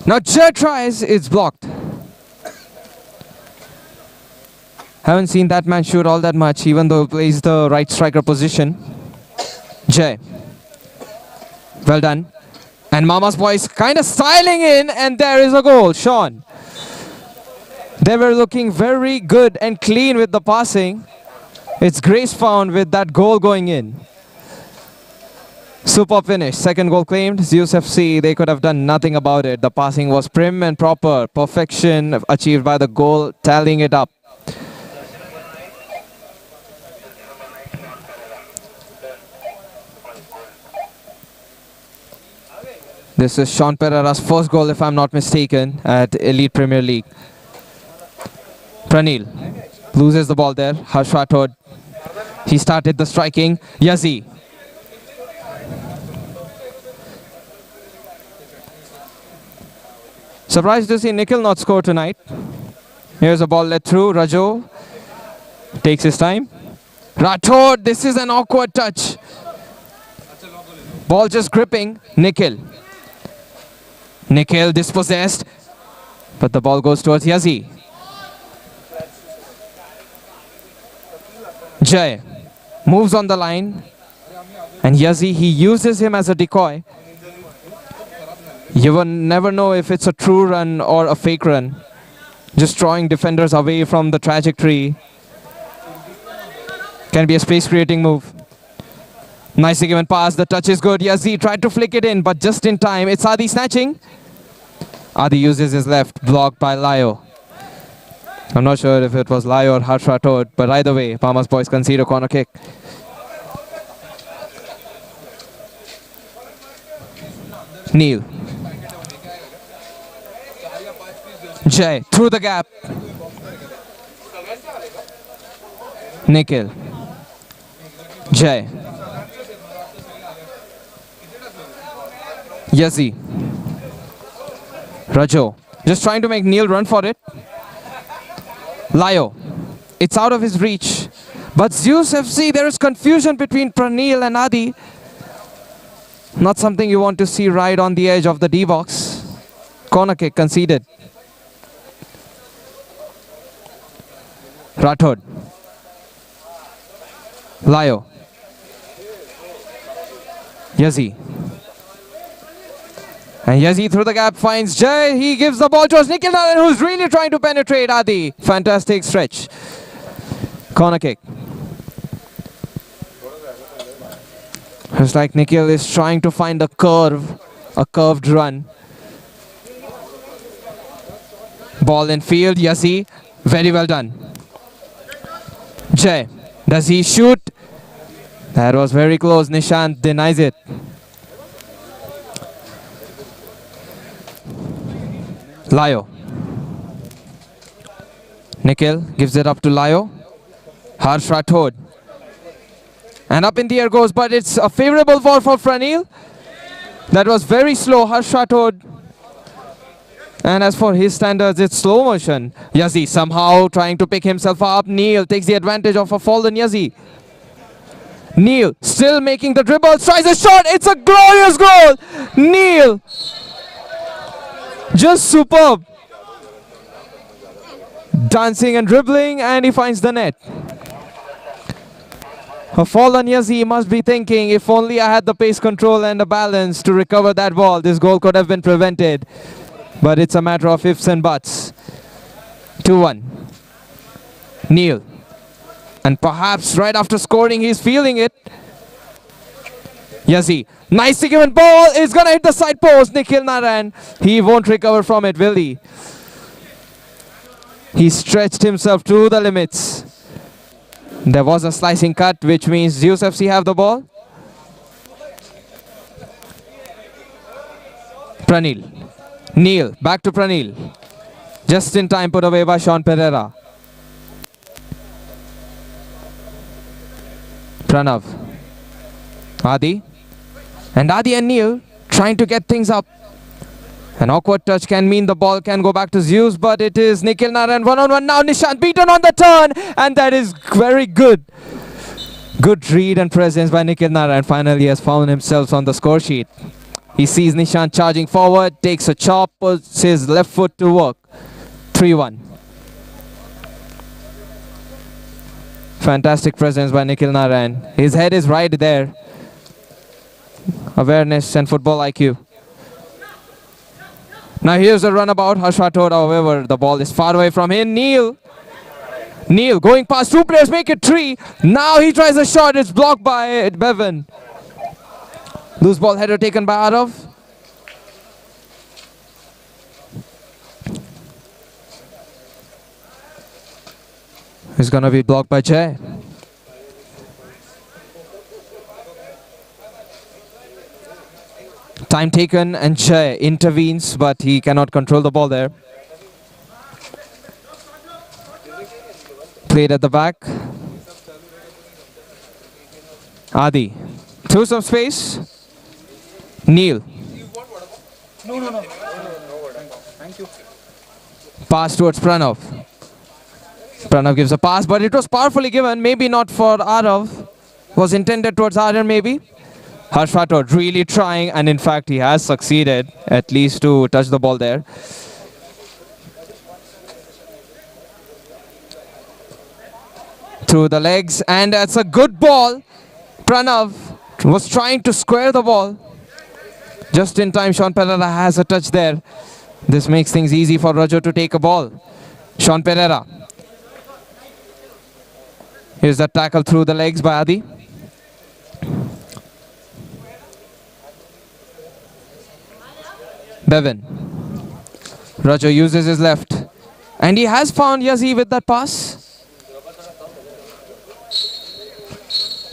Now Jay tries, it's blocked. Haven't seen that man shoot all that much, even though he plays the right striker position. Jay. Well done. And Mama's boys kind of styling in, and there is a goal. Sean. They were looking very good and clean with the passing. It's grace found with that goal going in. Super finish. Second goal claimed. Zeus FC, they could have done nothing about it. The passing was prim and proper. Perfection achieved by the goal, tallying it up. This is Sean Pereira's first goal, if I'm not mistaken, at Elite Premier League. Pranil loses the ball there. Harsh Rathod. He started the striking. Yazi. Surprised to see Nikhil not score tonight. Here's a ball let through. Rajo takes his time. Rathod, this is an awkward touch. Ball just gripping. Nikhil. Nikhil dispossessed. But the ball goes towards Yazi. Jay moves on the line. And Yazi, he uses him as a decoy. You will never know if it's a true run or a fake run. Just drawing defenders away from the trajectory. Can be a space creating move. Nicely given pass. The touch is good. Yazi tried to flick it in, but just in time. It's Adi snatching. Adi uses his left, blocked by Layo. I'm not sure if it was Layo or Harsh Rathod, but either way, Palmer's boys concede a corner kick. Neil. Jay through the gap. Nikhil. Jay. Yazi. Rajo. Just trying to make Neil run for it. Layo. It's out of his reach. But Zeus FC, there is confusion between Pranil and Adi. Not something you want to see right on the edge of the D-box. Corner kick conceded. Rathod. Layo. Yazi. And Yazi through the gap finds Jay. He gives the ball towards Nikhil Naran, who's really trying to penetrate Adi. Fantastic stretch. Corner kick. It's like Nikhil is trying to find a curve, a curved run. Ball in field. Yazi. Very well done. Jay. Does he shoot? That was very close. Nishant denies it. Layo. Nikhil gives it up to Layo. Harsh Rathod. And up in the air goes, but it's a favorable ball for Pranil. That was very slow. Harsh Rathod. And as for his standards, it's slow motion. Yazi somehow trying to pick himself up. Neil takes the advantage of a fallen Yazi. Neil still making the dribble. Tries a shot. It's a glorious goal. Neil. Just superb. Dancing and dribbling, and he finds the net. A fallen Yazi must be thinking, if only I had the pace control and the balance to recover that ball, this goal could have been prevented. But it's a matter of ifs and buts. 2-1. Neil. And perhaps right after scoring, he's feeling it. Yazi. Nicely given ball. Is going to hit the side post. Nikhil Naran. He won't recover from it, will he? He stretched himself to the limits. There was a slicing cut, which means Zeus FC have the ball. Pranil. Neil, back to Pranil. Just in time, put away by Sean Pereira. Pranav. Adi. And Adi and Neil trying to get things up. An awkward touch can mean the ball can go back to Zeus, but it is Nikhil Naran one-on-one now. Nishant beaten on the turn, and that is very good. Good read and presence by Nikhil Naran. Finally has found himself on the score sheet. He sees Nishant charging forward, takes a chop, puts his left foot to work. 3-1. Fantastic presence by Nikhil Naran. His head is right there. awareness and football IQ. Now here's a runabout. Harshvator, however, the ball is far away from him. Neil going past two players, make it three. Now he tries a shot. It's blocked by Bevan. Loose ball header taken by Arav. It's going to be blocked by Jay. Time taken and Jay intervenes, but he cannot control the ball there. Played at the back. Adi. Through some space. Neil. No. Thank you. Pass towards Pranav. Pranav gives a pass, but it was powerfully given. Maybe not for Arav. Was intended towards Aryan maybe. Harshvator really trying, and in fact he has succeeded at least to touch the ball there. Through the legs, and that's a good ball. Pranav was trying to square the ball. Just in time, Sean Pereira has a touch there. This makes things easy for Rajo to take a ball. Sean Pereira. Here's the tackle through the legs by Adi. Bevan. Rajo uses his left. And he has found Yazi with that pass.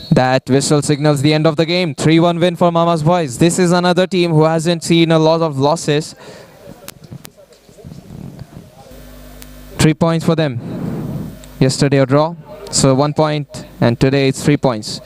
That whistle signals the end of the game. 3-1 win for Mama's Boys. This is another team who hasn't seen a lot of losses. 3 points for them. Yesterday a draw. So 1 point, and today it's 3 points.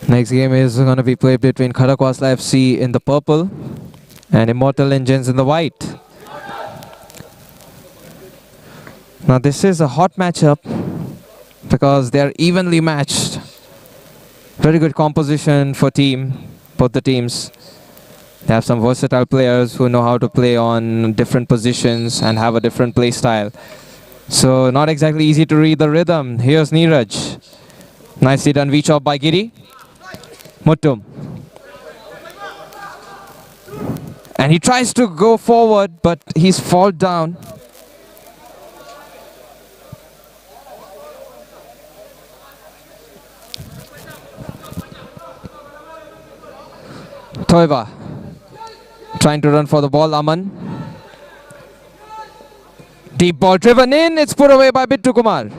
Next game is going to be played between Karakas FC in the purple and Immortal Engines in the white. Now this is a hot matchup because they are evenly matched. Very good composition for both the teams. They have some versatile players who know how to play on different positions and have a different play style. So not exactly easy to read the rhythm. Here's Neeraj. Nicely done reach off by Giri. Muttum. And he tries to go forward, but he's fall down. Toiva trying to run for the ball. Aman. Deep ball driven in. It's put away by Bittu Kumar.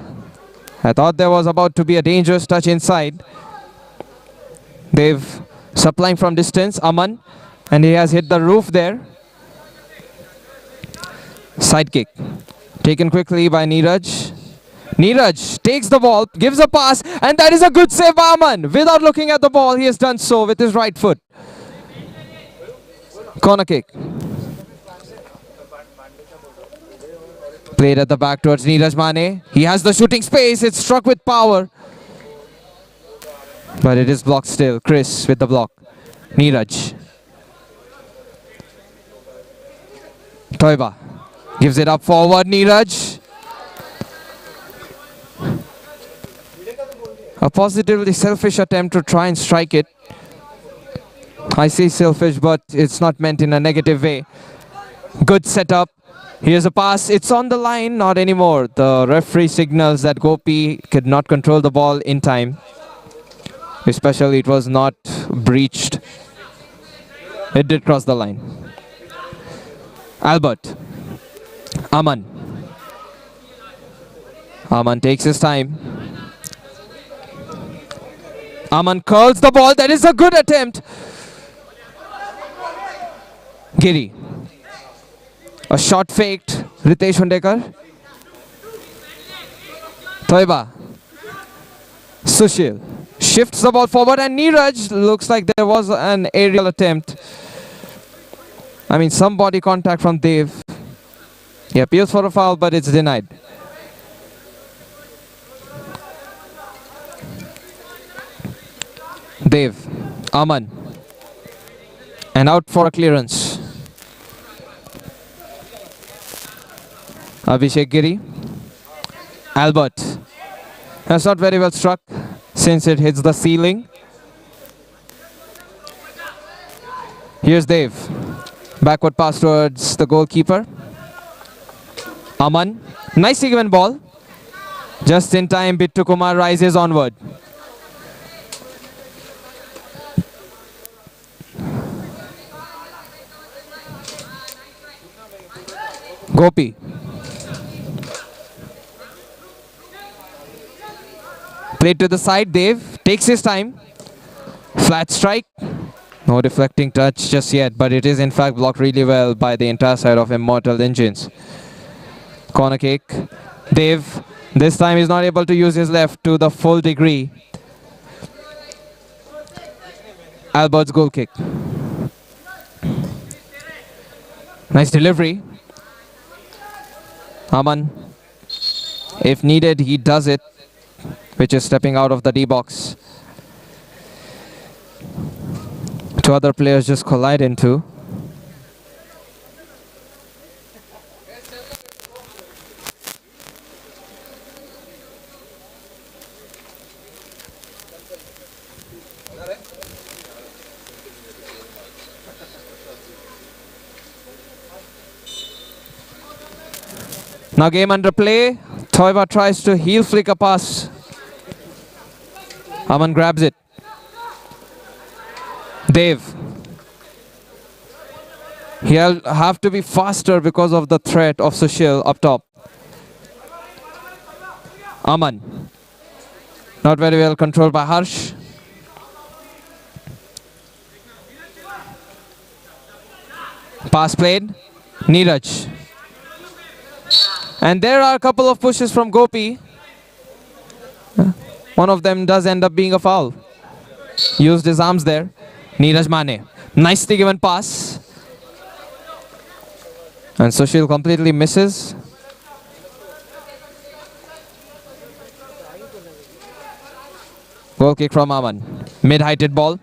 I thought there was about to be a dangerous touch inside. They've supplying from distance, Aman, and he has hit the roof there. Side kick. Taken quickly by Neeraj. Neeraj takes the ball, gives a pass, and that is a good save by Aman. Without looking at the ball, he has done so with his right foot. Corner kick. Played at the back towards Neeraj Mane. He has the shooting space. It's struck with power. But it is blocked still. Chris with the block. Neeraj. Toiba gives it up forward. Neeraj. A positively selfish attempt to try and strike it. I say selfish, but it's not meant in a negative way. Good setup. Here's a pass. It's on the line. Not anymore. The referee signals that Gopi could not control the ball in time. Especially it was not breached. It did cross the line. Albert. Aman. Aman takes his time. Aman curls the ball. That is a good attempt. Giri. A shot faked. Ritesh Hundekar. Toiba. Sushil. Shifts the ball forward and Neeraj looks like there was an aerial attempt. I mean, some body contact from Dev. He appeals for a foul, but it's denied. Dev. Aman. And out for a clearance. Abhishek Giri. Albert. That's not very well struck since it hits the ceiling. Here's Dev. Backward pass towards the goalkeeper. Aman. Nicely given ball. Just in time, Bittu Kumar rises onward. Gopi. Played to the side. Dev takes his time. Flat strike. No deflecting touch just yet, but it is in fact blocked really well by the entire side of Immortal Engines. Corner kick. Dev this time is not able to use his left to the full degree. Albert's goal kick. Nice delivery. Aman, if needed, he does it, which is stepping out of the D box. Two other players just collide into. Now game under play. Toiva tries to heel flick a pass. Aman grabs it. Dev. He'll have to be faster because of the threat of Sushil up top. Aman. Not very well controlled by Harsh. Pass played. Neeraj. And there are a couple of pushes from Gopi. One of them does end up being a foul. Used his arms there. Neeraj Mane. Nicely given pass. And Sushil completely misses. Goal kick from Aman. Mid-heighted ball.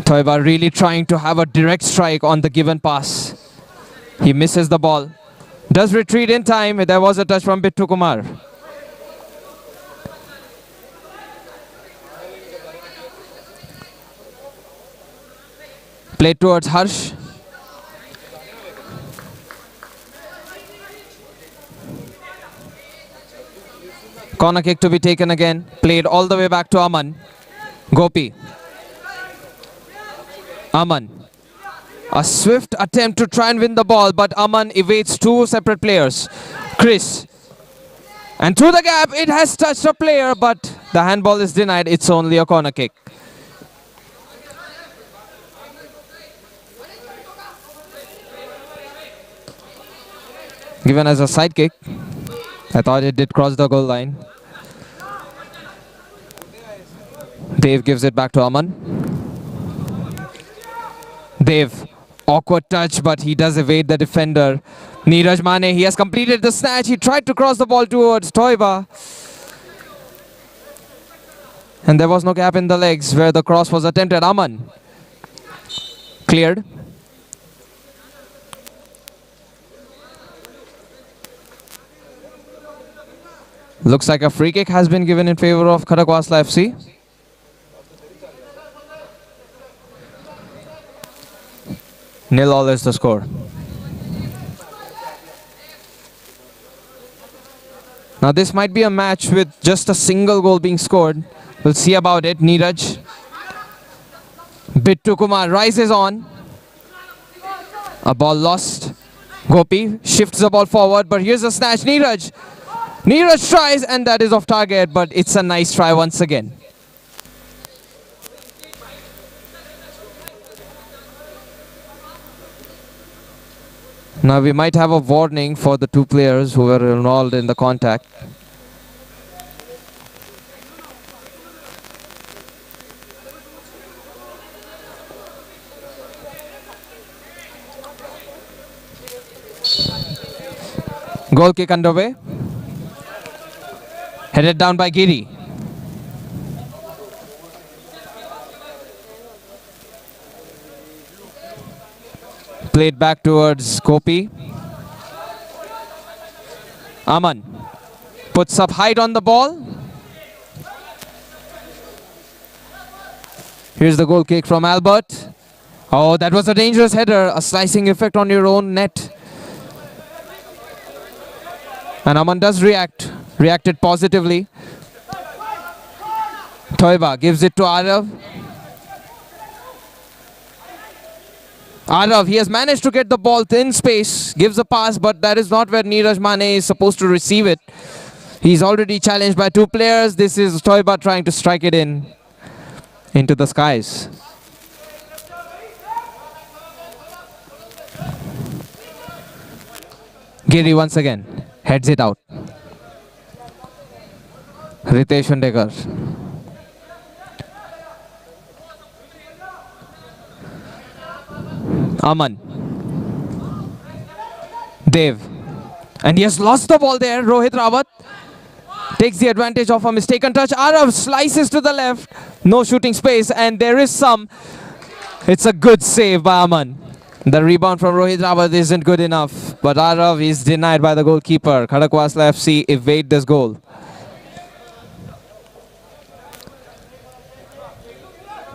Toiba really trying to have a direct strike on the given pass. He misses the ball. Does retreat in time. There was a touch from Bittu Kumar. Played towards Harsh. Corner kick to be taken again. Played all the way back to Aman. Gopi. Aman. A swift attempt to try and win the ball, but Aman evades two separate players. Chris. And through the gap, it has touched a player, but the handball is denied. It's only a corner kick. Given as a side kick. I thought it did cross the goal line. Dev gives it back to Aman. Dev, awkward touch, but he does evade the defender. Neeraj Mane, he has completed the snatch. He tried to cross the ball towards Toiba. And there was no gap in the legs where the cross was attempted. Aman. Cleared. Looks like a free kick has been given in favor of Karakas FC. Nil all is the score. Now this might be a match with just a single goal being scored. We'll see about it. Neeraj. Bittu Kumar rises on. A ball lost. Gopi shifts the ball forward, but here's a snatch. Neeraj. Neeraj tries, and that is off target, but it's a nice try once again. Now we might have a warning for the two players who were involved in the contact. Goal kick underway. Headed down by Giri. Played back towards Gopi. Aman puts up height on the ball. Here's the goal kick from Albert. Oh, that was a dangerous header. A slicing effect on your own net. And Aman does reacted positively. Toiba gives it to Arav. Arav, he has managed to get the ball thin space, gives a pass, but that is not where Neeraj Mane is supposed to receive it. He's already challenged by two players. This is Toiba trying to strike it into the skies. Giri once again heads it out. Ritesh Undekar. Aman. Dev. And he has lost the ball there. Rohit Rawat takes the advantage of a mistaken touch. Arav slices to the left. No shooting space, and there is some. It's a good save by Aman. The rebound from Rohit Rawat isn't good enough, but Arav is denied by the goalkeeper. Karakas FC evade this goal.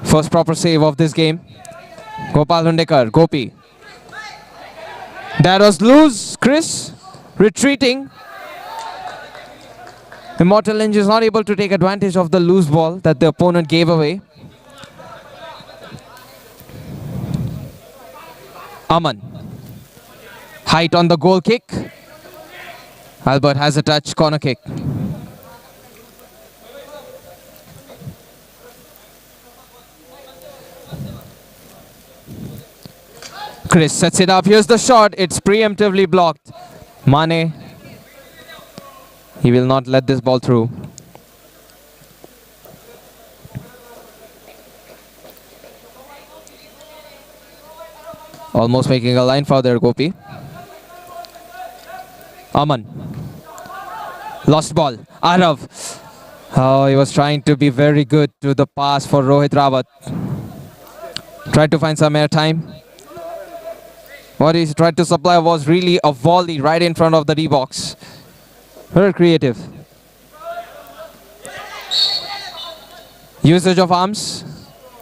First proper save of this game. Gopal Hundekar, Gopi. That was loose. Chris retreating. Immortal Lynch is not able to take advantage of the loose ball that the opponent gave away. Aman. Height on the goal kick. Albert has a touch, corner kick. Chris sets it up. Here's the shot. It's preemptively blocked. Mane. He will not let this ball through. Almost making a line foul there, Gopi. Aman. Lost ball. Arav. Oh, he was trying to be very good to the pass for Rohit Rawat. Tried to find some air time. What he tried to supply was really a volley right in front of the D-box. Very creative. Usage of arms.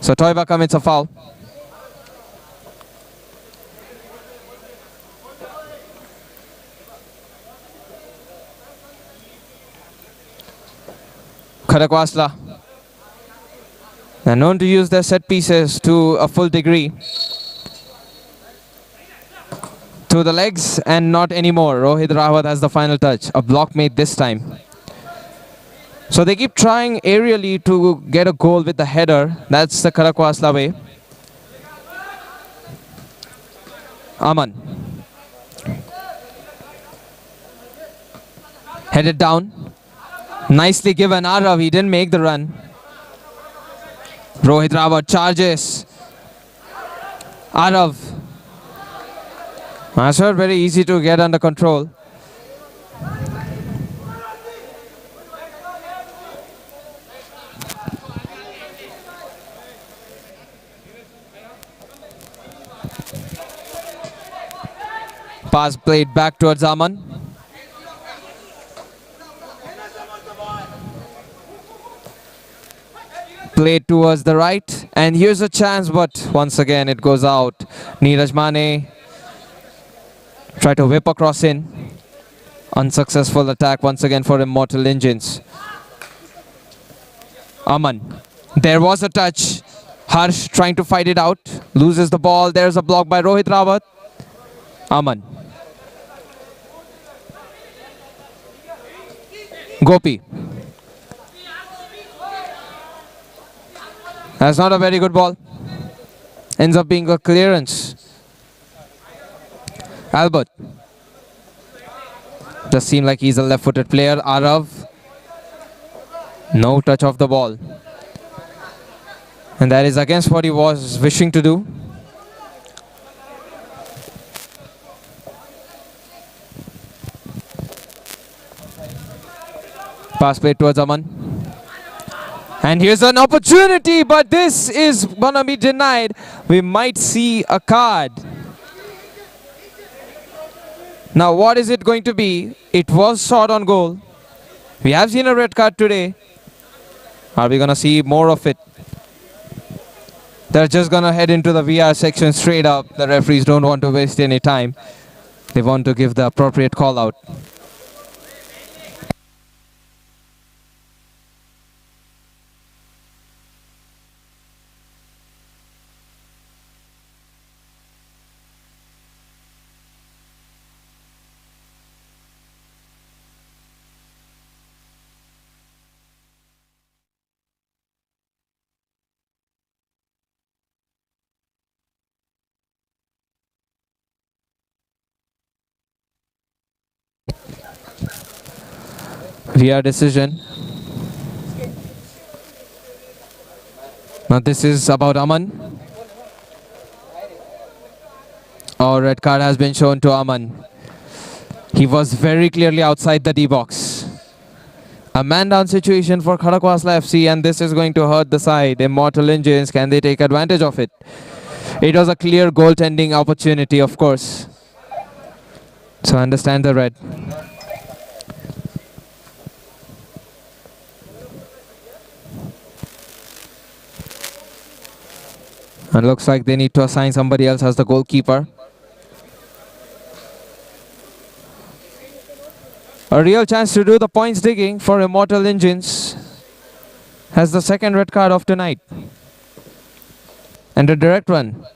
So Toiba commits a foul. Karakwasla. They're known to use their set pieces to a full degree. To the legs and not anymore. Rohit Rawat has the final touch. A block made this time. So they keep trying aerially to get a goal with the header. That's the Karakas way. Aman. Headed down. Nicely given. Arav, he didn't make the run. Rohit Rawat charges. Arav. That's not very easy to get under control. Pass played back towards Aman. Played towards the right. And here's a chance, but once again it goes out. Neeraj Mane try to whip across in. Unsuccessful attack once again for Immortal Engines. Aman. There was a touch. Harsh trying to fight it out. Loses the ball. There's a block by Rohit Rawat. Aman. Gopi. That's not a very good ball. Ends up being a clearance. Albert. Does seem like he's a left-footed player. Arav. No touch of the ball. And that is against what he was wishing to do. Pass played towards Aman. And here's an opportunity, but this is gonna be denied. We might see a card. Now what is it going to be? It was shot on goal. We have seen a red card today. Are we gonna see more of it? They're just gonna head into the VR section straight up. The referees don't want to waste any time. They want to give the appropriate call out. VR decision. Now this is about Aman. Our red card has been shown to Aman. He was very clearly outside the D box. A man down situation for Karakas FC, and this is going to hurt the side. Immortal Engines, can they take advantage of it? It was a clear goaltending opportunity, of course. So understand the red. And looks like they need to assign somebody else as the goalkeeper. A real chance to do the points digging for Immortal Engines. Has the second red card of tonight. And a direct run.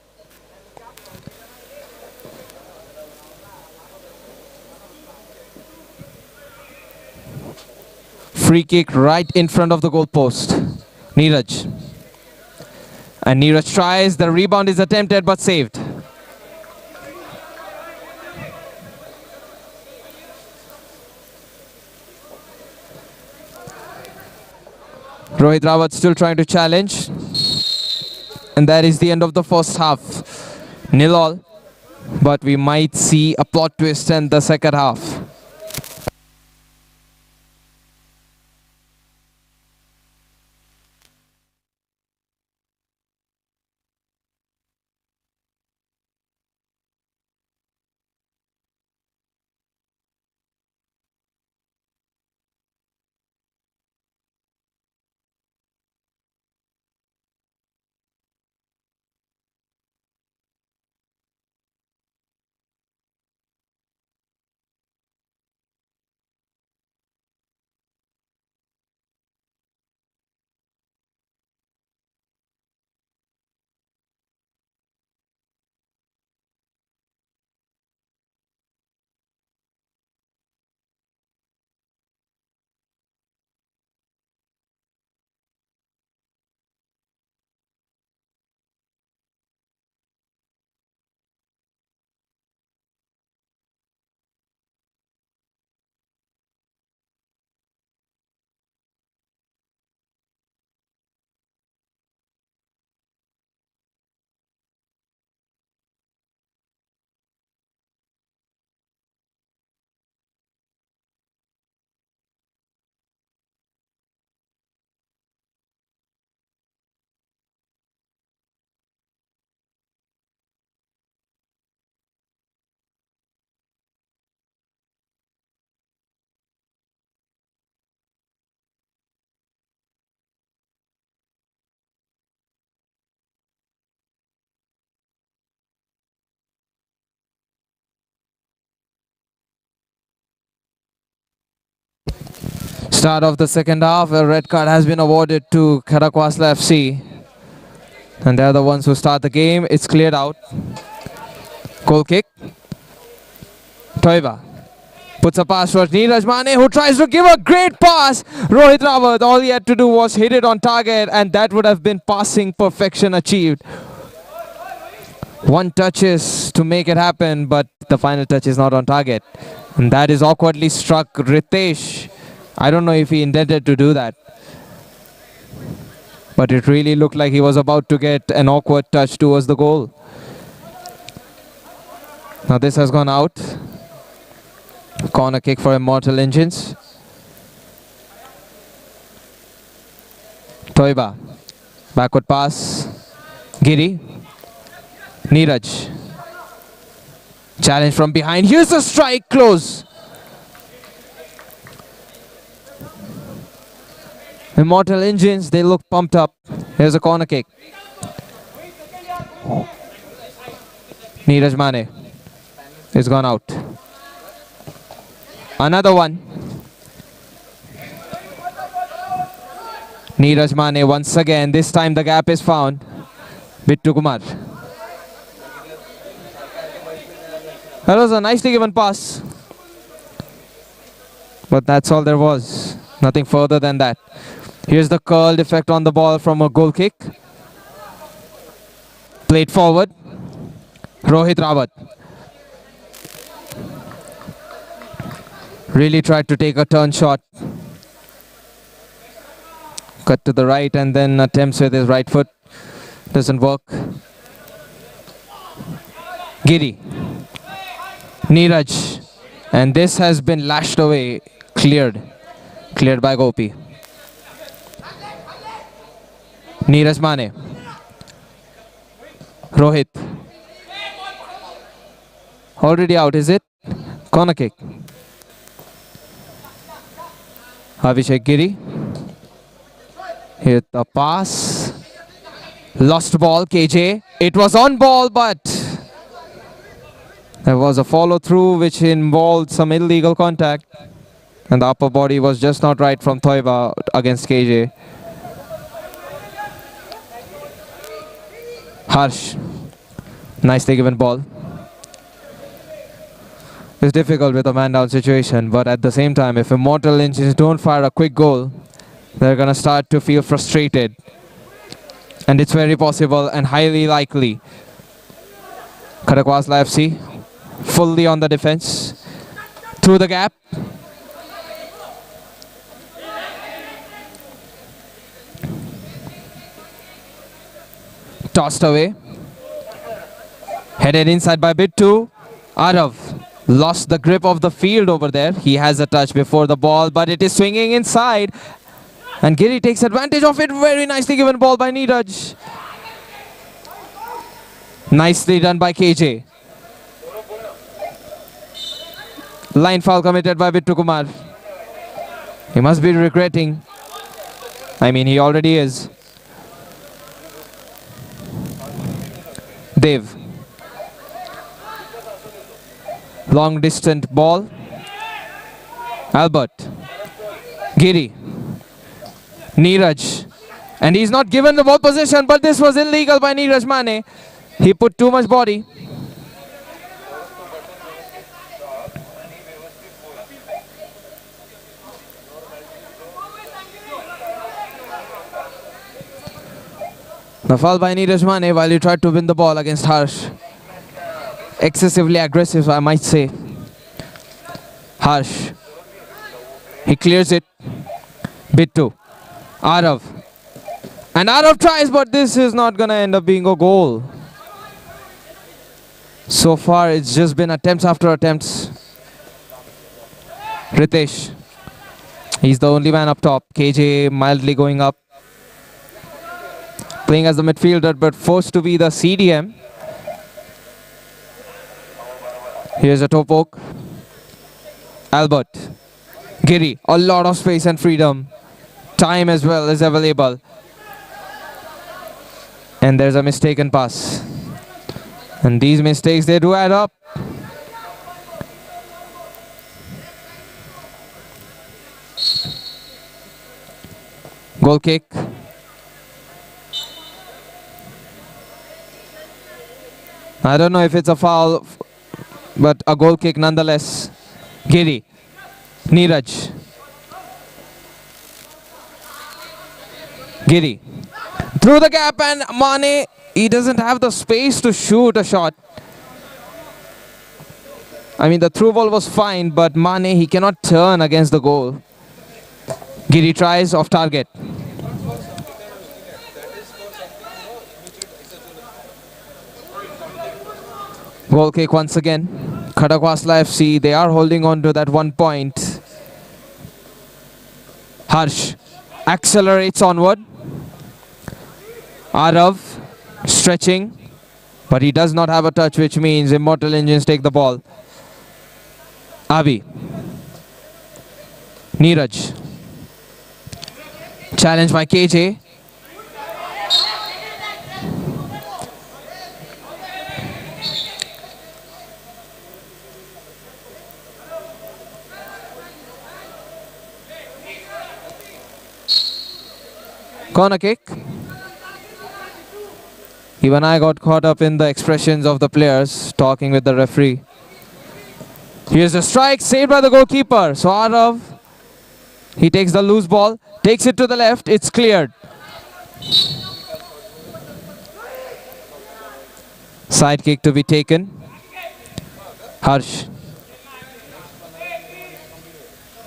Free kick right in front of the goal post. Neeraj. And Neeraj tries, the rebound is attempted but saved. Rohit Rawat still trying to challenge. And that is the end of the first half. 0-0. But we might see a plot twist in the second half. Start of the second half, a red card has been awarded to Karakas FC. And they're the ones who start the game. It's cleared out. Goal kick. Toiba puts a pass for Neeraj Mane, who tries to give a great pass. Rohit Rawat, all he had to do was hit it on target, and that would have been passing perfection achieved. One touches to make it happen, but the final touch is not on target. And that is awkwardly struck Ritesh. I don't know if he intended to do that, but it really looked like he was about to get an awkward touch towards the goal. Now this has gone out. Corner kick for Immortal Engines. Toiba. Backward pass. Giri. Neeraj. Challenge from behind. Here's the strike, close. Immortal Engines, they look pumped up. Here's a corner kick. Neeraj Mane. It's gone out. Another one. Neeraj Mane once again. This time the gap is found. Bittu Kumar. That was a nicely given pass. But that's all there was. Nothing further than that. Here's the curled effect on the ball from a goal kick. Played forward. Rohit Rawat. Really tried to take a turn shot. Cut to the right and then attempts with his right foot. Doesn't work. Giri. Neeraj. And this has been lashed away. Cleared. Cleared by Gopi. Neeraj Mane. Rohit. Already out, is it? Corner kick. Abhishek Giri. Hit the pass. Lost ball, KJ. It was on ball, but there was a follow through which involved some illegal contact. And the upper body was just not right from Toiba against KJ. Harsh. Nicely given ball. It's difficult with a man down situation, but at the same time, if Immortal Engines don't fire a quick goal, they're going to start to feel frustrated. And it's very possible and highly likely. Karakas FC fully on the defense. Through the gap. Tossed away. Headed inside by Bittu. Arav lost the grip of the field over there. He has a touch before the ball, but it is swinging inside. And Giri takes advantage of it. Very nicely given ball by Neeraj. Nicely done by KJ. Line foul committed by Bittu Kumar. He must be regretting. I mean, he already is. Dev. Long distant ball. Albert. Giri. Neeraj. And he's not given the ball possession, but this was illegal by Neeraj Mane. He put too much body. The foul by Neeraj Mane while he tried to win the ball against Harsh. Excessively aggressive, I might say. Harsh. He clears it. Bittu. Arav. And Arav tries, but this is not going to end up being a goal. So far, it's just been attempts after attempts. Ritesh. He's the only man up top. KJ mildly going up. Playing as the midfielder, but forced to be the CDM. Here's a toe poke. Albert. Giri. A lot of space and freedom. Time as well is available. And there's a mistaken pass. And these mistakes, they do add up. Goal kick. I don't know if it's a foul, but a goal kick nonetheless. Giri. Neeraj. Giri. Through the gap, and Mane, he doesn't have the space to shoot a shot. I mean, the through ball was fine, but Mane, he cannot turn against the goal. Giri tries off target. Goal kick once again. Karakas FC, they are holding on to that 1 point. Harsh accelerates onward. Arav stretching, but he does not have a touch, which means Immortal Engines take the ball. Avi. Neeraj. Challenge by KJ. Corner kick. Even I got caught up in the expressions of the players talking with the referee. Here's the strike, saved by the goalkeeper. So Arav, he takes the loose ball, takes it to the left, it's cleared. Side kick to be taken. Harsh.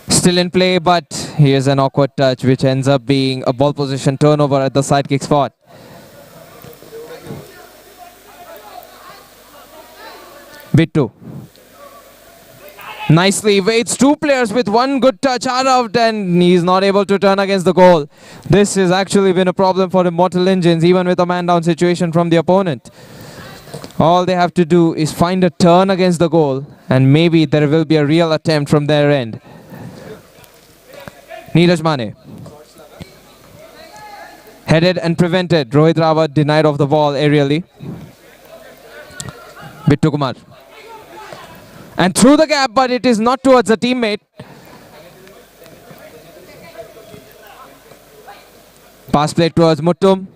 Still in play, but here's an awkward touch which ends up being a ball position turnover at the side kick spot. Bittu. Nicely waits two players with one good touch out, and he's not able to turn against the goal. This has actually been a problem for Immortal Engines, even with a man down situation from the opponent. All they have to do is find a turn against the goal, and maybe there will be a real attempt from their end. Neeraj Mane. Headed and prevented. Rohit Rawat denied of the ball aerially. Bittu Kumar. And through the gap, but it is not towards a teammate. Pass play towards Muttum.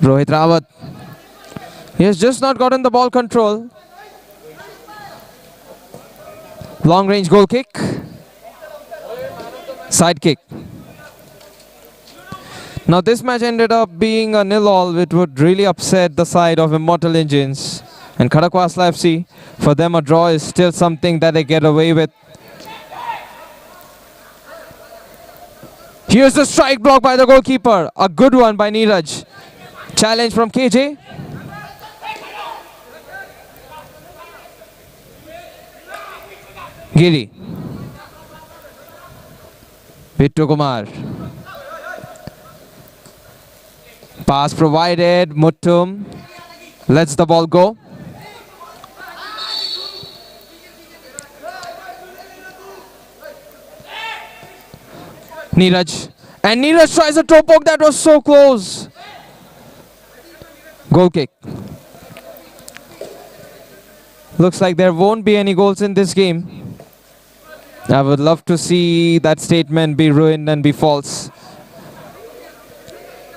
Rohit Rawat. He has just not gotten the ball control. Long range goal kick. Side kick. Now this match ended up being a 0-all, which would really upset the side of Immortal Engines. And Karakas FC, for them a draw is still something that they get away with. Here's the strike block by the goalkeeper. A good one by Neeraj. Challenge from KJ. Giri. Bittu Kumar. Pass provided. Muttum lets the ball go. Neeraj. And Neeraj tries a toe poke. That was so close. Goal kick. Looks like there won't be any goals in this game. I would love to see that statement be ruined and be false.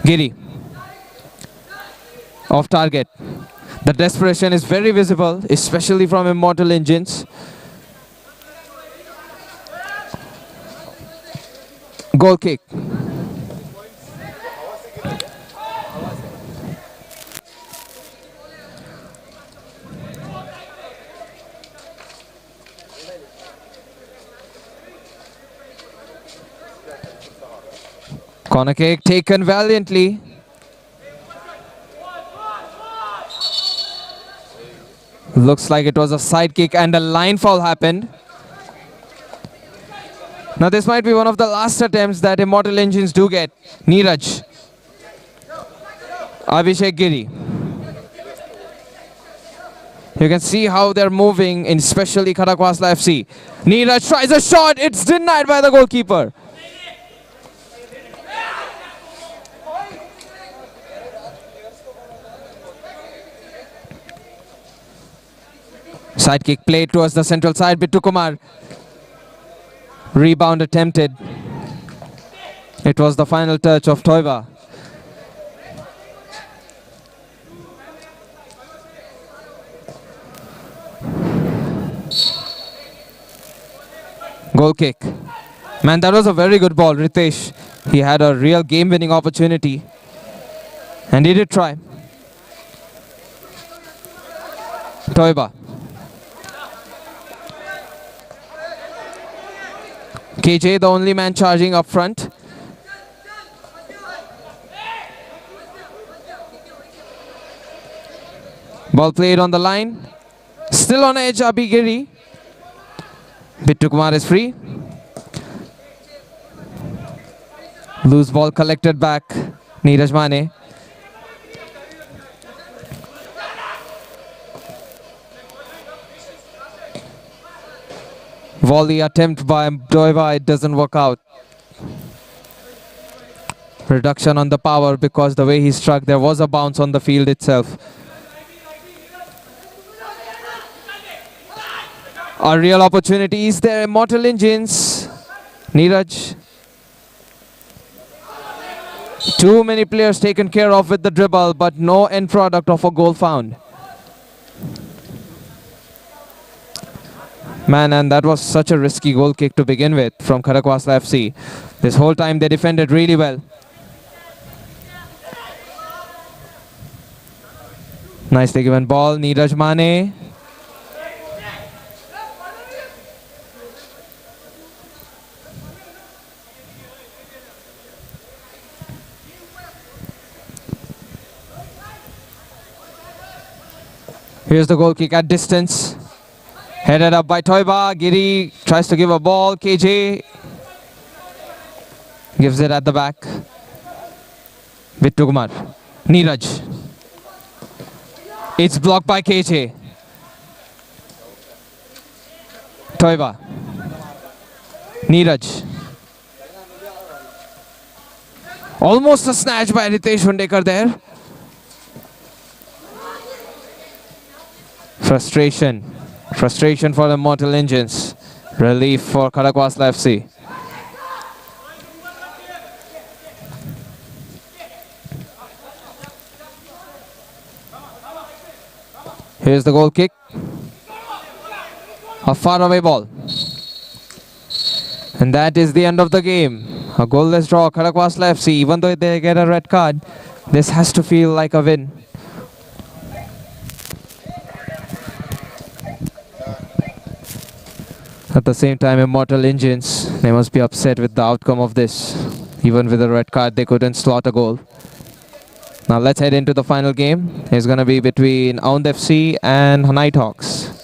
Giri. Off target. The desperation is very visible, especially from Immortal Engines. Goal kick. Corner kick taken valiantly. Looks like it was a side kick and a line foul happened. Now this might be one of the last attempts that Immortal Engines do get. Neeraj. Abhishek Giri. You can see how they're moving, especially Karakas FC. Neeraj tries a shot. It's denied by the goalkeeper. Side kick played towards the central side. Bittu Kumar. Rebound attempted. It was the final touch of Toiva. Goal kick. Man, that was a very good ball, Ritesh. He had a real game-winning opportunity. And he did try. Toiba. KJ, the only man charging up front. Ball played on the line. Still on edge, Abhigiri. Bittu Kumar is free. Loose ball collected back. Neeraj Mane. Volley attempt by Doiva, it doesn't work out. Reduction on the power because the way he struck, there was a bounce on the field itself. A real opportunity is there, Immortal Engines. Neeraj. Too many players taken care of with the dribble, but no end product of a goal found. Man, and that was such a risky goal kick to begin with from Karakas FC. This whole time they defended really well. Nicely given ball, Neeraj Mane. Here's the goal kick at distance. Headed up by Toiba. Giri tries to give a ball. KJ gives it at the back. Bittu Kumar. Neeraj. It's blocked by KJ. Toiba. Neeraj. Almost a snatch by Ritesh Hundekar there. Frustration. Frustration for the Immortal Engines. Relief for Karakas FC. Here's the goal kick. A faraway ball. And that is the end of the game. A goalless draw, Karakas FC. Even though they get a red card, this has to feel like a win. At the same time, Immortal Engines, they must be upset with the outcome of this. Even with a red card, they couldn't slot a goal. Now let's head into the final game. It's going to be between Hound FC and Nighthawks.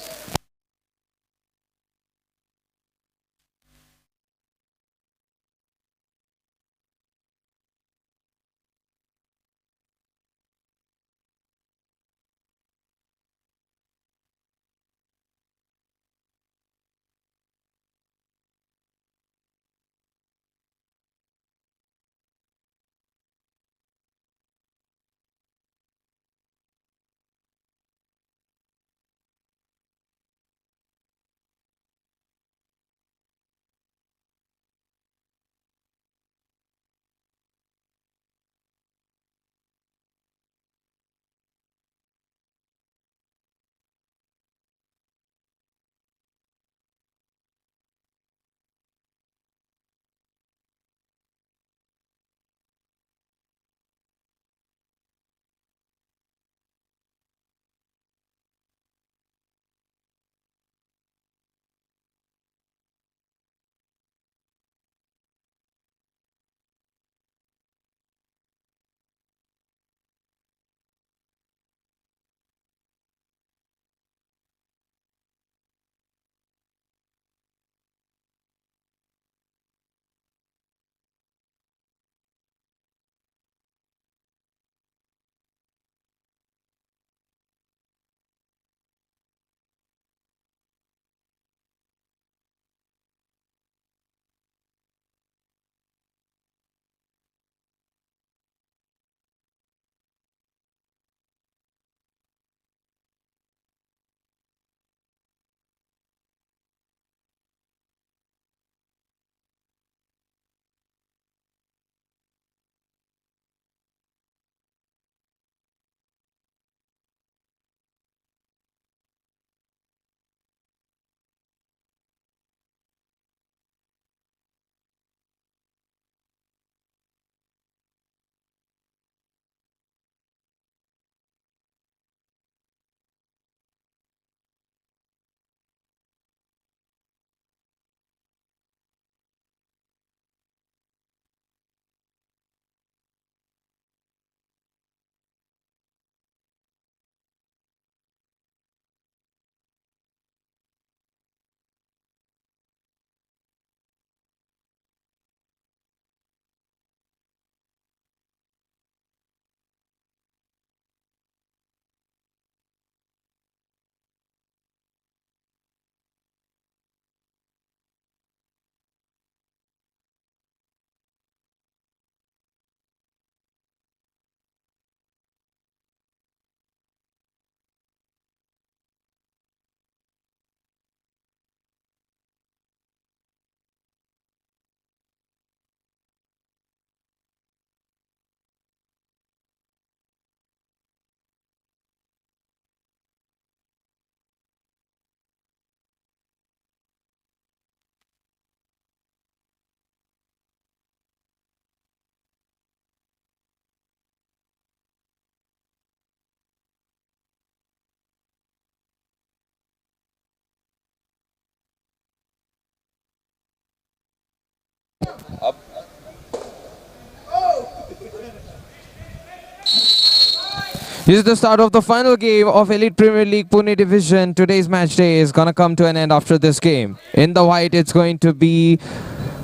This is the start of the final game of Elite Premier League Pune Division. Today's match day is gonna come to an end after this game. In the white, it's going to be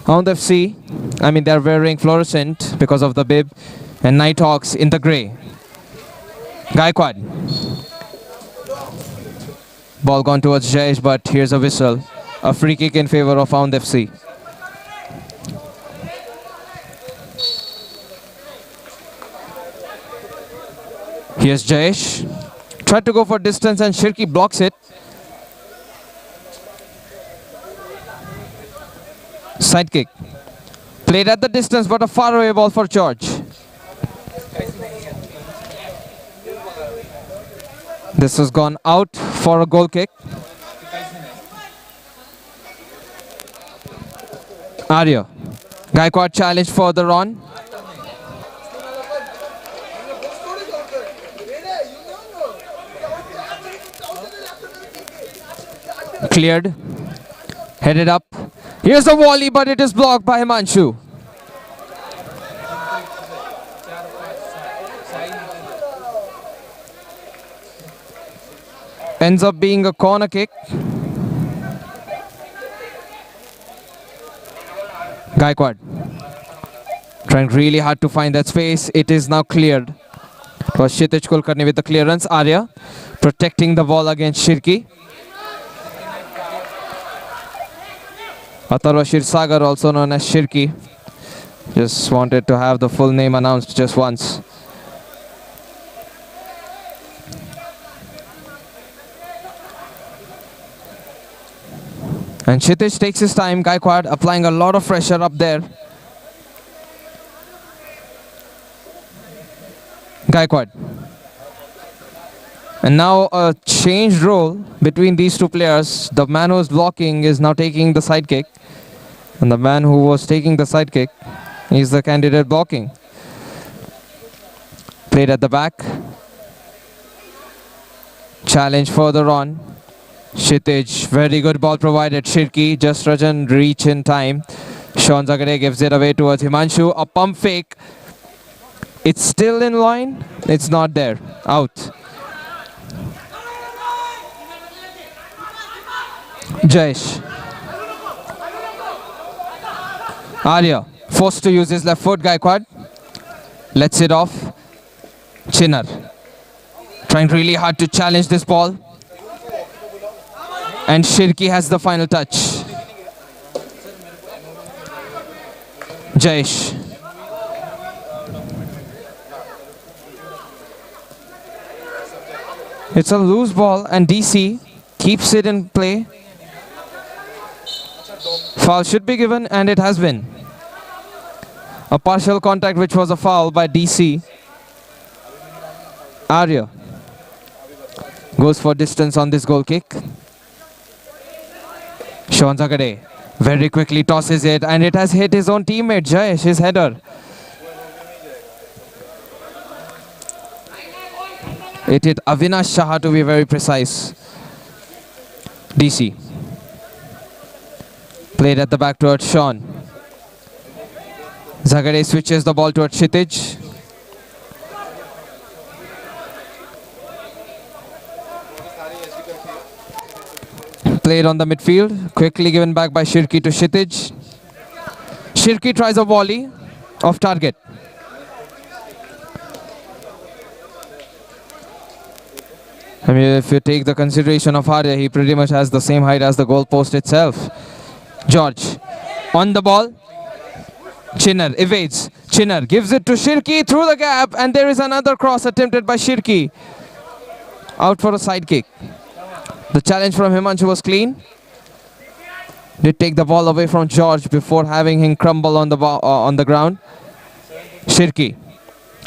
Hound FC. I mean, they're wearing fluorescent because of the bib. And Nighthawks in the grey. Gaikwad. Ball gone towards Jayesh, but here's a whistle. A free kick in favor of Hound FC. Here's Jayesh. Tried to go for distance and Shirky blocks it. Side kick. Played at the distance, but a faraway ball for George. This has gone out for a goal kick. Arya. Gaikwad challenge further on. Cleared. Headed up. Here's a volley, but it is blocked by Himanshu. Ends up being a corner kick. Gaikwad. Trying really hard to find that space. It is now cleared. It was Kshitij Kulkarni with the clearance. Arya protecting the ball against Shirki. Atharva Shirsagar, also known as Shirki. Just wanted to have the full name announced just once. And Kshitij takes his time. Gaikwad applying a lot of pressure up there. Gaikwad. And now a changed role between these two players. The man who's blocking is now taking the side kick. And the man who was taking the side kick is the candidate blocking. Played at the back. Challenge further on. Kshitij, very good ball provided. Shirki just doesn't reach in time. Sean Zagare gives it away towards Himanshu. A pump fake. It's still in line. It's not there. Out. Jayesh. Arya forced to use his left foot. Gaikwad lets it off. Chinnar trying really hard to challenge this ball. And Shirki has the final touch. Jayesh. It's a loose ball and DC keeps it in play. Foul should be given and it has been. A partial contact which was a foul by DC. Arya goes for distance on this goal kick. Sean Zagade very quickly tosses it and it has hit his own teammate Jayesh, his header. It hit Avinash Shaha to be very precise. DC. Played at the back towards Sean. Zagade switches the ball towards Kshitij. Played on the midfield. Quickly given back by Shirki to Kshitij. Shirki tries a volley off target. I mean, if you take the consideration of Arya, he pretty much has the same height as the goalpost itself. George on the ball. Chinnar evades. Chinnar gives it to Shirki through the gap and there is another cross attempted by Shirki. Out for a side kick. The challenge from Himanshu was clean. Did take the ball away from George before having him crumble on the ground. Shirki.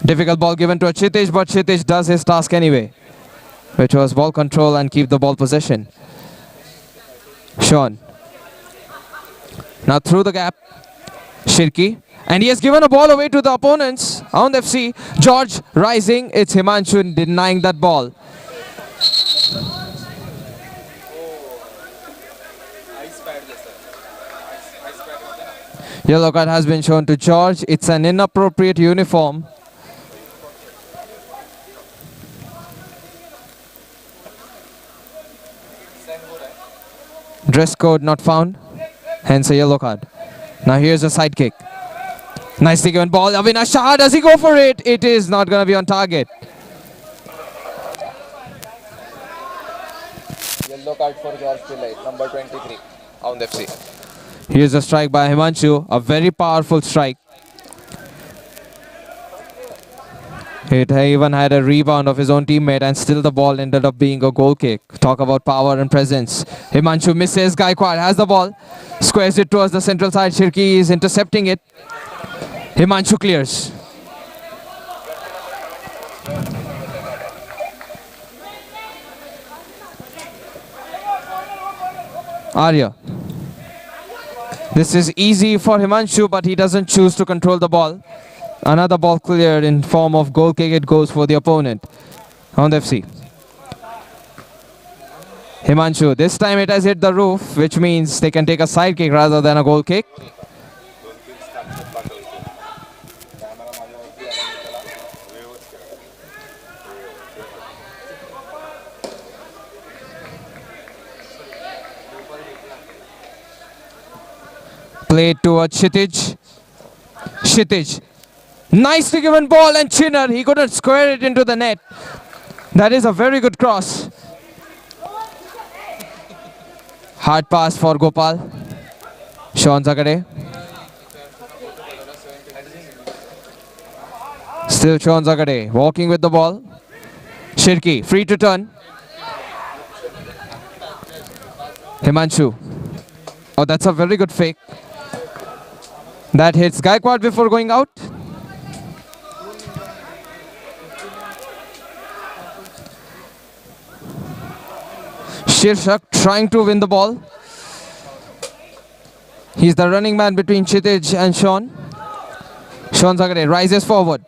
Difficult ball given to Kshitij, but Kshitij does his task anyway, which was ball control and keep the ball possession. Sean. Now through the gap. Shirki. And he has given a ball away to the opponents. Hound FC. George rising. It's Himanshu denying that ball. Yellow card has been shown to George. It's an inappropriate uniform. Dress code not found, hence a yellow card. Now here's a side kick. Nicely given ball. Avinash Shah, does he go for it? It is not going to be on target. Yellow card for George Pillai, number 23, Hound FC. Here's a strike by Himanshu, a very powerful strike. It even had a rebound of his own teammate and still the ball ended up being a goal kick. Talk about power and presence. Himanshu misses, Gaikwad has the ball. Squares it towards the central side, Shirki is intercepting it. Himanshu clears. Arya. This is easy for Himanshu, but he doesn't choose to control the ball. Another ball cleared in form of goal kick. It goes for the opponent. Hound FC. Himanshu. This time it has hit the roof, which means they can take a side kick rather than a goal kick. Played towards Kshitij. Kshitij. Nicely given ball and Chinner. He couldn't square it into the net. That is a very good cross. Hard pass for Gopal. Sean Zagade. Still Sean Zagade walking with the ball. Shirki free to turn. Himanshu. Oh, that's a very good fake. That hits Gaikwad before going out. Shirshak trying to win the ball. He's the running man between Kshitij and Sean. Sean Zagade rises forward.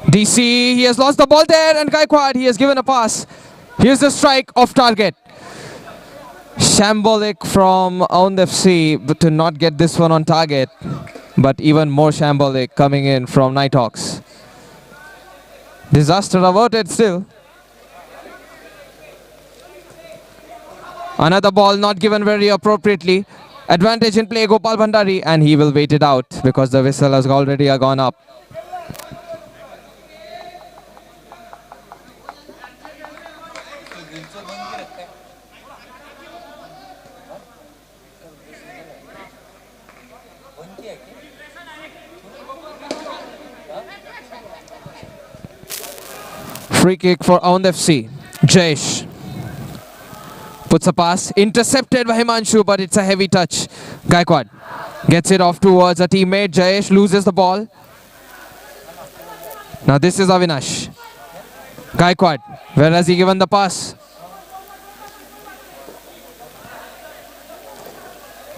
DC, he has lost the ball there, and Gaikwad, he has given a pass. Here's the strike off target. Shambolic from Hound FC but to not get this one on target, but even more shambolic coming in from Nighthawks. Disaster averted still. Another ball not given very appropriately. Advantage in play, Gopal Bhandari, and he will wait it out because the whistle has already gone up. Free kick for Hound FC. Jayesh puts a pass, intercepted by Himanshu, but it's a heavy touch. Gaikwad gets it off towards a teammate. Jayesh loses the ball. Now this is Avinash. Gaikwad, where has he given the pass?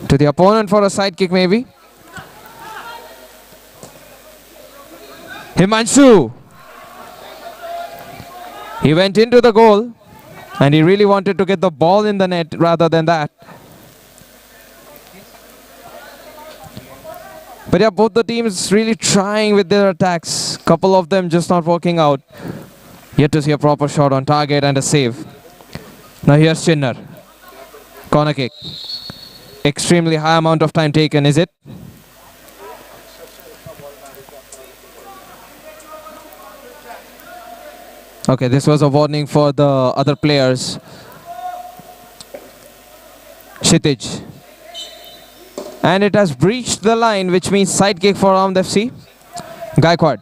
To the opponent for a side kick maybe. Himanshu. He went into the goal and he really wanted to get the ball in the net rather than that. But yeah, both the teams really trying with their attacks. Couple of them just not working out. Yet to see a proper shot on target and a save. Now here's Chinner. Corner kick. Extremely high amount of time taken, is it? Okay, this was a warning for the other players. Kshitij. And it has breached the line, which means side kick for Hound FC. Gaikwad.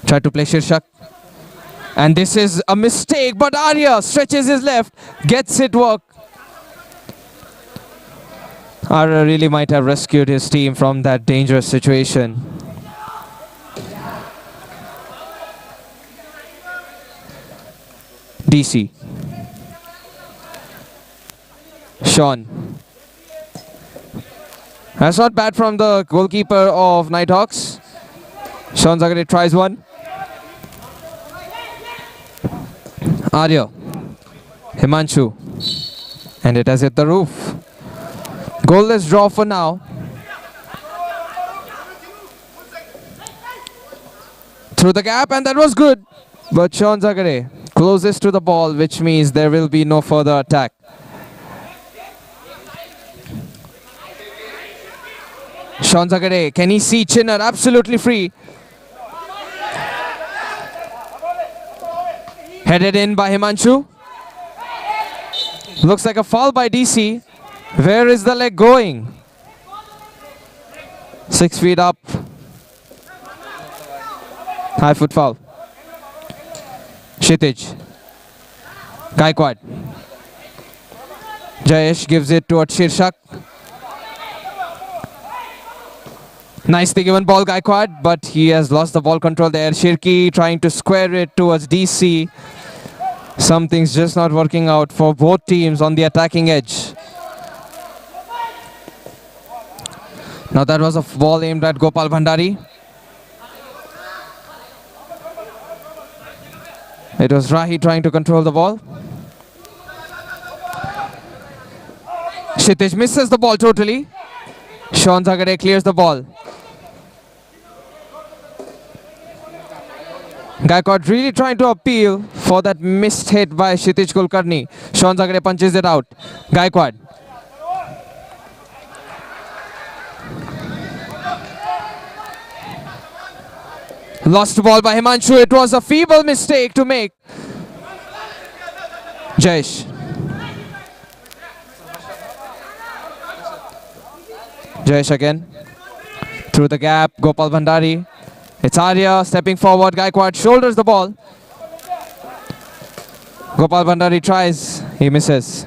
Try to play Shirshak. And this is a mistake, but Arya stretches his left, gets it work. Arya really might have rescued his team from that dangerous situation. DC. Sean. That's not bad from the goalkeeper of Nighthawks. Sean Zagade tries one. Arya. Himanshu. And it has hit the roof. Goalless draw for now. Through the gap, and that was good. But Sean Zagare closest to the ball, which means there will be no further attack. Sean Zagare, can he see Chinner absolutely free? Headed in by Himanshu. Looks like a foul by DC. Where is the leg going? 6 feet up. High foot foul. Kshitij. Gaikwad. Jayesh gives it towards Shirshak. Nicely given ball, Gaikwad, but he has lost the ball control there. Shirki trying to square it towards DC. Something's just not working out for both teams on the attacking edge. Now that was a ball aimed at Gopal Bhandari. It was Rahi trying to control the ball. Kshitij misses the ball totally. Sean Zagare clears the ball. Gaikwad really trying to appeal for that missed hit by Kshitij Kulkarni. Sean Zagare punches it out. Gaikwad. Lost ball by Himanshu. It was a feeble mistake to make. Jayesh. Jayesh again. Through the gap, Gopal Bhandari. It's Arya stepping forward. Gaikwad shoulders the ball. Gopal Bhandari tries. He misses.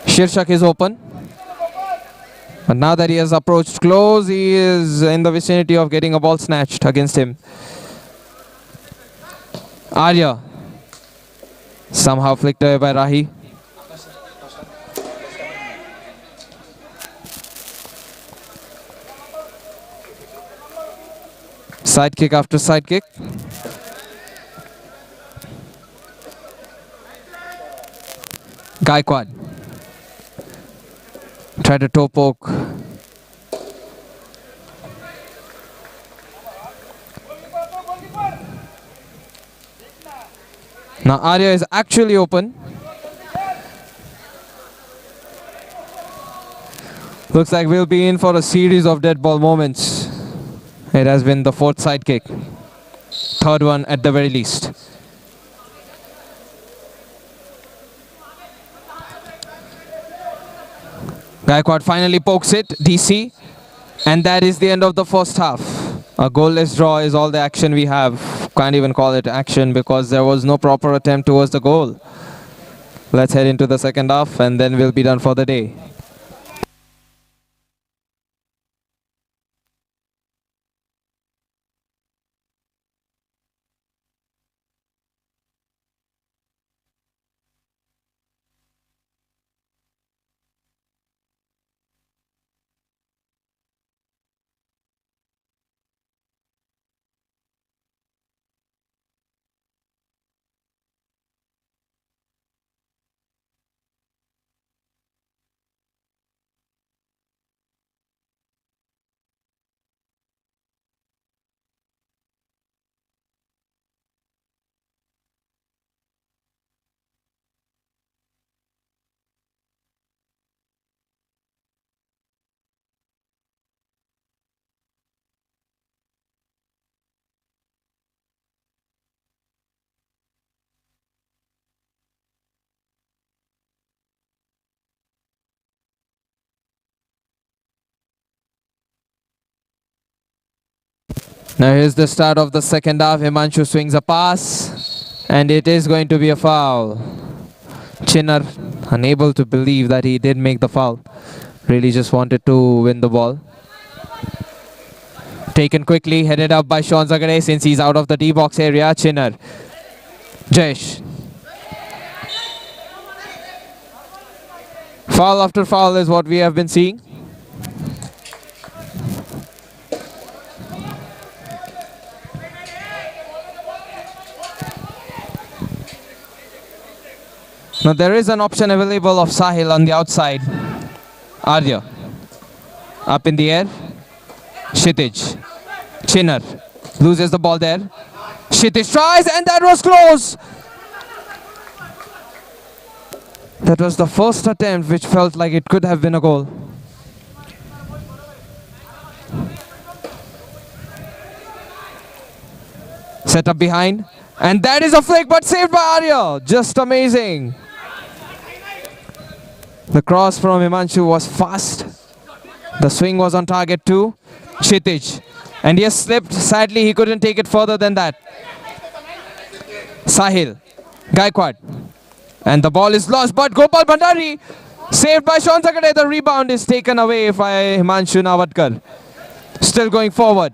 Shirshak is open. But now that he has approached close, he is in the vicinity of getting a ball snatched against him. Arya. Somehow flicked away by Rahi. Side kick after side kick. Gaikwad. Try to toe poke. Now Arya is actually open. Looks like we'll be in for a series of dead ball moments. It has been the fourth side kick. Third one at the very least. Gaikwad finally pokes it, DC. And that is the end of the first half. A goalless draw is all the action we have. Can't even call it action because there was no proper attempt towards the goal. Let's head into the second half and then we'll be done for the day. Now here's the start of the second half. Himanshu swings a pass and it is going to be a foul. Chinner unable to believe that he did make the foul. Really just wanted to win the ball. Taken quickly, headed up by Sean Zagare since he's out of the D-box area. Chinner. Jayesh. Foul after foul is what we have been seeing. Now there is an option available of Sahil on the outside. Arya. Up in the air. Kshitij. Chinner. Loses the ball there. Kshitij tries and that was close. That was the first attempt which felt like it could have been a goal. Set up behind. And that is a flick but saved by Arya. Just amazing. The cross from Himanshu was fast. The swing was on target too. Kshitij. And he has slipped. Sadly, he couldn't take it further than that. Sahil. Gaikwad. And the ball is lost, but Gopal Bhandari saved by Sean Zakade. The rebound is taken away by Himanshu Navadkar. Still going forward.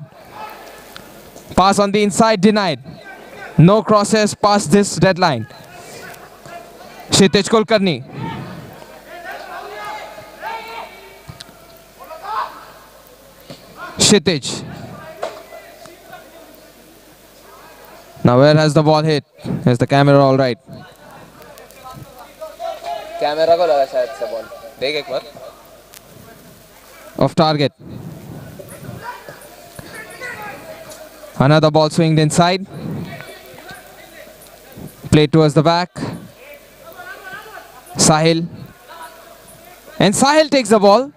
Pass on the inside denied. No crosses past this deadline. Kshitij Kulkarni. Kshitij. Now where has the ball hit? Is the camera all right? Camera को लगा शायद से ball देख एक बार Off target. Another ball swinged inside. Played towards the back. Sahil. And Sahil takes the ball.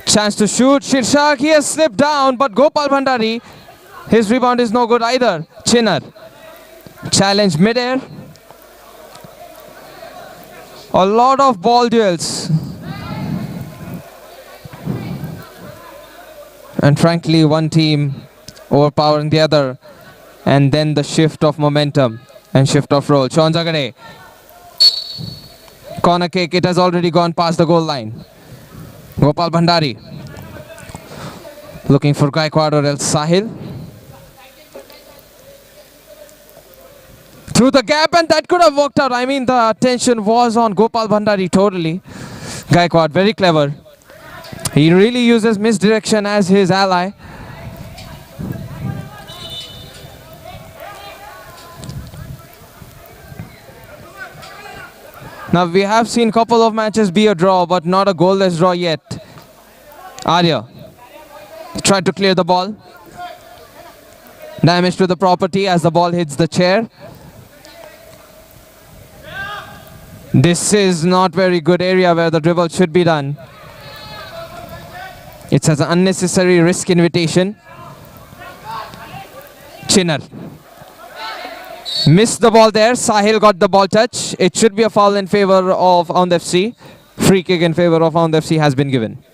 Chance to shoot. Shirshak, he has slipped down, but Gopal Bhandari, his rebound is no good either. Chinner. Challenge mid-air. A lot of ball duels. And frankly, one team overpowering the other. And then the shift of momentum and shift of role. Sean Zakade. Corner kick, it has already gone past the goal line. Gopal Bhandari. Looking for Gaikwad or else Sahil. Through the gap, and that could have worked out. I mean, the attention was on Gopal Bhandari totally. Gaikwad, very clever. He really uses misdirection as his ally. Now, we have seen a couple of matches be a draw, but not a goalless draw yet. Arya tried to clear the ball. Damage to the property as the ball hits the chair. This is not very good area where the dribble should be done. It's an unnecessary risk invitation. Chinner. Missed the ball there. Sahil got the ball touch. It should be a foul in favor of Hound FC. Free kick in favor of Hound FC has been given.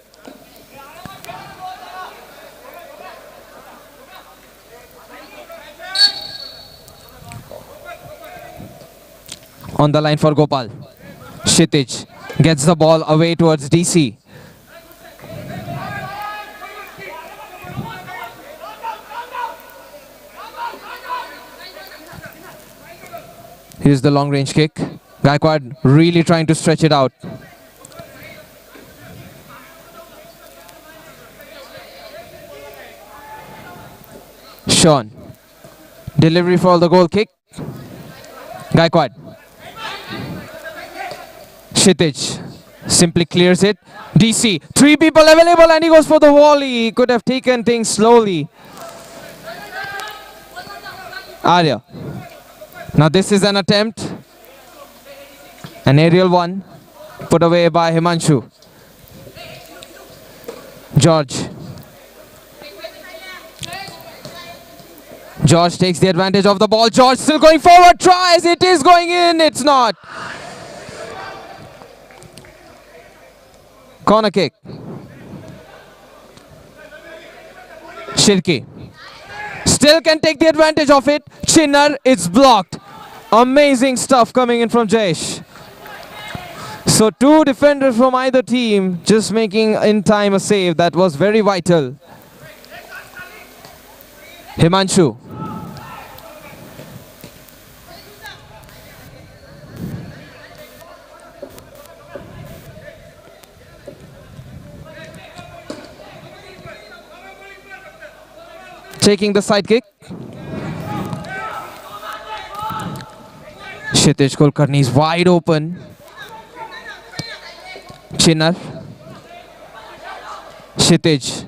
On the line for Gopal. Kshitij gets the ball away towards DC. Here's the long range kick. Gaikwad really trying to stretch it out. Sean. Delivery for the goal kick. Gaikwad. Kshitij simply clears it. DC. Three people available and he goes for the volley. He could have taken things slowly. Arya. Now this is an attempt. An aerial one. Put away by Himanshu. George. George takes the advantage of the ball. George still going forward. Tries. It is going in. It's not. Corner kick. Shirki. Still can take the advantage of it. Chinner, it's blocked. Amazing stuff coming in from Jayesh. So two defenders from either team just making in time a save. That was very vital. Himanshu. Taking the side kick. Kshitij Kulkarni is wide open. Chinnar. Kshitij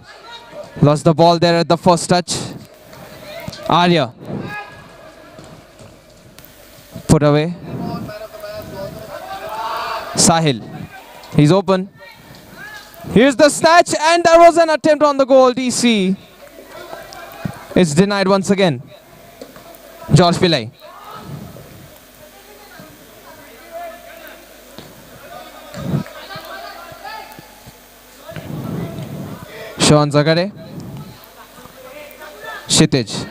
lost the ball there at the first touch. Arya. Put away. Sahil. He's open. Here's the snatch, and there was an attempt on the goal. DC. It's denied once again. George Pillai. Sean Zagare. Kshitij.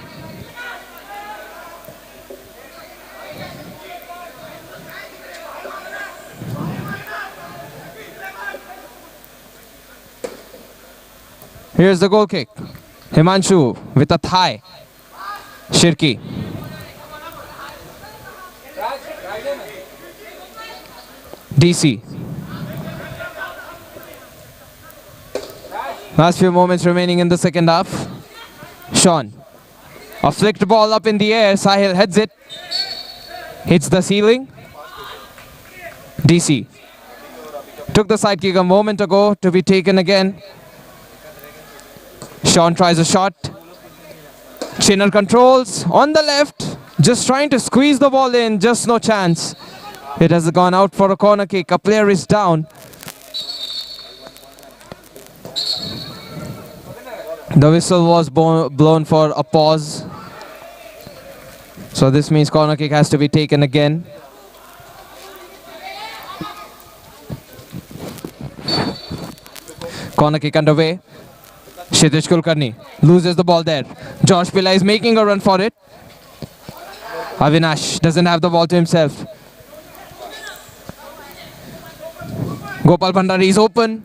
Here's the goal kick. Himanshu with a thigh. Shirki. DC. Last few moments remaining in the second half. Sean. A flicked ball up in the air. Sahil heads it. Hits the ceiling. DC. Took the side kick a moment ago to be taken again. Sean tries a shot. Chinnar controls on the left. Just trying to squeeze the ball in. Just no chance. It has gone out for a corner kick. A player is down. The whistle was blown for a pause. So this means corner kick has to be taken again. Corner kick underway. Kshitij Kulkarni loses the ball there. Josh Pillai is making a run for it. Avinash doesn't have the ball to himself. Gopal Bhandari is open.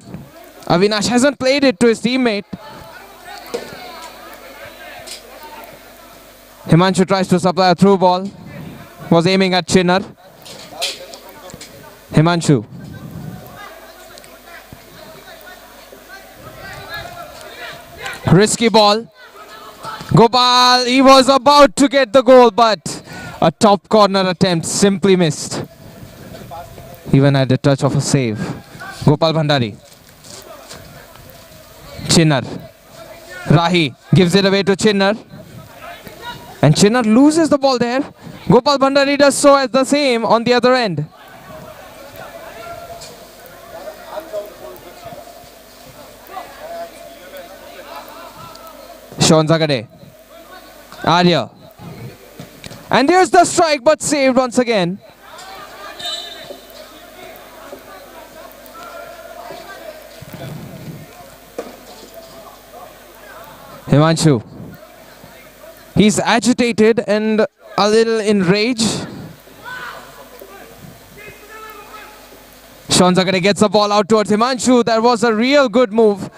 Avinash hasn't played it to his teammate. Himanshu tries to supply a through ball. Was aiming at Chinnar. Himanshu. Risky ball. Gopal, he was about to get the goal, but a top corner attempt simply missed. Even at the touch of a save. Gopal Bhandari. Chinnar. Rahi gives it away to Chinnar. And Chinnar loses the ball there. Gopal Bhandari does so as the same on the other end. Sean Zagade. Arya. And there's the strike, but saved once again. Himanshu. He's agitated and a little enraged. Sean Zagade gets the ball out towards Himanshu. That was a real good move.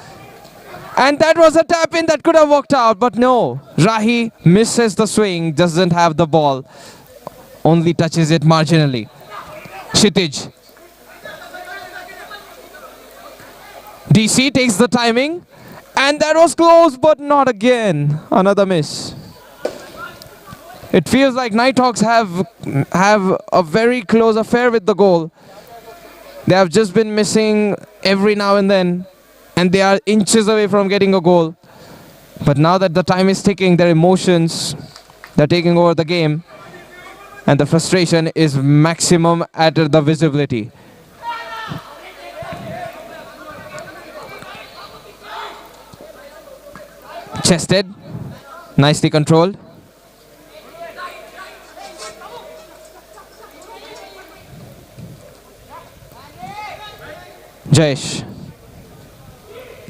And that was a tap-in that could have worked out, but no. Rahi misses the swing, doesn't have the ball. Only touches it marginally. Kshitij. DC takes the timing. And that was close, but not again. Another miss. It feels like Nighthawks have a very close affair with the goal. They have just been missing every now and then. And they are inches away from getting a goal. But now that the time is ticking, their emotions, they're taking over the game. And the frustration is maximum at the visibility. Chested, nicely controlled. Jayesh.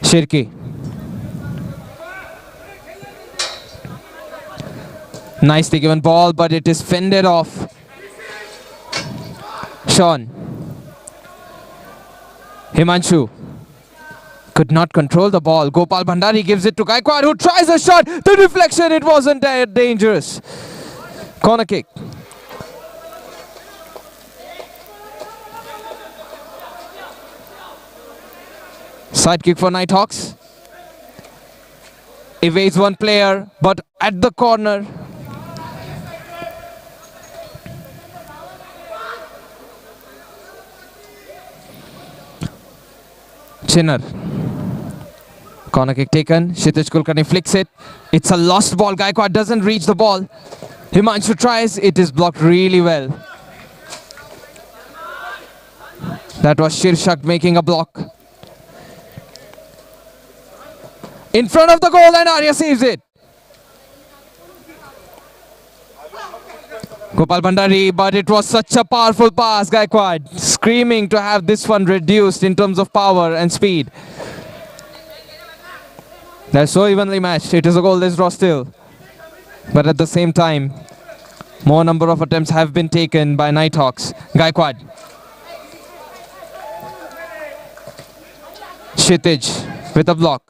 Shirki. Nicely given ball, but it is fended off. Sean. Himanshu. Could not control the ball. Gopal Bhandari gives it to Gaikwad, who tries a shot. The deflection, it wasn't that dangerous. Corner kick. Side kick for Nighthawks. Evades one player, but at the corner. Chinner. Corner kick taken. Kshitij Kulkarni flicks it. It's a lost ball. Gaikwad doesn't reach the ball. Himanshu tries. It is blocked really well. That was Shirshak making a block. In front of the goal and Arya saves it. Gopal Bhandari, but it was such a powerful pass. Gaikwad screaming to have this one reduced in terms of power and speed. They're so evenly matched. It is a goalless draw still. But at the same time, more number of attempts have been taken by Nighthawks. Gaikwad. Kshitij with a block.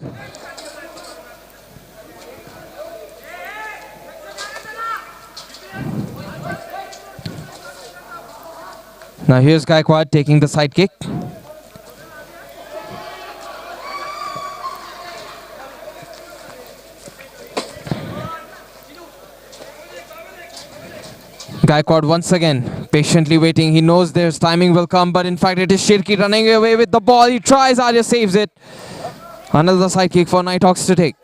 Now here's Gaikwad taking the side kick. Gaikwad once again patiently waiting. He knows there's timing will come, but in fact it is Shirki running away with the ball. He tries, Arya saves it. Another side kick for Nighthawks to take.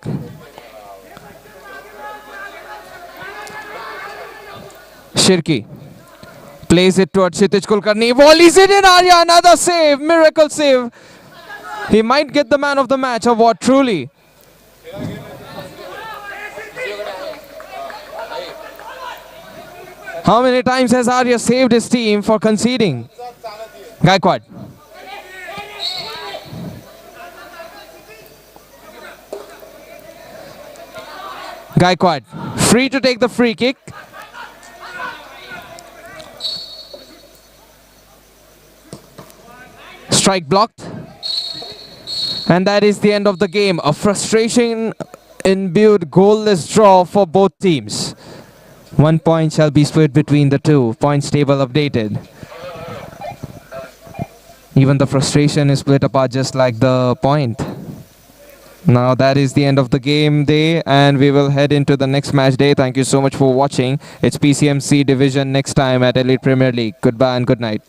Shirki plays it towards Kshitij Kulkarni. Volleys it in, Arya, another save, miracle save. He might get the man of the match award, truly. How many times has Arya saved his team for conceding? Gaikwad. Gaikwad, free to take the free kick. Strike blocked. And that is the end of the game. A frustration-imbued goalless draw for both teams. 1 point shall be split between the two. Points table updated. Even the frustration is split apart just like the point. Now that is the end of the game day and we will head into the next match day. Thank you so much for watching. It's PCMC Division next time at Elite Premier League. Goodbye and good night.